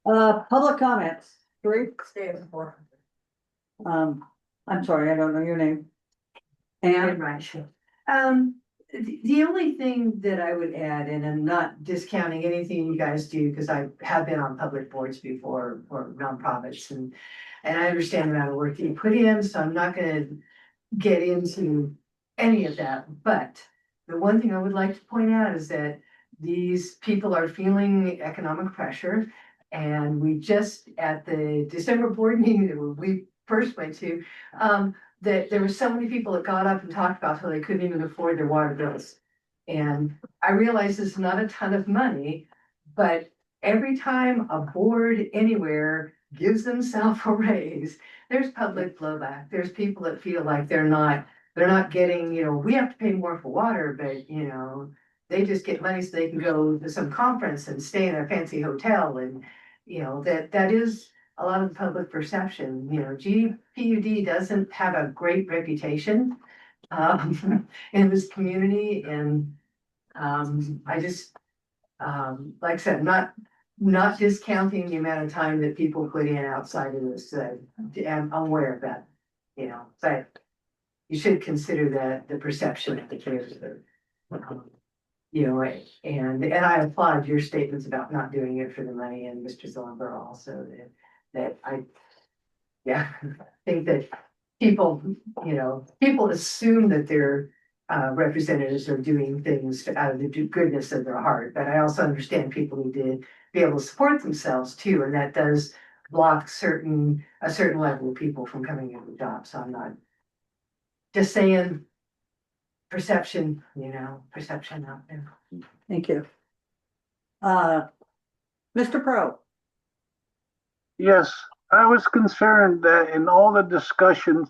Public comments, three, Stay at 400. I'm sorry, I don't know your name. And The only thing that I would add, and I'm not discounting anything you guys do, because I have been on public boards before or nonprofits and I understand the amount of work that you put in, so I'm not gonna get into any of that. But the one thing I would like to point out is that these people are feeling economic pressure. And we just, at the December board meeting that we first went to, that there were so many people that got up and talked about how they couldn't even afford their water bills. And I realize it's not a ton of money, but every time a board anywhere gives themselves a raise, there's public blowback. There's people that feel like they're not getting, we have to pay more for water, but they just get money so they can go to some conference and stay in a fancy hotel. And, that is a lot of the public perception. GPUD doesn't have a great reputation in this community. And I just, like I said, not discounting the amount of time that people put in outside of this. I'm aware of that, but you should consider that the perception of the character. And I applaud your statements about not doing it for the money, and Mr. Zillenberg also, that I think that people assume that their representatives are doing things out of the goodness of their heart, but I also understand people need to be able to support themselves too, and that does block a certain level of people from coming into the job. So I'm not just saying perception out there. thank you. Mr. Pro. Yes, I was concerned that in all the discussions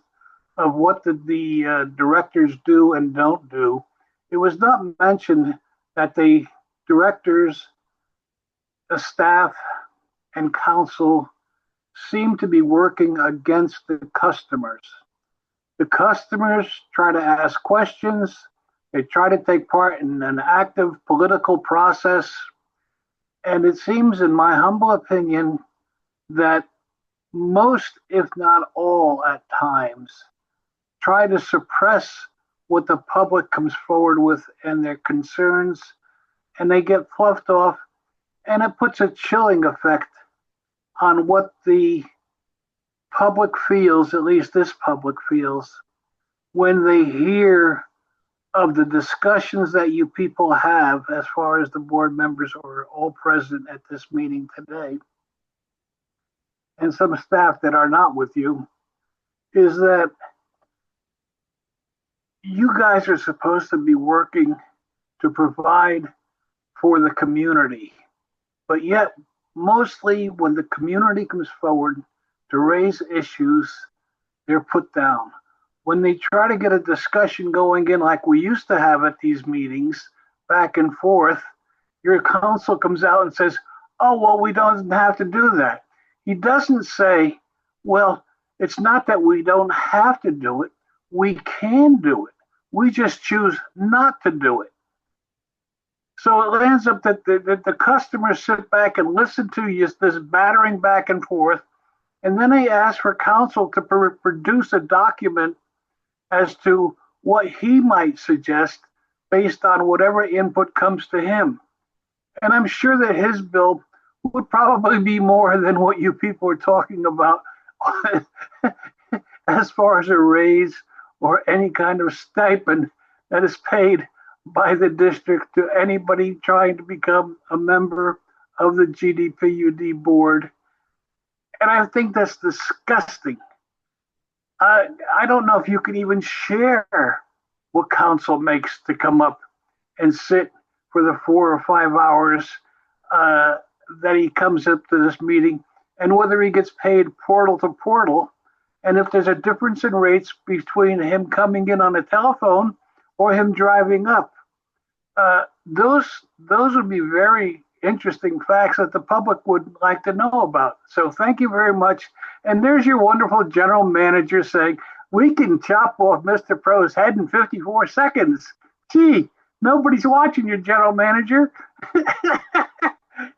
of what the directors do and don't do, it was not mentioned that the directors, the staff, and council seem to be working against the customers. The customers try to ask questions. They try to take part in an active political process. And it seems, in my humble opinion, that most, if not all at times, try to suppress what the public comes forward with and their concerns, and they get fluffed off, and it puts a chilling effect on what the public feels, at least this public feels, when they hear of the discussions that you people have, as far as the board members are all present at this meeting today, and some staff that are not with you, is that you guys are supposed to be working to provide for the community. But yet, mostly when the community comes forward to raise issues, they're put down. When they try to get a discussion going in like we used to have at these meetings, back and forth, your counsel comes out and says, oh, well, we don't have to do that. He doesn't say, well, it's not that we don't have to do it. We can do it. We just choose not to do it. So it lands up that the customers sit back and listen to you, this battering back and forth, and then they ask for counsel to produce a document as to what he might suggest based on whatever input comes to him. And I'm sure that his bill would probably be more than what you people are talking about as far as a raise or any kind of stipend that is paid by the district to anybody trying to become a member of the GDPUD board. And I think that's disgusting. I don't know if you can even share what council makes to come up and sit for the 4 or 5 hours that he comes up to this meeting, and whether he gets paid portal to portal, and if there's a difference in rates between him coming in on a telephone or him driving up. Those would be very interesting facts that the public would like to know about. So thank you very much. And there's your wonderful general manager saying, we can chop off Mr. Pro's head in 54 seconds. Gee, Nobody's watching you, general manager.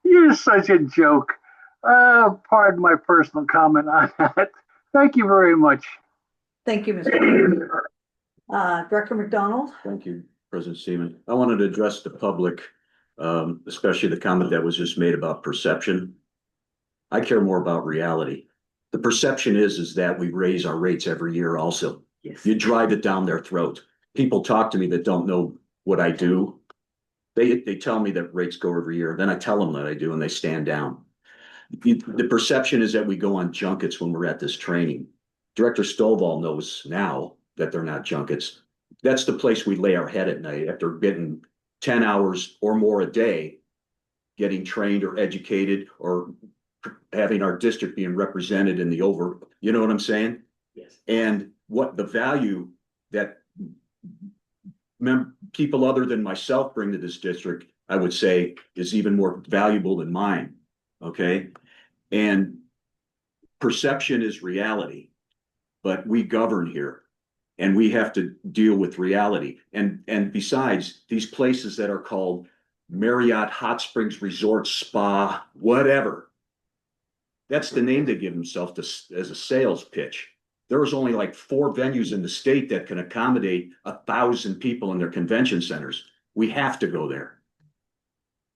You're such a joke. Pardon my personal comment on that. Thank you very much. Thank you, Mr. Mayor. Director McDonald? Thank you, President Seaman. I wanted to address the public, especially the comment that was just made about perception. I care more about reality. The perception is that we raise our rates every year also. Yes. You drive it down their throat. People talk to me that don't know what I do. They tell me that rates go every year. Then I tell them that I do and they stand down. The perception is that we go on junkets when we're at this training. Director Stovall knows now that they're not junkets. That's the place we lay our head at night after getting 10 hours or more a day, getting trained or educated or having our district being represented in the you know what I'm saying? Yes. And what the value that people other than myself bring to this district, I would say, is even more valuable than mine. Okay. And perception is reality, but we govern here and we have to deal with reality. And besides, these places that are called Marriott Hot Springs Resort Spa, whatever, that's the name they give themselves as a sales pitch. There was only like 4 venues in the state that can accommodate 1,000 people in their convention centers. We have to go there.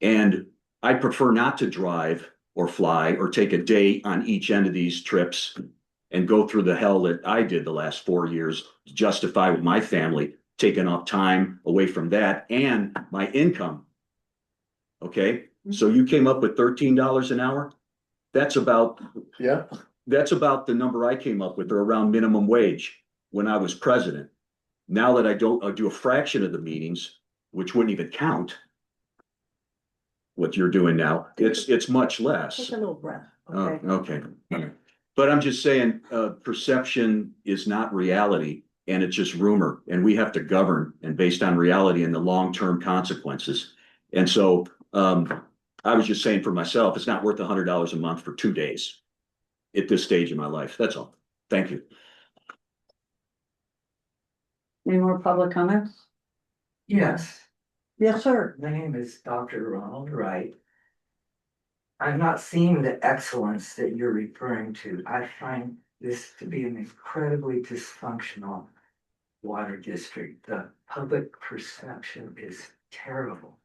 And I prefer not to drive or fly or take a day on each end of these trips and go through the hell that I did the last 4 years to justify with my family, taking off time away from that and my income. Okay. So you came up with $13 an hour. That's about the number I came up with, or around minimum wage when I was president. Now that I do a fraction of the meetings, which wouldn't even count what you're doing now, it's much less. Take a little breath. Oh, Okay. okay. But I'm just saying, perception is not reality and it's just rumor, and we have to govern and based on reality and the long-term consequences. And so, I was just saying for myself, it's not worth $100 a month for 2 days at this stage in my life. That's all. Thank you. Any more public comments? Yes. Yes, sir. My name is Dr. Ronald Wright. I'm not seeing the excellence that you're referring to. I find this to be an incredibly dysfunctional water district. The public perception is terrible.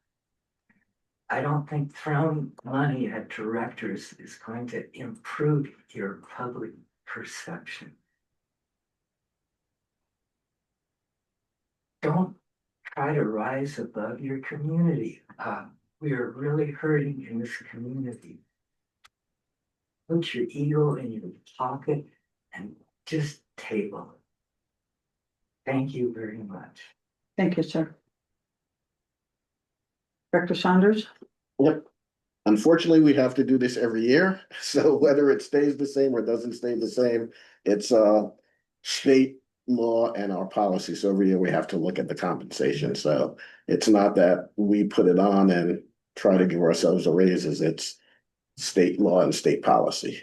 I don't think throwing money at directors is going to improve your public perception. Don't try to rise above your community. We are really hurting in this community. Put your ego in your pocket and just table it. Thank you very much. Thank you, sir. Director Saunders? Yep. Unfortunately, we have to do this every year. So whether it stays the same or doesn't stay the same, it's state law and our policy. So every year we have to look at the compensation. So it's not that we put it on and try to give ourselves a raises. It's state law and state policy.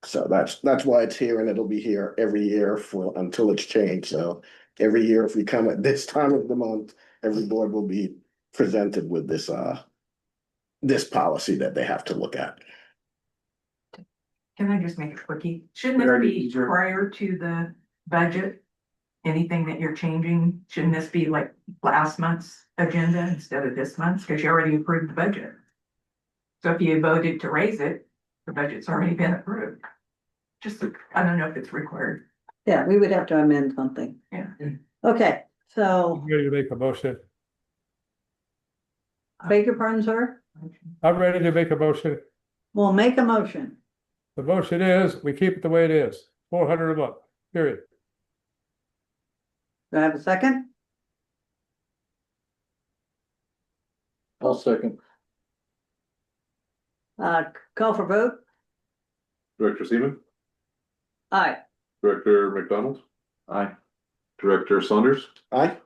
So that's why it's here, and it'll be here every year until it's changed. So every year, if we come at this time of the month, every board will be presented with this policy that they have to look at. Can I just make it quickie? Shouldn't this be prior to the budget? Anything that you're changing, shouldn't this be like last month's agenda instead of this month's? Because you already approved the budget. So if you voted to raise it, the budget's already been approved. Just, I don't know if it's required. Yeah, we would have to amend something. Yeah. Okay, so I'm ready to make a motion. beg your pardon, sir? I'm ready to make a motion. We'll make a motion. The motion is, we keep it the way it is, 400 a month, period. Do I have a second? I'll second. Call for vote? Director Seaman, Aye. Director McDonald, Aye. Director Saunders, Aye.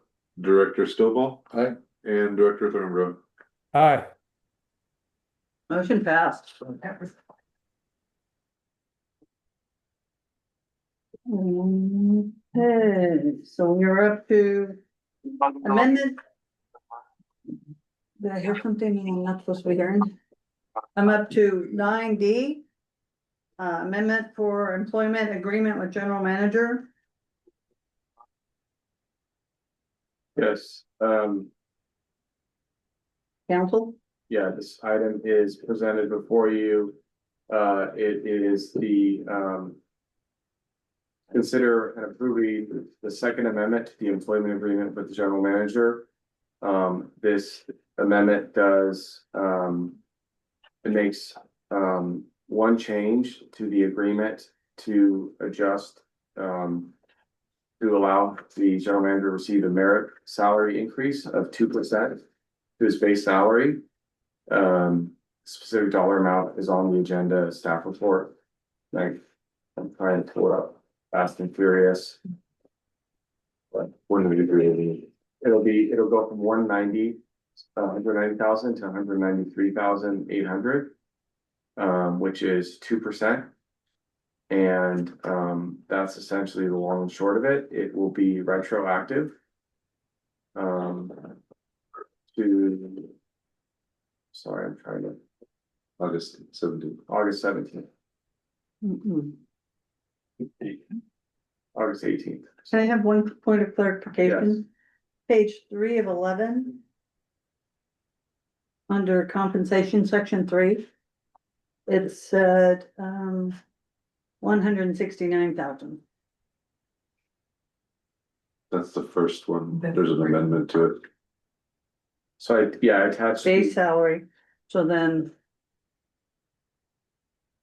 Director Stovall, Aye. and Director Thornborough. Aye. Motion passed. That was Okay, so we're up to amendment Did I hear something I'm not supposed to be hearing? I'm up to 9D. Amendment for employment agreement with general manager. Yes, Council, yeah, this item is presented before you. It is consider and approving the second amendment to the employment agreement with the general manager. This amendment does, it makes, one change to the agreement to adjust, to allow the general manager to receive a merit salary increase of 2% to his base salary. Specific dollar amount is on the agenda staff report. Like, I'm trying to pull it up fast and furious. But when we agree, it'll go from 190,000 to 193,800, which is 2%. And that's essentially the long and short of it. It will be retroactive to, sorry, I'm trying to, August 17th. August 17th, August 18th. can I have one point of clarification? Page 3 of 11. Under compensation, section 3. It said 169,000. That's the first one. There's an amendment to it. So I attached. Base salary, so then.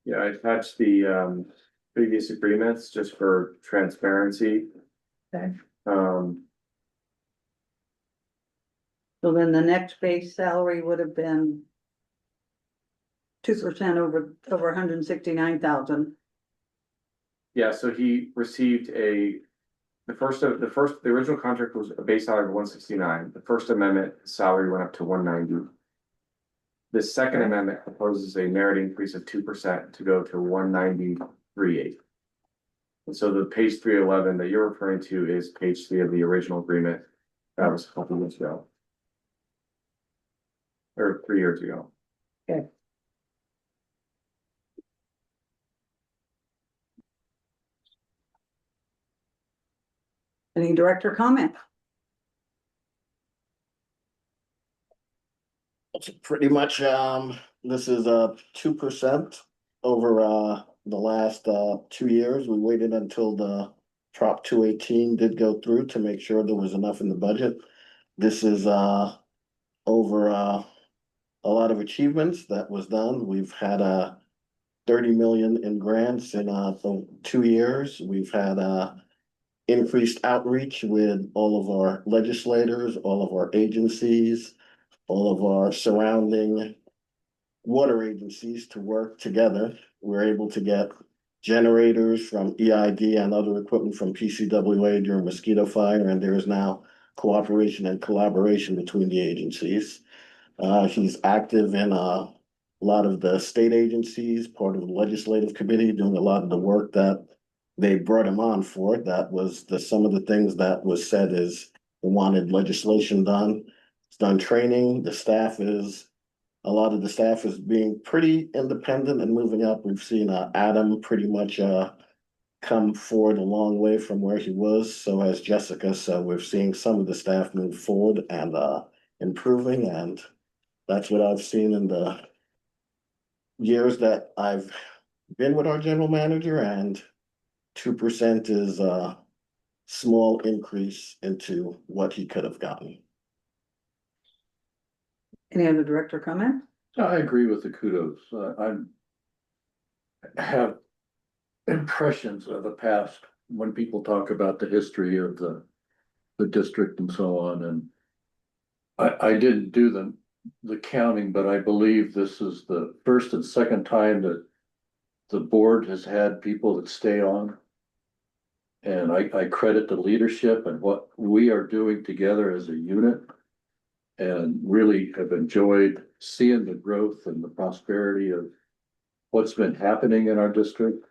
Yeah, I attached the previous agreements just for transparency. Okay. Um, So then the next base salary would have been 2% over 169,000. yeah, so he received the original contract was a base salary of 169. The first amendment salary went up to 190. The second amendment proposes a merit increase of 2% to go to 193.8. And so the page 311 that you're referring to is page 3 of the original agreement. That was a couple years ago. Or 3 years ago. Okay. Any director comment? Pretty much, this is 2% over the last 2 years. We waited until the Prop 218 did go through to make sure there was enough in the budget. This is over a lot of achievements that was done. We've had 30 million in grants in the 2 years. We've had increased outreach with all of our legislators, all of our agencies, all of our surrounding water agencies to work together. We're able to get generators from EID and other equipment from PCWA during mosquito fire, and there is now cooperation and collaboration between the agencies. He's active in a lot of the state agencies, part of the legislative committee, doing a lot of the work that they brought him on for. That was some of the things that was said is they wanted legislation done. It's done training. A lot of the staff is being pretty independent and moving up. We've seen Adam pretty much come forward a long way from where he was. So has Jessica. So we're seeing some of the staff move forward and improving. And that's what I've seen in the years that I've been with our general manager, and 2% is a small increase into what he could have gotten. Any other director comment? I agree with the kudos. I have impressions of the past when people talk about the history of the district and so on. And I didn't do the counting, but I believe this is the first and second time that the board has had people that stay on. And I credit the leadership and what we are doing together as a unit, and really have enjoyed seeing the growth and the prosperity of what's been happening in our district,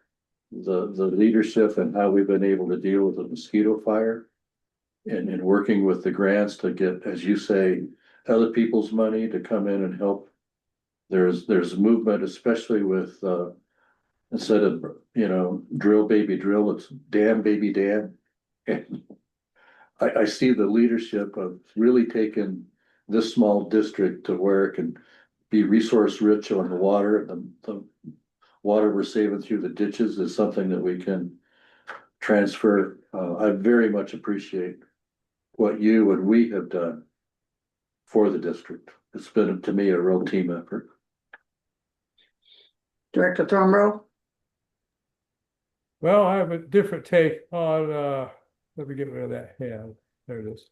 the leadership and how we've been able to deal with the mosquito fire, and working with the grants to get, as you say, other people's money to come in and help. There's movement, especially with, instead of, drill baby drill, it's dam baby dam. And I see the leadership of really taking this small district to where it can be resource rich on the water. The water we're saving through the ditches is something that we can transfer. I very much appreciate what you and we have done for the district. It's been, to me, a real team effort. Director Thornborough? Well, I have a different take on, let me get rid of that hand. There it is.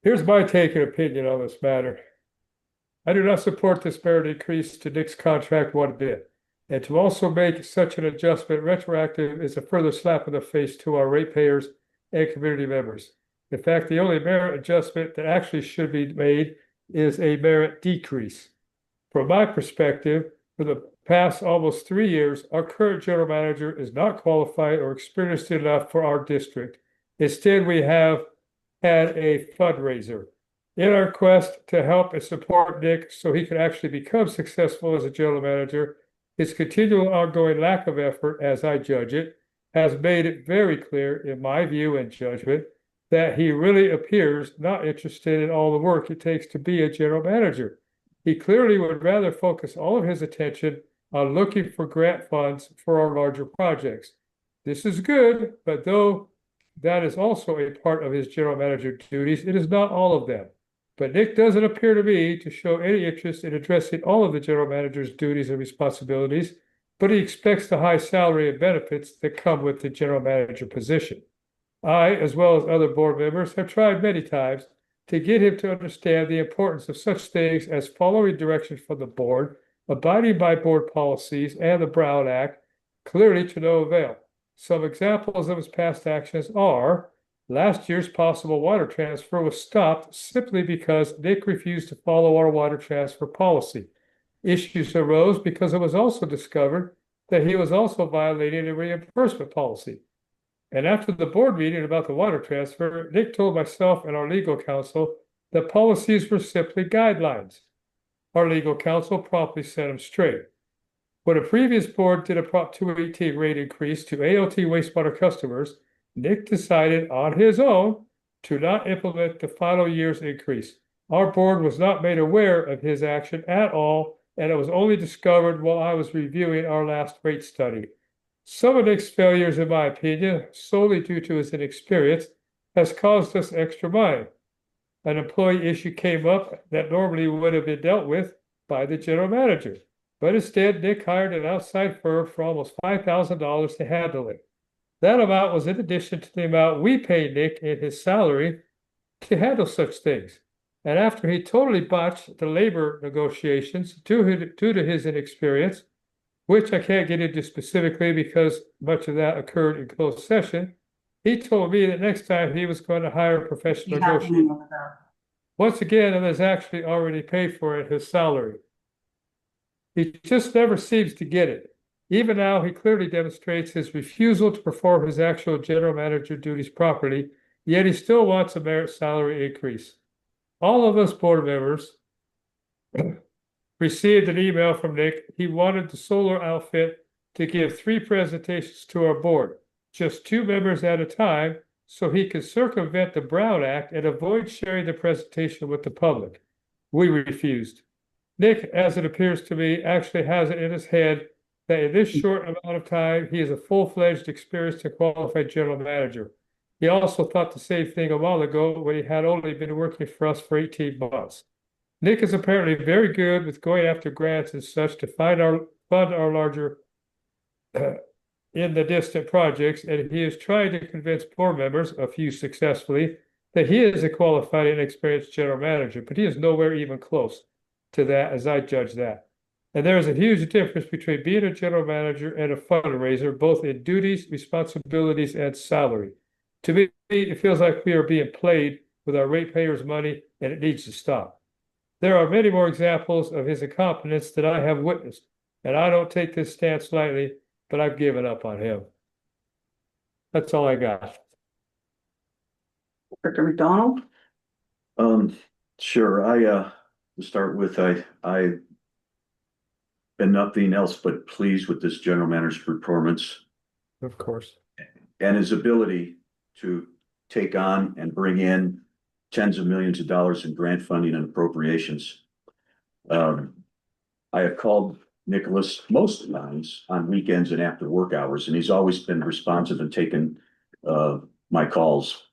Here's my take and opinion on this matter. I do not support this merit increase to Nick's contract one bit. And to also make such an adjustment retroactive is a further slap in the face to our ratepayers and community members. In fact, the only merit adjustment that actually should be made is a merit decrease. From my perspective, for the past almost 3 years, our current general manager is not qualified or experienced enough for our district. Instead, we have had a fundraiser. In our quest to help and support Nick so he can actually become successful as a general manager, his continual ongoing lack of effort, as I judge it, has made it very clear, in my view and judgment, that he really appears not interested in all the work it takes to be a general manager. He clearly would rather focus all of his attention on looking for grant funds for our larger projects. This is good, but though that is also a part of his general manager duties, it is not all of them. But Nick doesn't appear to me to show any interest in addressing all of the general manager's duties and responsibilities, but he expects the high salary and benefits that come with the general manager position. I, as well as other board members, have tried many times to get him to understand the importance of such things as following directions from the board, abiding by board policies and the Brown Act, clearly to no avail. Some examples of his past actions are: last year's possible water transfer was stopped simply because Nick refused to follow our water transfer policy. Issues arose because it was also discovered that he was also violating a reimbursement policy. And after the board meeting about the water transfer, Nick told myself and our legal counsel that policies were simply guidelines. Our legal counsel promptly set him straight. When a previous board did a Prop 218 rate increase to ALT wastewater customers, Nick decided on his own to not implement the final year's increase. Our board was not made aware of his action at all, and it was only discovered while I was reviewing our last rate study. Some of Nick's failures, in my opinion, solely due to his inexperience, has caused us extra money. An employee issue came up that normally would have been dealt with by the general manager, but instead Nick hired an outside firm for almost $5,000 to handle it. That amount was in addition to the amount we paid Nick in his salary to handle such things. And after he totally botched the labor negotiations due to his inexperience, which I can't get into specifically because much of that occurred in closed session, he told me that next time he was going to hire a professional negotiator. Once again, it was actually already paid for in his salary. He just never seems to get it. Even now, he clearly demonstrates his refusal to perform his actual general manager duties properly, yet he still wants a merit salary increase. All of us board members received an email from Nick. He wanted the solar outfit to give 3 presentations to our board, just 2 members at a time, so he could circumvent the Brown Act and avoid sharing the presentation with the public. We refused. Nick, as it appears to me, actually has it in his head that in this short amount of time, he is a full-fledged, experienced, and qualified general manager. He also thought the same thing a while ago when he had only been working for us for 18 months. Nick is apparently very good with going after grants and such to fund our larger in the distant projects, and he is trying to convince board members, a few successfully, that he is a qualified and experienced general manager, but he is nowhere even close to that as I judge that. And there is a huge difference between being a general manager and a fundraiser, both in duties, responsibilities, and salary. To me, it feels like we are being played with our ratepayers' money, and it needs to stop. There are many more examples of his incompetence that I have witnessed, and I don't take this stance lightly, but I've given up on him. That's all I got. Director McDonald? Sure, to start with, I been nothing else but pleased with this general manager's performance Of course. and his ability to take on and bring in tens of millions of dollars in grant funding and appropriations. I have called Nicholas most times on weekends and after work hours, and he's always been responsive and taken my calls.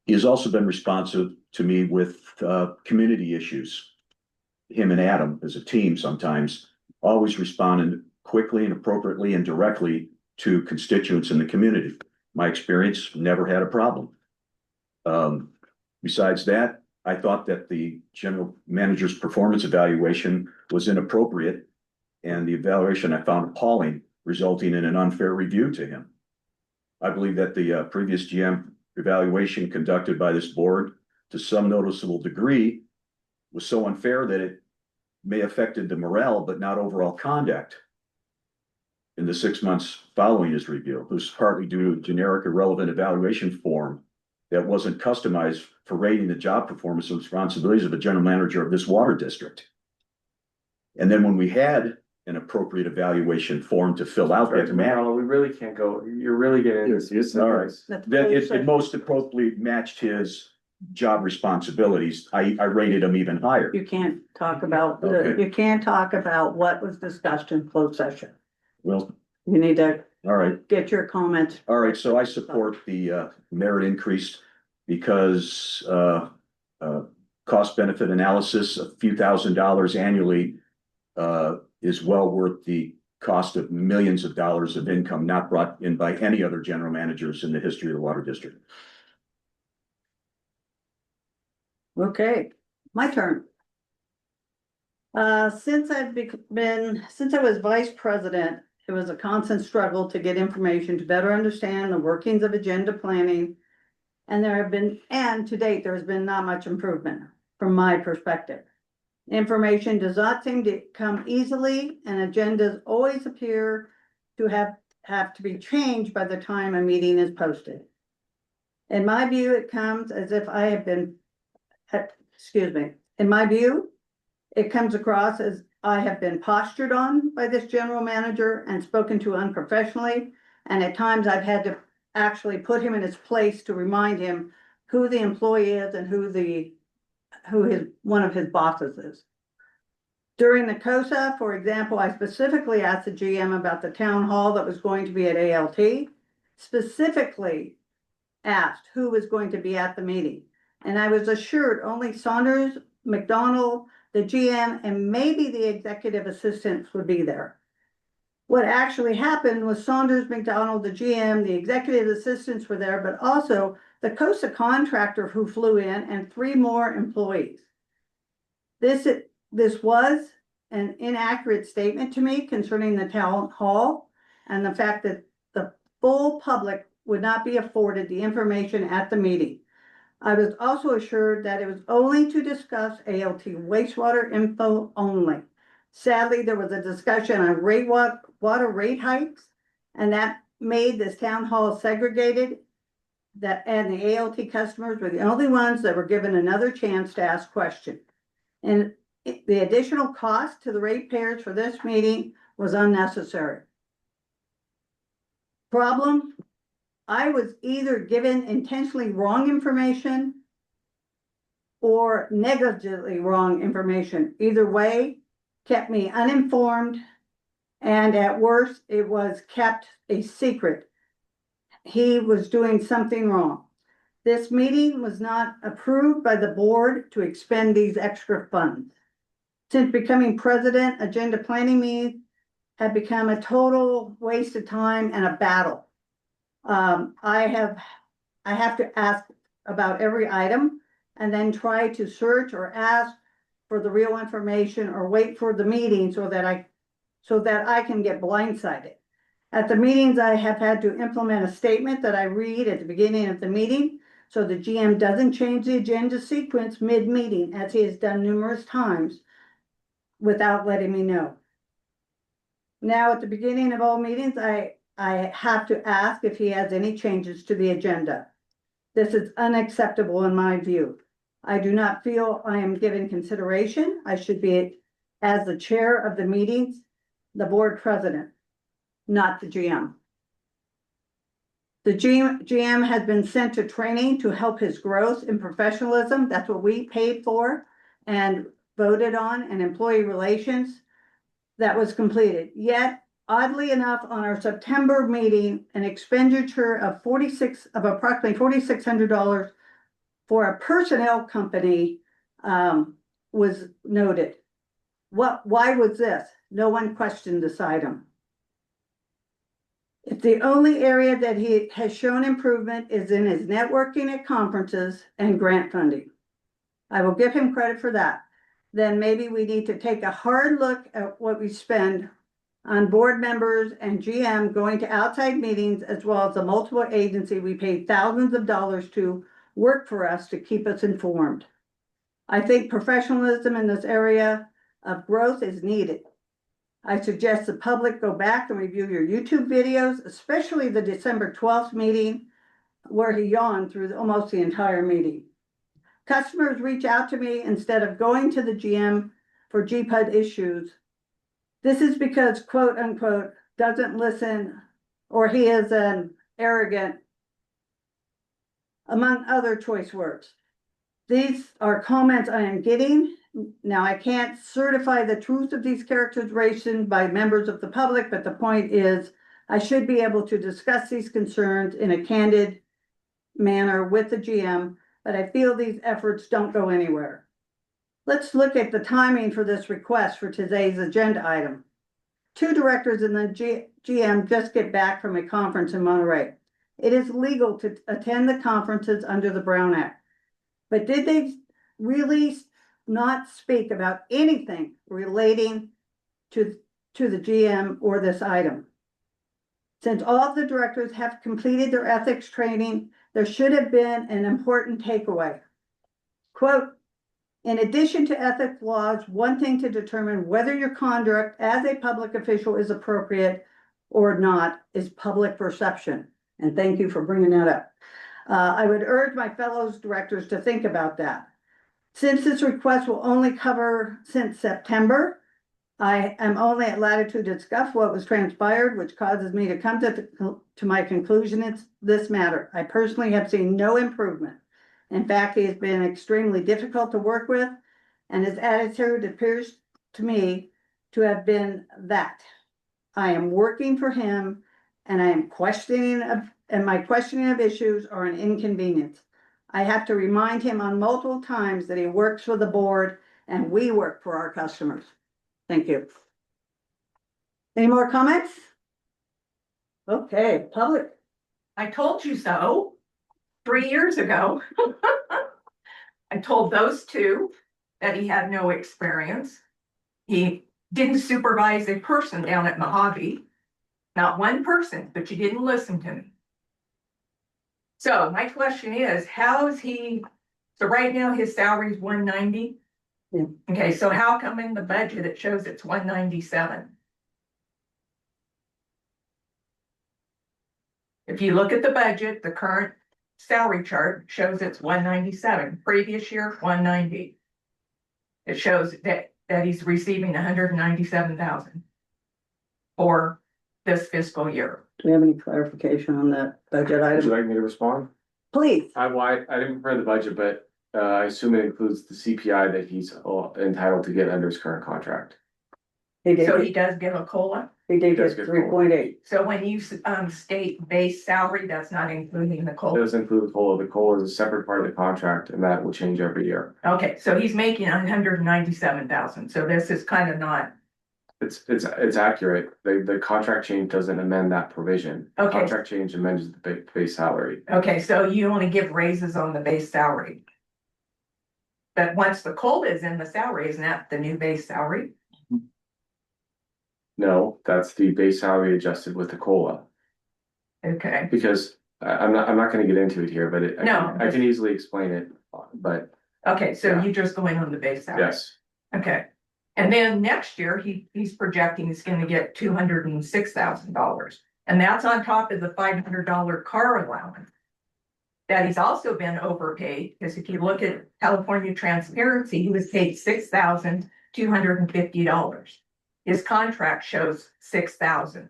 He has also been responsive to me with community issues. Him and Adam as a team sometimes always responding quickly and appropriately and directly to constituents in the community. My experience, never had a problem. Besides that, I thought that the general manager's performance evaluation was inappropriate, and the evaluation I found appalling, resulting in an unfair review to him. I believe that the previous GM evaluation conducted by this board to some noticeable degree was so unfair that it may have affected the morale, but not overall conduct. In the 6 months following his review, it was partly due to a generic irrelevant evaluation form that wasn't customized for rating the job performance and responsibilities of a general manager of this water district. And then when we had an appropriate evaluation form to fill out that We really can't go, you're really getting into this. all right, that it most appropriately matched his job responsibilities. I rated him even higher. You can't talk about, Okay. you can't talk about what was discussed in closed session. Well, You need to all right. get your comments. All right, so I support the merit increase because cost benefit analysis, a few $1,000s annually is well worth the cost of millions of dollars of income not brought in by any other general managers in the history of the water district. Okay, my turn. Since since I was vice president, it was a constant struggle to get information to better understand the workings of agenda planning. And to date, there has been not much improvement from my perspective. Information does not seem to come easily, and agendas always appear to have to be changed by the time a meeting is posted. In my view, it comes as if I have been, in my view, it comes across as I have been postured on by this general manager and spoken to unprofessionally. And at times I've had to actually put him in his place to remind him who the employee is and who one of his bosses is. During the COSA, for example, I specifically asked the GM about the town hall that was going to be at ALT, specifically asked who was going to be at the meeting. And I was assured only Saunders, McDonald, the GM, and maybe the executive assistants would be there. What actually happened was Saunders, McDonald, the GM, the executive assistants were there, but also the COSA contractor who flew in and 3 more employees. This was an inaccurate statement to me concerning the town hall and the fact that the full public would not be afforded the information at the meeting. I was also assured that it was only to discuss ALT wastewater info only. Sadly, there was a discussion on water rate hikes, and that made this town hall segregated. And the ALT customers were the only ones that were given another chance to ask questions. And the additional cost to the ratepayers for this meeting was unnecessary. Problem, I was either given intentionally wrong information or negligently wrong information. Either way, kept me uninformed, and at worst, it was kept a secret. He was doing something wrong. This meeting was not approved by the board to expend these extra funds. Since becoming president, agenda planning meetings have become a total waste of time and a battle. I have to ask about every item and then try to search or ask for the real information or wait for the meeting so that I can get blindsided. At the meetings, I have had to implement a statement that I read at the beginning of the meeting so the GM doesn't change the agenda sequence mid-meeting, as he has done numerous times without letting me know. Now, at the beginning of all meetings, I have to ask if he has any changes to the agenda. This is unacceptable in my view. I do not feel I am given consideration. I should be, as the chair of the meetings, the board president, not the GM. The GM has been sent to training to help his growth and professionalism. That's what we paid for and voted on, and employee relations that was completed. Yet, oddly enough, on our September meeting, an expenditure of approximately $4,600 for a personnel company was noted. Why was this? No one questioned this item. If the only area that he has shown improvement is in his networking at conferences and grant funding, I will give him credit for that. Then maybe we need to take a hard look at what we spend on board members and GM going to outside meetings, as well as the multiple agency we pay thousands of dollars to work for us to keep us informed. I think professionalism in this area of growth is needed. I suggest the public go back and review your YouTube videos, especially the December 12th meeting, where he yawned through almost the entire meeting. Customers reach out to me instead of going to the GM for GPUD issues. This is because, quote unquote, doesn't listen, or he is an arrogant, among other choice words. These are comments I am getting. Now, I can't certify the truth of these characterizations by members of the public, but the point is I should be able to discuss these concerns in a candid manner with the GM, but I feel these efforts don't go anywhere. Let's look at the timing for this request for today's agenda item. 2 directors in the GM just get back from a conference in Monterey. It is legal to attend the conferences under the Brown Act, but did they really not speak about anything relating to the GM or this item? Since all of the directors have completed their ethics training, there should have been an important takeaway. Quote, in addition to ethics laws, one thing to determine whether your conduct as a public official is appropriate or not is public perception. And thank you for bringing that up. I would urge my fellow directors to think about that. Since this request will only cover since September, I am only at latitude to discuss what was transpired, which causes me to come to my conclusion in this matter. I personally have seen no improvement. In fact, he has been extremely difficult to work with, and his attitude appears to me to have been that. I am working for him, and I am questioning and my questioning of issues are an inconvenience. I have to remind him on multiple times that he works for the board and we work for our customers. Thank you. Any more comments? Okay, public. I told you so 3 years ago. I told those 2 that he had no experience. He didn't supervise a person down at Mojave. Not one person, but you didn't listen to me. So my question is, how is he, so right now his salary is 190? Yeah. Okay, so how come in the budget it shows it's 197? If you look at the budget, the current salary chart shows it's 197, previous year 190. It shows that he's receiving 197,000 for this fiscal year. Do we have any clarification on that budget Would you item? like me to respond? Please. I didn't prepare the budget, but I assume it includes the CPI that he's entitled to get under his current contract. So he does get a COLA? He did does get get COLA. 3.8. So when you state base salary, that's not including the It COLA? does include the COLA. The COLA is a separate part of the contract, and that will change every year. Okay, so he's making 197,000, so this is kind of not, It's accurate. The contract change doesn't amend that provision. Okay. Contract change amends the base salary. okay, so you only give raises on the base salary. But once the COLA is in the salary, isn't that the new base salary? No, that's the base salary adjusted with the COLA. Okay, Because I'm not gonna get into it here, but I can easily explain it, but okay, so Yeah. you just going on the base salary? yes. Okay, and then next year, he's projecting he's gonna get $206,000. And that's on top of the $500 car allowance. that he's also been overpaid, because if you look at California Transparency, he was paid $6,250. His contract shows $6,000.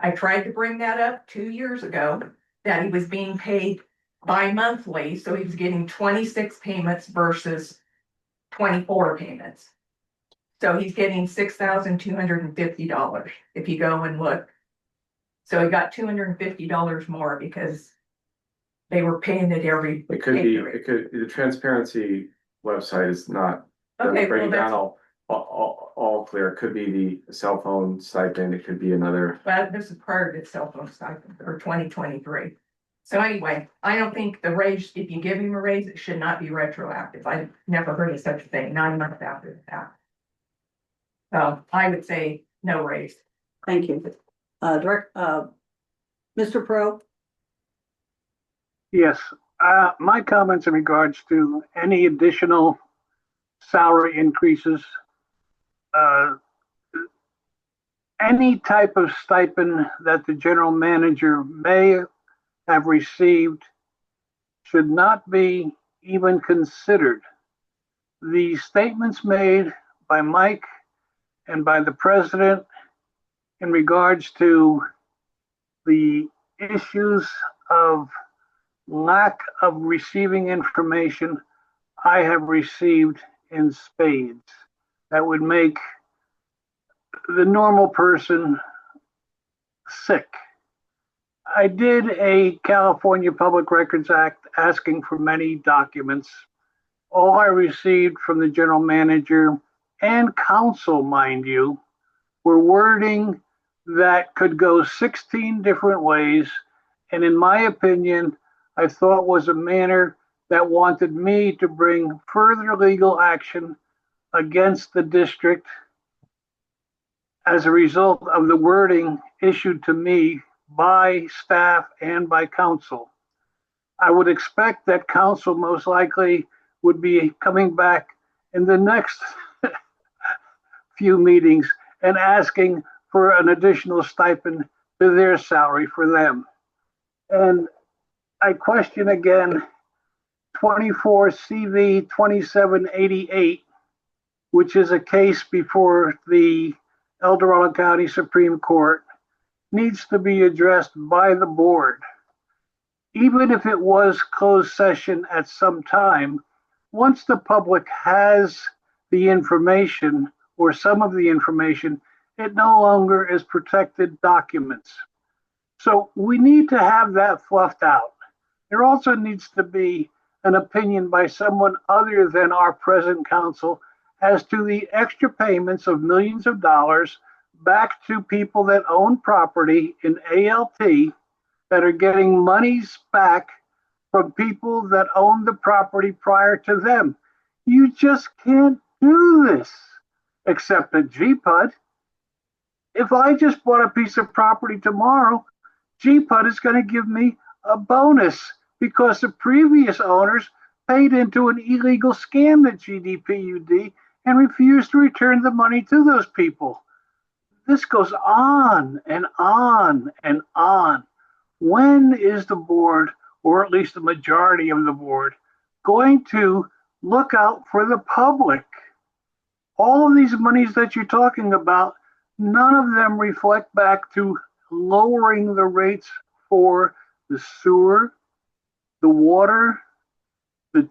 I tried to bring that up 2 years ago, that he was being paid bi-monthly, so he was getting 26 payments versus 24 payments. So he's getting $6,250 if you go and look. So he got $250 more because they were paying it every. It could be, the transparency website is not Okay, breaking well, down all clear. It could be the cell phone stipend, it could be another. But this is prior to cell phone stipend or 2023. So anyway, I don't think the raise, if you give him a raise, it should not be retroactive. I've never heard of such a thing, 9 months after the fact. So I would say no raise. Thank you. Mr. Pro? Yes, my comments in regards to any additional salary increases, any type of stipend that the general manager may have received should not be even considered. The statements made by Mike and by the president in regards to the issues of lack of receiving information, I have received in spades. That would make the normal person sick. I did a California Public Records Act asking for many documents. All I received from the general manager and council, mind you, were wording that could go 16 different ways. And in my opinion, I thought was a manner that wanted me to bring further legal action against the district as a result of the wording issued to me by staff and by council. I would expect that council most likely would be coming back in the next few meetings and asking for an additional stipend to their salary for them. And I question again 24 CV 2788, which is a case before the El Dorado County Supreme Court, needs to be addressed by the board. Even if it was closed session at some time, once the public has the information or some of the information, it no longer is protected documents. So we need to have that fluffed out. There also needs to be an opinion by someone other than our present council as to the extra payments of millions of dollars back to people that own property in ALT that are getting monies back from people that own the property prior to them. You just can't do this except a GPUD. If I just bought a piece of property tomorrow, GPUD is going to give me a bonus because the previous owners paid into an illegal scam at GDPUD and refused to return the money to those people. This goes on and on and on. When is the board, or at least the majority of the board, going to look out for the public? All of these monies that you're talking about, none of them reflect back to lowering the rates for the sewer, the water, the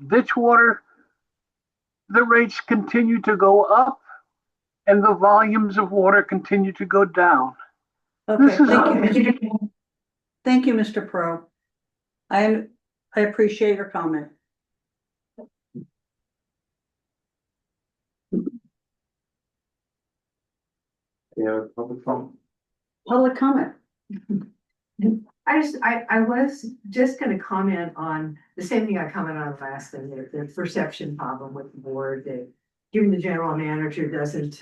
ditch water. The rates continue to go up and the volumes of water continue to go down. Okay, thank you. Thank you, Mr. Pro. I appreciate your comment. Yeah, public comment. Public comment. I was just gonna comment on the same thing I commented on last time, the perception problem with the board, that giving the general manager doesn't,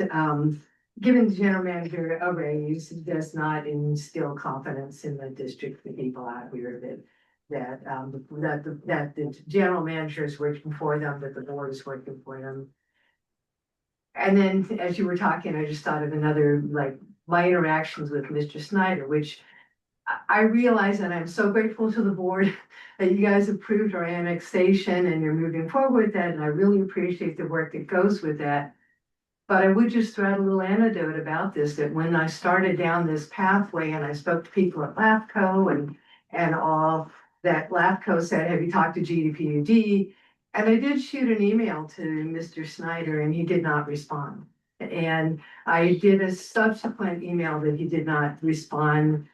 giving the general manager a raise does not instill confidence in the district, the people out here that the general manager is working for them, that the board is working for them. And then as you were talking, I just thought of another, like my interactions with Mr. Snyder, which I realize, and I'm so grateful to the board that you guys approved our annexation and you're moving forward with that, and I really appreciate the work that goes with that. But I would just throw out a little anecdote about this, that when I started down this pathway and I spoke to people at LAFCO and all, that LAFCO said, have you talked to GDPUD? And I did shoot an email to Mr. Snyder and he did not respond. And I did a subsequent email that he did not respond.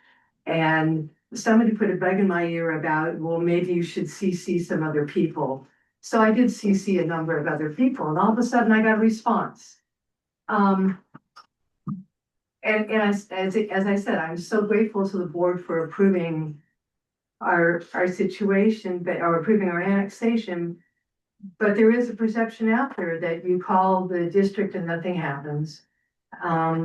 And somebody put a bug in my ear about, well, maybe you should CC some other people. So I did CC a number of other people and all of a sudden I got a response. And as I said, I'm so grateful to the board for approving our situation, but or approving our annexation. But there is a perception out there that you call the district and nothing happens. I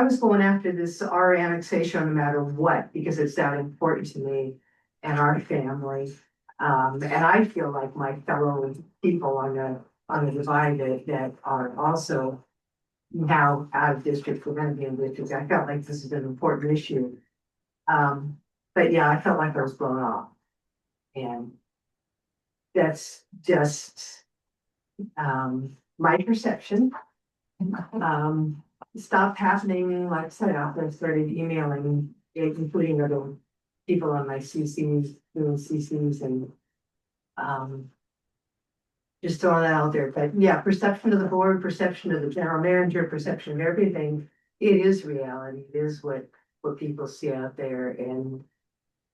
was going after this our annexation no matter what, because it's that important to me and our family. And I feel like my fellow people on the divide that are also now out of district for them being districts. I felt like this is an important issue. But yeah, I felt like I was blown off. And that's just my perception. Stopped happening, like I said, after I started emailing, including other people on my CCs, doing CCs and just throwing that out there. But yeah, perception of the board, perception of the general manager, perception of everything, it is reality. It is what people see out there. And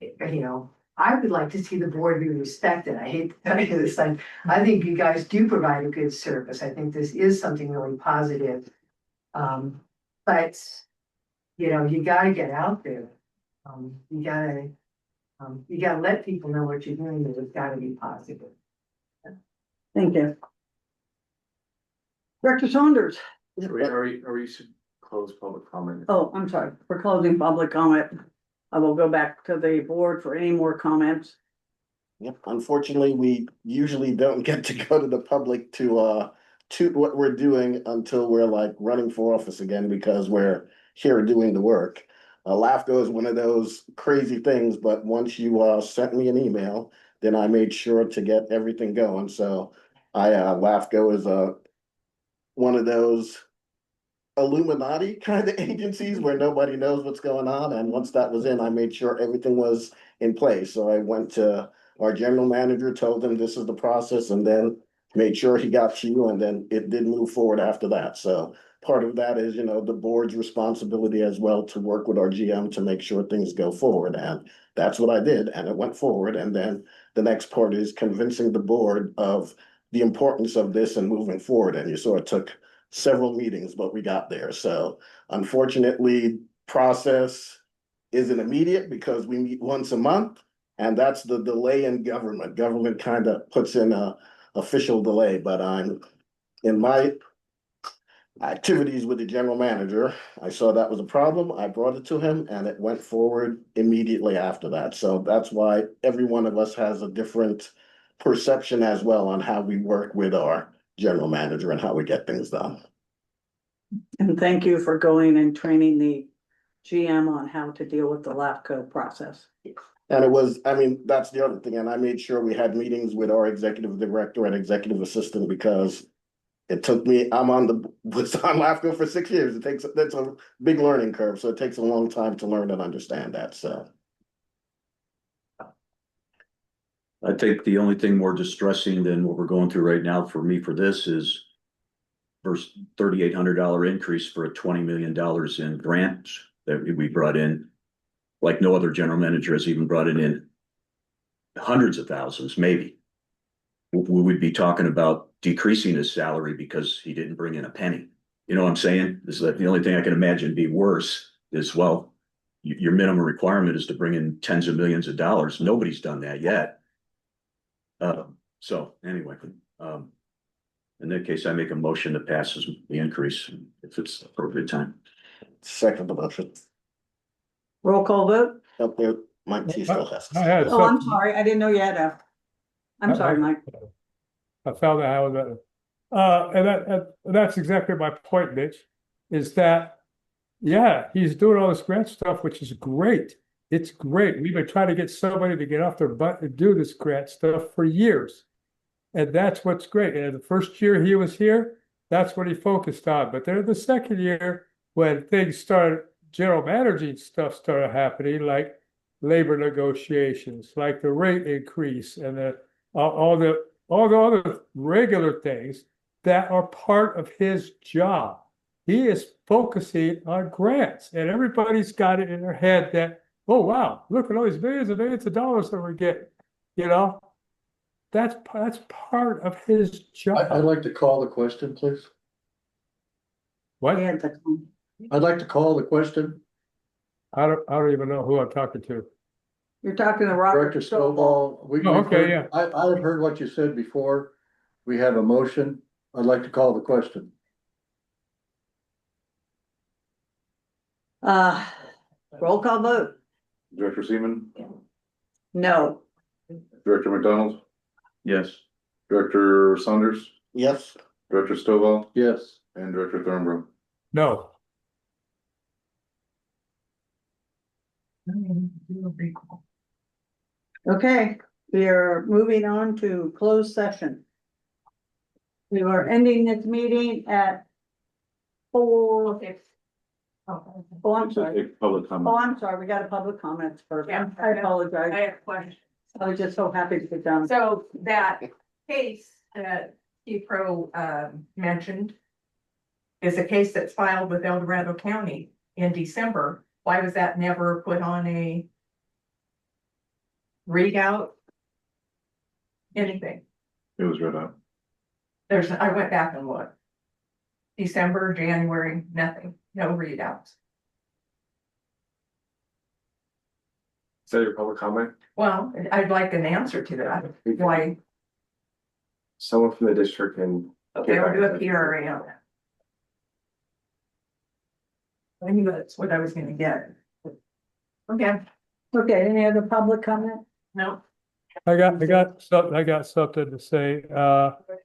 you know, I would like to see the board be respected. I hate to tell you this, I think you guys do provide a good service. I think this is something really positive. But you know, you gotta get out there. You gotta let people know what you're doing, but it's gotta be positive. Thank you. Director Saunders. Are we should close public comment? Oh, I'm sorry. We're closing public comment. I will go back to the board for any more comments. Yep, unfortunately, we usually don't get to go to the public to what we're doing until we're like running for office again, because we're here doing the work. LAFCO is one of those crazy things, but once you sent me an email, then I made sure to get everything going. So LAFCO is one of those Illuminati kind of agencies where nobody knows what's going on. And once that was in, I made sure everything was in place. So I went to our general manager, told him this is the process, and then made sure he got to you, and then it did move forward after that. So part of that is, you know, the board's responsibility as well to work with our GM to make sure things go forward. And that's what I did, and it went forward. And then the next part is convincing the board of the importance of this and moving forward. And you saw it took several meetings, but we got there. So unfortunately, process isn't immediate because we meet once a month, and that's the delay in government. Government kind of puts in a official delay, but I'm in my activities with the general manager. I saw that was a problem. I brought it to him and it went forward immediately after that. So that's why every one of us has a different perception as well on how we work with our general manager and how we get things done. And thank you for going and training the GM on how to deal with the LAFCO process. And it was, I mean, that's the other thing. And I made sure we had meetings with our executive director and executive assistant, because it took me, was on LAFCO for 6 years. That's a big learning curve. So it takes a long time to learn and understand that. So. I think the only thing more distressing than what we're going through right now for me for this is first $3,800 increase for a $20 million in grants that we brought in. Like no other general manager has even brought it in hundreds of thousands, maybe. We would be talking about decreasing his salary because he didn't bring in a penny. You know what I'm saying? This is the only thing I can imagine be worse is, well, your minimum requirement is to bring in tens of millions of dollars. Nobody's done that yet. So anyway, in that case, I make a motion that passes the increase if it's appropriate time. Second the motion. Roll call vote. Up there, Mike T still has. Oh, I'm sorry. I didn't know you had a. I'm sorry, Mike. I found that out. And that's exactly my point, Mitch, is that, yeah, he's doing all this grant stuff, which is great. It's great. We've been trying to get somebody to get off their butt and do this grant stuff for years. And that's what's great. And the first year he was here, that's what he focused on. But then the second year, when things started, general managing stuff started happening, like labor negotiations, like the rate increase and all the other regular things that are part of his job. He is focusing on grants, and everybody's got it in their head that, oh wow, look at all these millions and millions of dollars that we're getting. You know, that's part of his job. I'd like to call the question, please. What? I'd like to call the question. I don't even know who I'm talking to. You're talking to Robert Director Stovall. Okay, yeah. I've heard what you said before. We have a motion. I'd like to call the question. Roll call vote. Director Seaman, No. Director McDonald, Yes. Director Saunders, Yes. Director Stovall, Yes. and Director Thornborough. No. Okay, we are moving on to closed session. We are ending this meeting at 4. Oh, I'm sorry. Public Oh, comment. I'm sorry. We got a public comments first. Yeah. I apologize. I have a question. I was just so happy to get done. So that case that Steve Pro mentioned is a case that's filed with El Dorado County in December. Why was that never put on a readout? Anything? It was read out. I went back and looked. December, January, nothing, no readouts. Is that your public comment? Well, I'd like an answer to that. Why? Someone from the district can. Okay, I'll do a PRA. I knew that's what I was gonna get. Okay, Okay, any other public comment? no, I got something to say.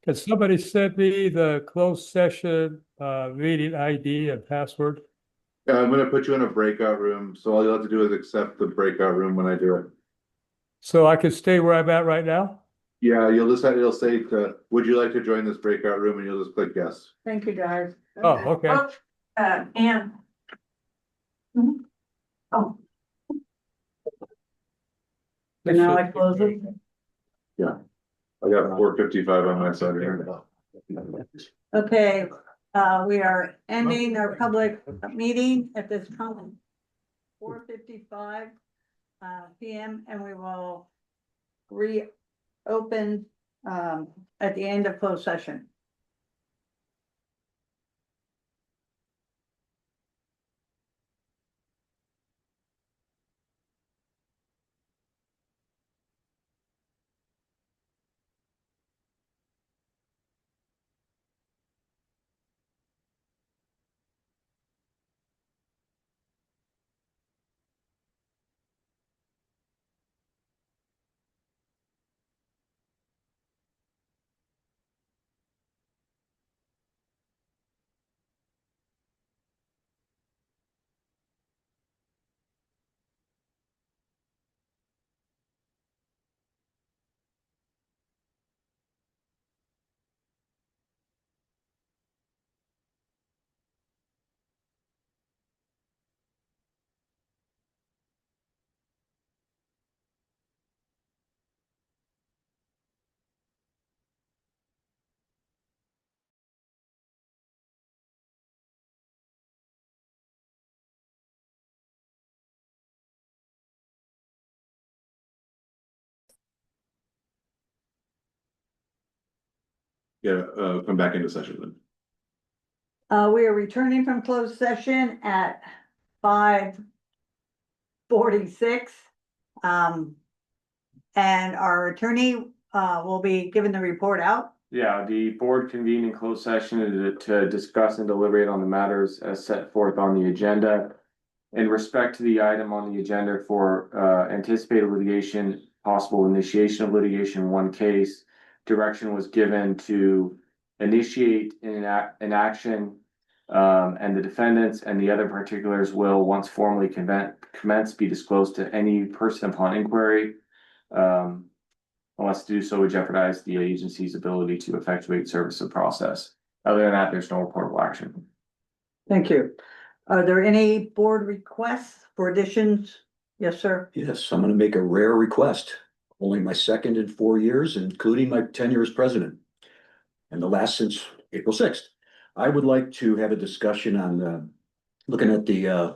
Can somebody send me the closed session meeting ID and password? Yeah, I'm gonna put you in a breakout room, so all you'll have to do is accept the breakout room when I do it. So I can stay where I'm at right now? Yeah, it'll say, would you like to join this breakout room? And you'll just click yes. Thank you, guys. Oh, okay. and. Oh, So now I close it. Yeah. I got 4:55 on my side here. Okay, we are ending our public meeting at this time. 4:55 PM, and we will reopen at the end of closed session. Yeah, come back into session then. We are returning from closed session at 5:46. And our attorney will be giving the report out. Yeah, the board convened in closed session to discuss and deliberate on the matters as set forth on the agenda. In respect to the item on the agenda for anticipated litigation, possible initiation of litigation, one case, direction was given to initiate an action And the defendants and the other particulars will, once formally commenced, be disclosed to any person upon inquiry. Unless to do so would jeopardize the agency's ability to effectuate service of process. Other than that, there's no reportable action. Thank you. Are there any board requests for additions? Yes, sir. Yes, I'm gonna make a rare request. Only my second in 4 years, including my tenure as president. And the last since April 6th. I would like to have a discussion on, looking at the,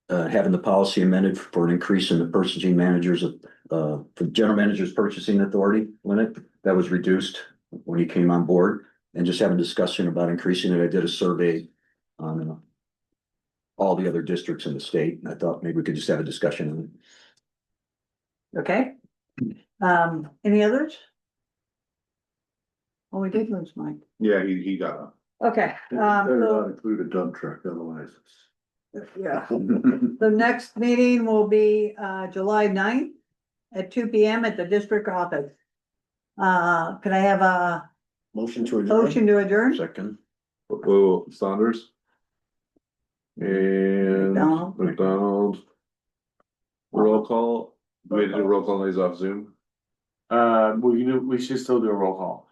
having the policy amended for an increase in the purchasing managers of, for general managers purchasing authority limit. That was reduced when he came on board, and just having a discussion about increasing it. I did a survey on all the other districts in the state, and I thought maybe we could just have a discussion on it. Okay. Any others? Oh, we did lose Mike. Yeah, he got up. Okay, Better so, not include a dump truck, otherwise yeah, the next meeting will be, July 9th at 2 p.m. at the district office. Could I have a Motion to adjourn. motion to adjourn? Second. Oh, Saunders. And McDonald. McDonald. Roll call. Do we need to do roll call on these off Zoom? We should still do a roll call.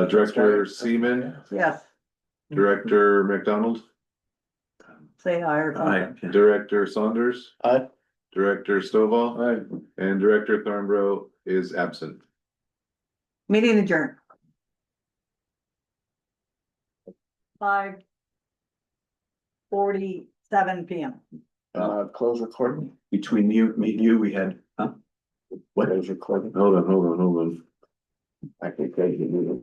Director Seaman, Yes, Director McDonald, say aye or Aye. something. Director Saunders. Aye. Director Stovall. And Director Thornborough is absent. Meeting adjourned. 5:47 p.m. Close recording. Between me and you, we had, huh? What? Close recording. Hold on. I think they can do it.